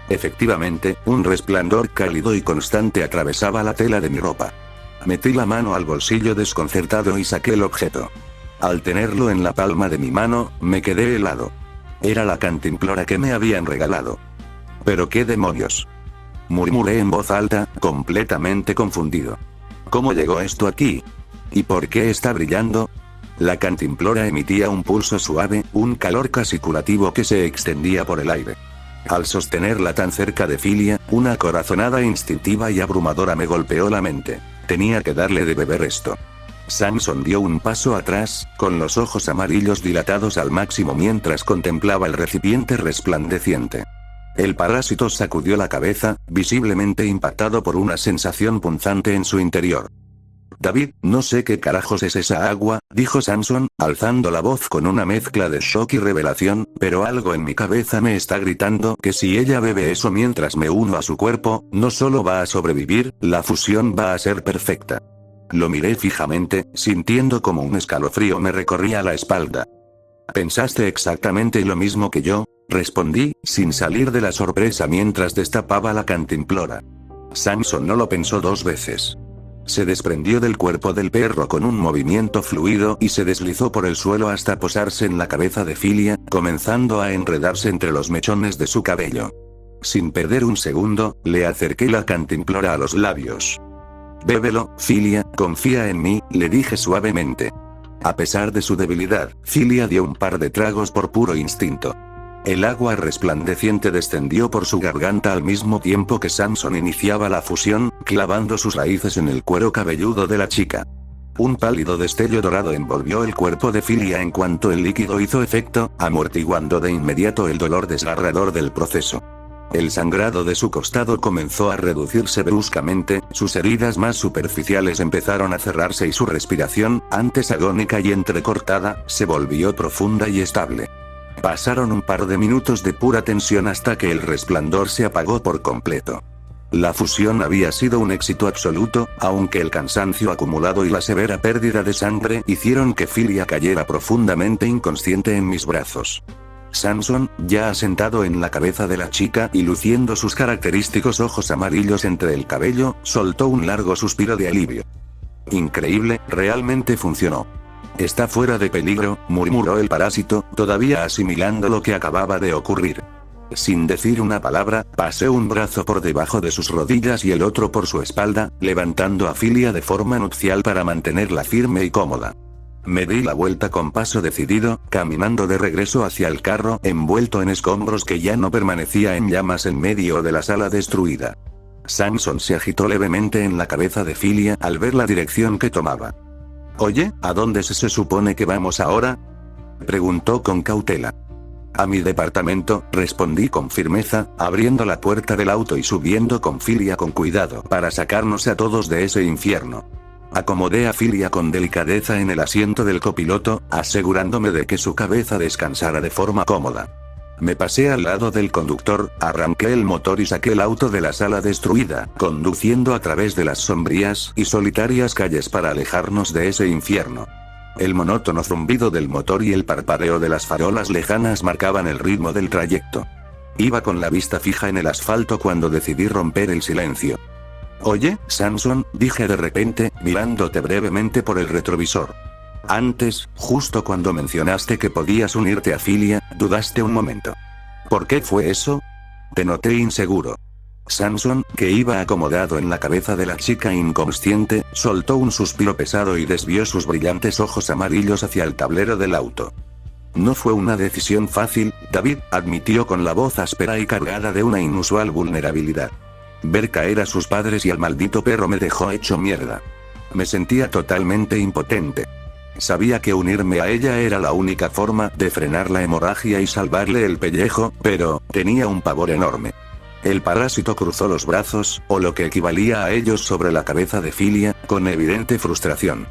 Efectivamente, un resplandor cálido y constante atravesaba la tela de mi ropa. Metí la mano al bolsillo desconcertado y saqué el objeto. Al tenerlo en la palma de mi mano, me quedé helado. Era la cantimplora que me habían regalado. «¿Pero qué demonios?», murmuré en voz alta, completamente confundido. «¿Cómo llegó esto aquí? ¿Y por qué está brillando?». La cantimplora emitía un pulso suave, un calor casi curativo que se extendía por el aire. Al sostenerla tan cerca de Filia, una corazonada instintiva y abrumadora me golpeó la mente. Tenía que darle de beber esto. Samson dio un paso atrás, con los ojos amarillos dilatados al máximo mientras contemplaba el recipiente resplandeciente. El parásito sacudió la cabeza, visiblemente impactado por una sensación punzante en su interior. «David, no sé qué carajos es esa agua», dijo Samson, alzando la voz con una mezcla de shock y revelación, «pero algo en mi cabeza me está gritando que si ella bebe eso mientras me uno a su cuerpo, no solo va a sobrevivir, la fusión va a ser perfecta». Lo miré fijamente, sintiendo como un escalofrío me recorría la espalda. «¿Pensaste exactamente lo mismo que yo?», respondí, sin salir de la sorpresa mientras destapaba la cantimplora. Samson no lo pensó dos veces. Se desprendió del cuerpo del perro con un movimiento fluido y se deslizó por el suelo hasta posarse en la cabeza de Filia, comenzando a enredarse entre los mechones de su cabello. Sin perder un segundo, le acerqué la cantimplora a los labios. «Bébelo, Filia, confía en mí», le dije suavemente. A pesar de su debilidad, Filia dio un par de tragos por puro instinto. El agua resplandeciente descendió por su garganta al mismo tiempo que Samson iniciaba la fusión, clavando sus raíces en el cuero cabelludo de la chica. Un pálido destello dorado envolvió el cuerpo de Filia en cuanto el líquido hizo efecto, amortiguando de inmediato el dolor desgarrador del proceso. El sangrado de su costado comenzó a reducirse bruscamente, sus heridas más superficiales empezaron a cerrarse y su respiración, antes agónica y entrecortada, se volvió profunda y estable. Pasaron un par de minutos de pura tensión hasta que el resplandor se apagó por completo. La fusión había sido un éxito absoluto, aunque el cansancio acumulado y la severa pérdida de sangre hicieron que Filia cayera profundamente inconsciente en mis brazos. Samson, ya asentado en la cabeza de la chica y luciendo sus característicos ojos amarillos entre el cabello, soltó un largo suspiro de alivio. Increíble, realmente funcionó. Está fuera de peligro, murmuró el parásito, todavía asimilando lo que acababa de ocurrir. Sin decir una palabra, pasé un brazo por debajo de sus rodillas y el otro por su espalda, levantando a Filia de forma nupcial para mantenerla firme y cómoda. Me di la vuelta con paso decidido, caminando de regreso hacia el carro, envuelto en escombros que ya no permanecía en llamas en medio de la sala destruida. Samson se agitó levemente en la cabeza de Filia al ver la dirección que tomaba. «Oye, ¿a dónde se supone que vamos ahora?», preguntó con cautela. «A mi departamento», respondí con firmeza, abriendo la puerta del auto y subiendo con Filia con cuidado para sacarnos a todos de ese infierno. Acomodé a Filia con delicadeza en el asiento del copiloto, asegurándome de que su cabeza descansara de forma cómoda. Me pasé al lado del conductor, arranqué el motor y saqué el auto de la sala destruida, conduciendo a través de las sombrías y solitarias calles para alejarnos de ese infierno. El monótono zumbido del motor y el parpadeo de las farolas lejanas marcaban el ritmo del trayecto. Iba con la vista fija en el asfalto cuando decidí romper el silencio. «Oye, Samson», dije de repente, mirándote brevemente por el retrovisor. Antes, justo cuando mencionaste que podías unirte a Filia, dudaste un momento. ¿Por qué fue eso? Te noté inseguro. Samson, que iba acomodado en la cabeza de la chica inconsciente, soltó un suspiro pesado y desvió sus brillantes ojos amarillos hacia el tablero del auto. No fue una decisión fácil, David, admitió con la voz áspera y cargada de una inusual vulnerabilidad. Ver caer a sus padres y al maldito perro me dejó hecho mierda. Me sentía totalmente impotente. Sabía que unirme a ella era la única forma de frenar la hemorragia y salvarle el pellejo, pero tenía un pavor enorme. El parásito cruzó los brazos, o lo que equivalía a ellos sobre la cabeza de Filia, con evidente frustración.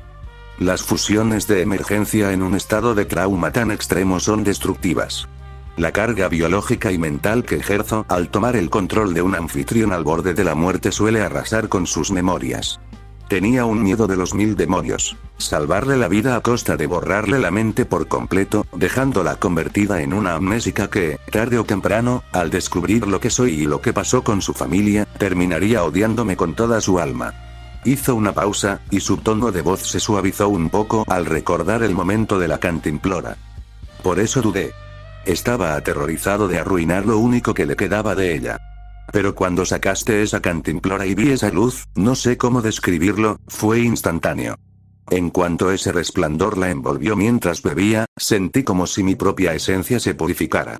Las fusiones de emergencia en un estado de trauma tan extremo son destructivas. La carga biológica y mental que ejerzo al tomar el control de un anfitrión al borde de la muerte suele arrasar con sus memorias. Tenía un miedo de los 1000 demonios. Salvarle la vida a costa de borrarle la mente por completo, dejándola convertida en una amnésica que, tarde o temprano, al descubrir lo que soy y lo que pasó con su familia, terminaría odiándome con toda su alma. Hizo una pausa, y su tono de voz se suavizó un poco al recordar el momento de la cantimplora. Por eso dudé. Estaba aterrorizado de arruinar lo único que le quedaba de ella. Pero cuando sacaste esa cantimplora y vi esa luz, no sé cómo describirlo, fue instantáneo. En cuanto ese resplandor la envolvió mientras bebía, sentí como si mi propia esencia se purificara.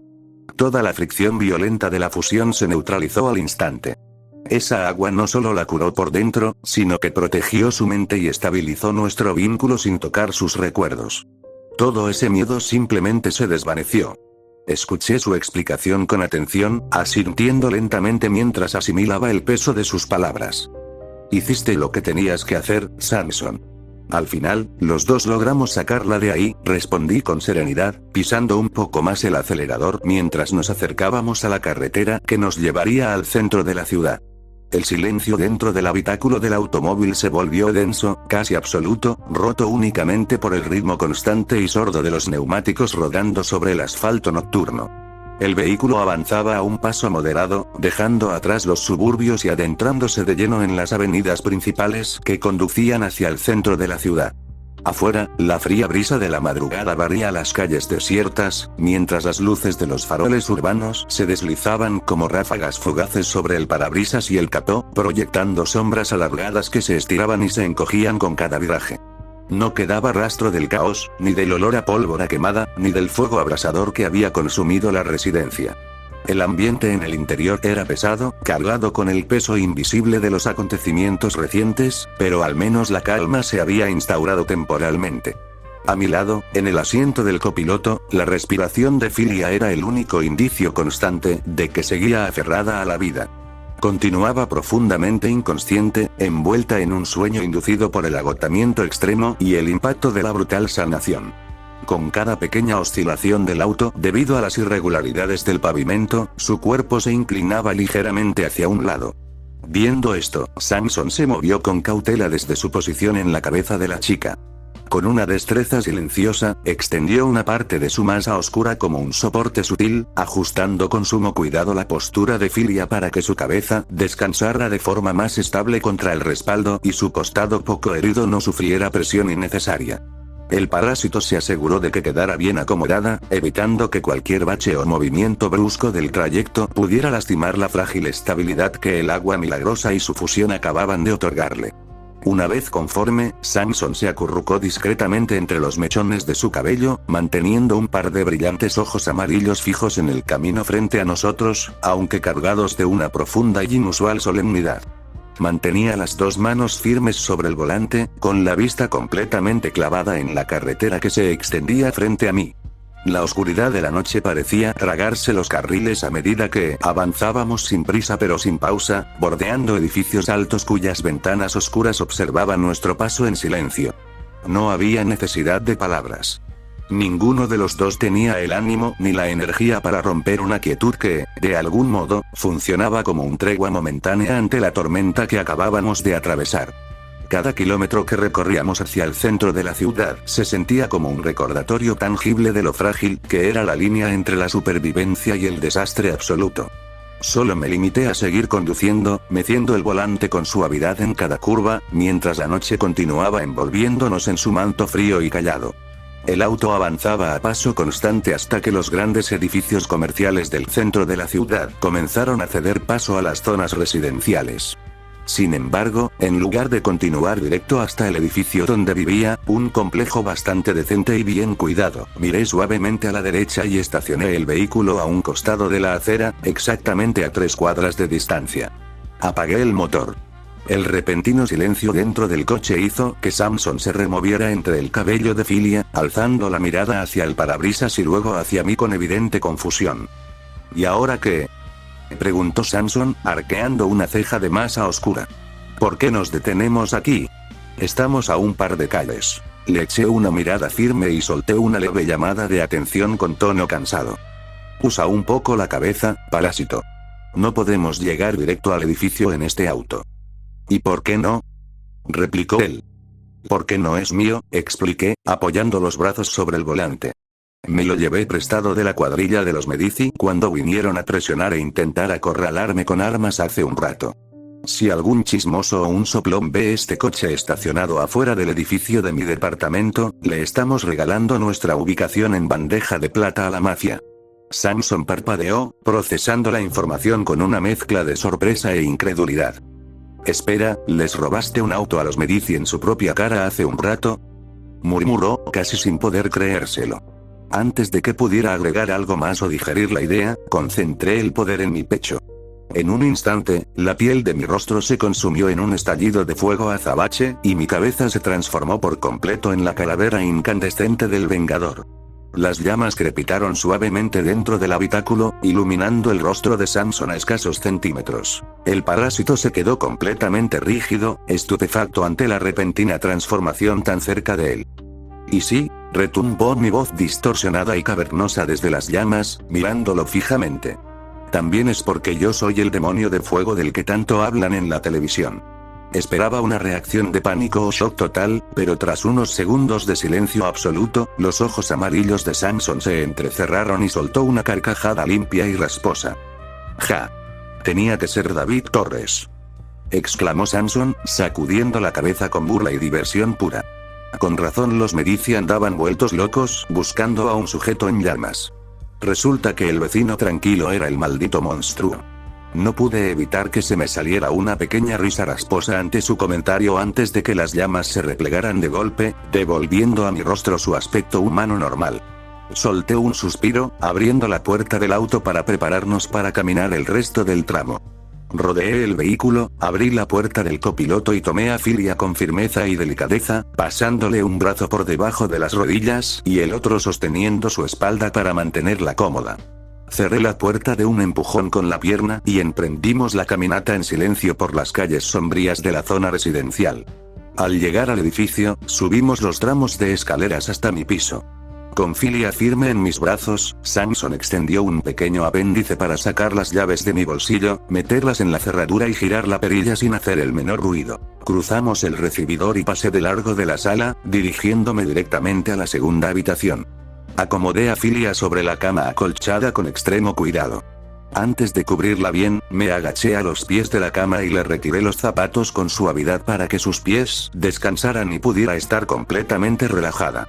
Toda la fricción violenta de la fusión se neutralizó al instante. Esa agua no solo la curó por dentro, sino que protegió su mente y estabilizó nuestro vínculo sin tocar sus recuerdos. Todo ese miedo simplemente se desvaneció. Escuché su explicación con atención, asintiendo lentamente mientras asimilaba el peso de sus palabras. Hiciste lo que tenías que hacer, Samson. Al final, los dos logramos sacarla de ahí, respondí con serenidad, pisando un poco más el acelerador mientras nos acercábamos a la carretera que nos llevaría al centro de la ciudad. El silencio dentro del habitáculo del automóvil se volvió denso, casi absoluto, roto únicamente por el ritmo constante y sordo de los neumáticos rodando sobre el asfalto nocturno. El vehículo avanzaba a un paso moderado, dejando atrás los suburbios y adentrándose de lleno en las avenidas principales que conducían hacia el centro de la ciudad. Afuera, la fría brisa de la madrugada barría las calles desiertas, mientras las luces de los faroles urbanos se deslizaban como ráfagas fugaces sobre el parabrisas y el capó, proyectando sombras alargadas que se estiraban y se encogían con cada viraje. No quedaba rastro del caos, ni del olor a pólvora quemada, ni del fuego abrasador que había consumido la residencia. El ambiente en el interior era pesado, cargado con el peso invisible de los acontecimientos recientes, pero al menos la calma se había instaurado temporalmente. A mi lado, en el asiento del copiloto, la respiración de Filia era el único indicio constante de que seguía aferrada a la vida. Continuaba profundamente inconsciente, envuelta en un sueño inducido por el agotamiento extremo y el impacto de la brutal sanación. Con cada pequeña oscilación del auto, debido a las irregularidades del pavimento, su cuerpo se inclinaba ligeramente hacia un lado. Viendo esto, Samson se movió con cautela desde su posición en la cabeza de la chica. Con una destreza silenciosa, extendió una parte de su masa oscura como un soporte sutil, ajustando con sumo cuidado la postura de Filia para que su cabeza descansara de forma más estable contra el respaldo y su costado poco herido no sufriera presión innecesaria. El parásito se aseguró de que quedara bien acomodada, evitando que cualquier bache o movimiento brusco del trayecto pudiera lastimar la frágil estabilidad que el agua milagrosa y su fusión acababan de otorgarle. Una vez conforme, Samson se acurrucó discretamente entre los mechones de su cabello, manteniendo un par de brillantes ojos amarillos fijos en el camino frente a nosotros, aunque cargados de una profunda y inusual solemnidad. Mantenía las dos manos firmes sobre el volante, con la vista completamente clavada en la carretera que se extendía frente a mí. La oscuridad de la noche parecía tragarse los carriles a medida que avanzábamos sin prisa pero sin pausa, bordeando edificios altos cuyas ventanas oscuras observaban nuestro paso en silencio. No había necesidad de palabras. Ninguno de los dos tenía el ánimo ni la energía para romper una quietud que, de algún modo, funcionaba como un tregua momentánea ante la tormenta que acabábamos de atravesar. Cada kilómetro que recorríamos hacia el centro de la ciudad se sentía como un recordatorio tangible de lo frágil que era la línea entre la supervivencia y el desastre absoluto. Solo me limité a seguir conduciendo, meciendo el volante con suavidad en cada curva, mientras la noche continuaba envolviéndonos en su manto frío y callado. El auto avanzaba a paso constante hasta que los grandes edificios comerciales del centro de la ciudad comenzaron a ceder paso a las zonas residenciales. Sin embargo, en lugar de continuar directo hasta el edificio donde vivía, un complejo bastante decente y bien cuidado, miré suavemente a la derecha y estacioné el vehículo a un costado de la acera, exactamente a 3 cuadras de distancia. Apagué el motor. El repentino silencio dentro del coche hizo que Samson se removiera entre el cabello de Filia, alzando la mirada hacia el parabrisas y luego hacia mí con evidente confusión. ¿Y ahora qué?, preguntó Samson, arqueando una ceja de masa oscura. ¿Por qué nos detenemos aquí? Estamos a un par de calles. Le eché una mirada firme y solté una leve llamada de atención con tono cansado. Usa un poco la cabeza, parásito. No podemos llegar directo al edificio en este auto. ¿Y por qué no?, replicó él. Porque no es mío, expliqué, apoyando los brazos sobre el volante. Me lo llevé prestado de la cuadrilla de los Medici cuando vinieron a presionar e intentar acorralarme con armas hace un rato. Si algún chismoso o un soplón ve este coche estacionado afuera del edificio de mi departamento, le estamos regalando nuestra ubicación en bandeja de plata a la mafia. Samson parpadeó, procesando la información con una mezcla de sorpresa e incredulidad. Espera, ¿les robaste un auto a los Medici en su propia cara hace un rato?, murmuró, casi sin poder creérselo. Antes de que pudiera agregar algo más o digerir la idea, concentré el poder en mi pecho. En un instante, la piel de mi rostro se consumió en un estallido de fuego azabache, y mi cabeza se transformó por completo en la calavera incandescente del Vengador. Las llamas crepitaron suavemente dentro del habitáculo, iluminando el rostro de Samson a escasos centímetros. El parásito se quedó completamente rígido, estupefacto ante la repentina transformación tan cerca de él. Y sí, retumbó mi voz distorsionada y cavernosa desde las llamas, mirándolo fijamente. También es porque yo soy el demonio de fuego del que tanto hablan en la televisión. Esperaba una reacción de pánico o shock total, pero tras unos segundos de silencio absoluto, los ojos amarillos de Samson se entrecerraron y soltó una carcajada limpia y rasposa. ¡Ja! Tenía que ser David Torres, exclamó Samson, sacudiendo la cabeza con burla y diversión pura. Con razón los Medici andaban vueltos locos, buscando a un sujeto en llamas. Resulta que el vecino tranquilo era el maldito monstruo. No pude evitar que se me saliera una pequeña risa rasposa ante su comentario antes de que las llamas se replegaran de golpe, devolviendo a mi rostro su aspecto humano normal. Solté un suspiro, abriendo la puerta del auto para prepararnos para caminar el resto del tramo. Rodeé el vehículo, abrí la puerta del copiloto y tomé a Filia con firmeza y delicadeza, pasándole un brazo por debajo de las rodillas y el otro sosteniendo su espalda para mantenerla cómoda. Cerré la puerta de un empujón con la pierna y emprendimos la caminata en silencio por las calles sombrías de la zona residencial. Al llegar al edificio, subimos los tramos de escaleras hasta mi piso. Con Filia firme en mis brazos, Samson extendió un pequeño apéndice para sacar las llaves de mi bolsillo, meterlas en la cerradura y girar la perilla sin hacer el menor ruido. Cruzamos el recibidor y pasé de largo de la sala, dirigiéndome directamente a la segunda habitación. Acomodé a Filia sobre la cama acolchada con extremo cuidado. Antes de cubrirla bien, me agaché a los pies de la cama y le retiré los zapatos con suavidad para que sus pies descansaran y pudiera estar completamente relajada.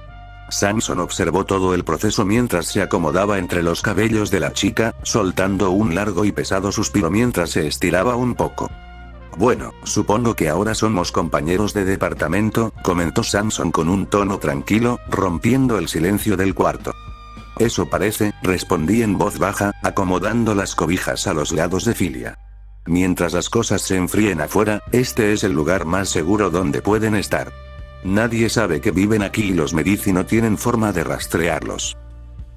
Samson observó todo el proceso mientras se acomodaba entre los cabellos de la chica, soltando un largo y pesado suspiro mientras se estiraba un poco. Bueno, supongo que ahora somos compañeros de departamento, comentó Samson con un tono tranquilo, rompiendo el silencio del cuarto. Eso parece, respondí en voz baja, acomodando las cobijas a los lados de Filia. Mientras las cosas se enfríen afuera, este es el lugar más seguro donde pueden estar. Nadie sabe que viven aquí y los Medici no tienen forma de rastrearlos.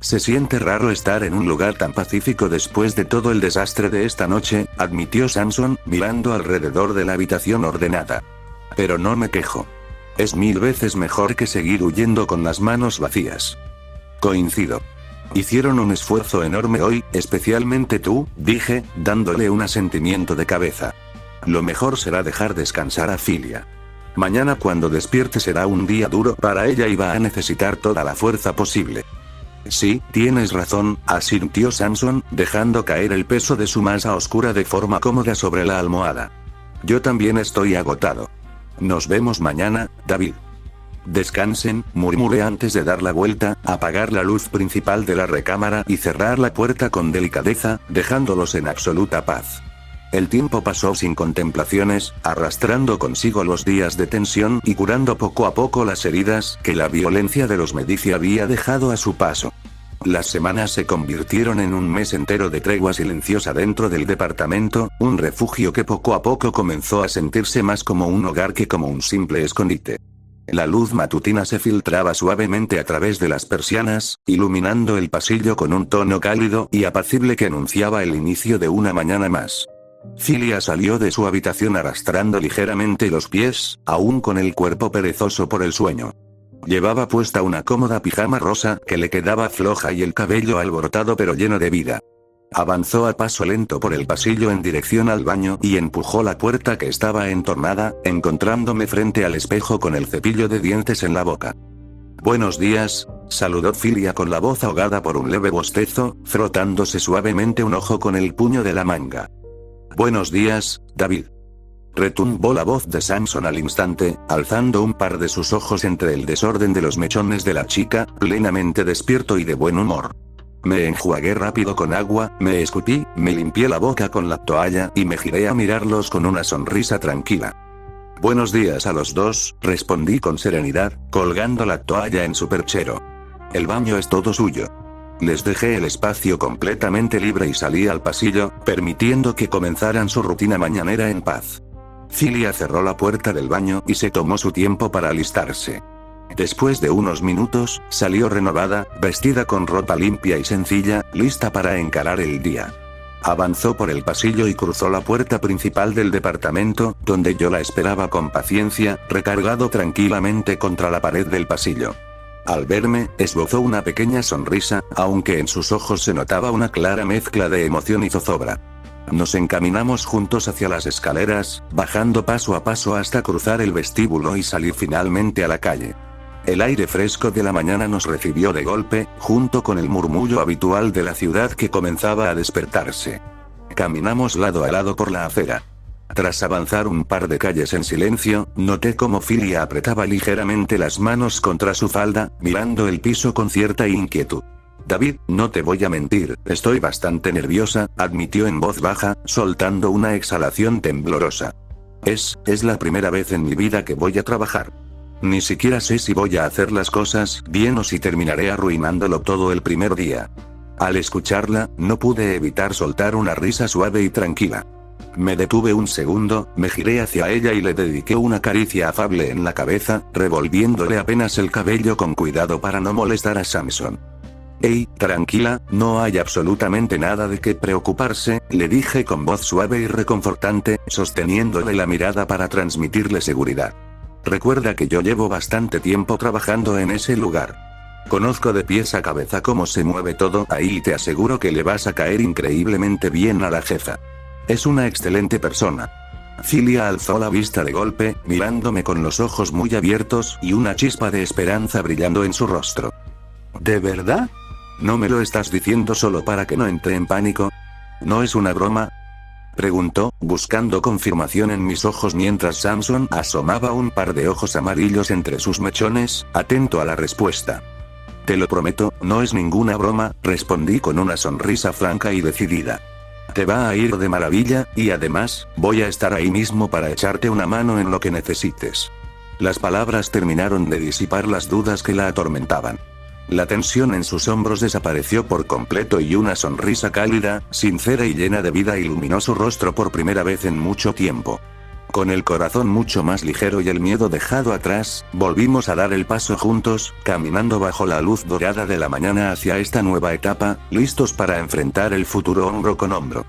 Se siente raro estar en un lugar tan pacífico después de todo el desastre de esta noche, admitió Samson, mirando alrededor de la habitación ordenada. Pero no me quejo. Es 1000 veces mejor que seguir huyendo con las manos vacías. Coincido. Hicieron un esfuerzo enorme hoy, especialmente tú, dije, dándole un asentimiento de cabeza. Lo mejor será dejar descansar a Filia. Mañana cuando despierte será un día duro para ella y va a necesitar toda la fuerza posible. Sí, tienes razón, asintió Samson, dejando caer el peso de su masa oscura de forma cómoda sobre la almohada. Yo también estoy agotado. Nos vemos mañana, David. Descansen, murmuré antes de dar la vuelta, apagar la luz principal de la recámara y cerrar la puerta con delicadeza, dejándolos en absoluta paz. El tiempo pasó sin contemplaciones, arrastrando consigo los días de tensión y curando poco a poco las heridas que la violencia de los Medici había dejado a su paso. Las semanas se convirtieron en un mes entero de tregua silenciosa dentro del departamento, un refugio que poco a poco comenzó a sentirse más como un hogar que como un simple escondite. La luz matutina se filtraba suavemente a través de las persianas, iluminando el pasillo con un tono cálido y apacible que anunciaba el inicio de una mañana más. Filia salió de su habitación arrastrando ligeramente los pies, aún con el cuerpo perezoso por el sueño. Llevaba puesta una cómoda pijama rosa que le quedaba floja y el cabello alborotado pero lleno de vida. Avanzó a paso lento por el pasillo en dirección al baño y empujó la puerta que estaba entornada, encontrándome frente al espejo con el cepillo de dientes en la boca. Buenos días, saludó Filia con la voz ahogada por un leve bostezo, frotándose suavemente un ojo con el puño de la manga. Buenos días, David. Retumbó la voz de Samson al instante, alzando un par de sus ojos entre el desorden de los mechones de la chica, plenamente despierto y de buen humor. Me enjuagué rápido con agua, me escupí, me limpié la boca con la toalla y me giré a mirarlos con una sonrisa tranquila. Buenos días a los dos, respondí con serenidad, colgando la toalla en su perchero. El baño es todo suyo. Les dejé el espacio completamente libre y salí al pasillo, permitiendo que comenzaran su rutina mañanera en paz. Filia cerró la puerta del baño y se tomó su tiempo para alistarse. Después de unos minutos, salió renovada, vestida con ropa limpia y sencilla, lista para encarar el día. Avanzó por el pasillo y cruzó la puerta principal del departamento, donde yo la esperaba con paciencia, recargado tranquilamente contra la pared del pasillo. Al verme, esbozó una pequeña sonrisa, aunque en sus ojos se notaba una clara mezcla de emoción y zozobra. Nos encaminamos juntos hacia las escaleras, bajando paso a paso hasta cruzar el vestíbulo y salir finalmente a la calle. El aire fresco de la mañana nos recibió de golpe, junto con el murmullo habitual de la ciudad que comenzaba a despertarse. Caminamos lado a lado por la acera. Tras avanzar un par de calles en silencio, noté cómo Filia apretaba ligeramente las manos contra su falda, mirando el piso con cierta inquietud. David, no te voy a mentir, estoy bastante nerviosa, admitió en voz baja, soltando una exhalación temblorosa. Es la primera vez en mi vida que voy a trabajar. Ni siquiera sé si voy a hacer las cosas bien o si terminaré arruinándolo todo el primer día. Al escucharla, no pude evitar soltar una risa suave y tranquila. Me detuve un segundo, me giré hacia ella y le dediqué una caricia afable en la cabeza, revolviéndole apenas el cabello con cuidado para no molestar a Samson. Hey, tranquila, no hay absolutamente nada de qué preocuparse, le dije con voz suave y reconfortante, sosteniéndole la mirada para transmitirle seguridad. Recuerda que yo llevo bastante tiempo trabajando en ese lugar. Conozco de pies a cabeza cómo se mueve todo ahí y te aseguro que le vas a caer increíblemente bien a la jefa. Es una excelente persona. Cilia alzó la vista de golpe, mirándome con los ojos muy abiertos y una chispa de esperanza brillando en su rostro. ¿De verdad? ¿No me lo estás diciendo solo para que no entre en pánico? ¿No es una broma?, preguntó, buscando confirmación en mis ojos mientras Samson asomaba un par de ojos amarillos entre sus mechones, atento a la respuesta. Te lo prometo, no es ninguna broma, respondí con una sonrisa franca y decidida. Te va a ir de maravilla, y además, voy a estar ahí mismo para echarte una mano en lo que necesites. Las palabras terminaron de disipar las dudas que la atormentaban. La tensión en sus hombros desapareció por completo y una sonrisa cálida, sincera y llena de vida iluminó su rostro por primera vez en mucho tiempo. Con el corazón mucho más ligero y el miedo dejado atrás, volvimos a dar el paso juntos, caminando bajo la luz dorada de la mañana hacia esta nueva etapa, listos para enfrentar el futuro hombro con hombro.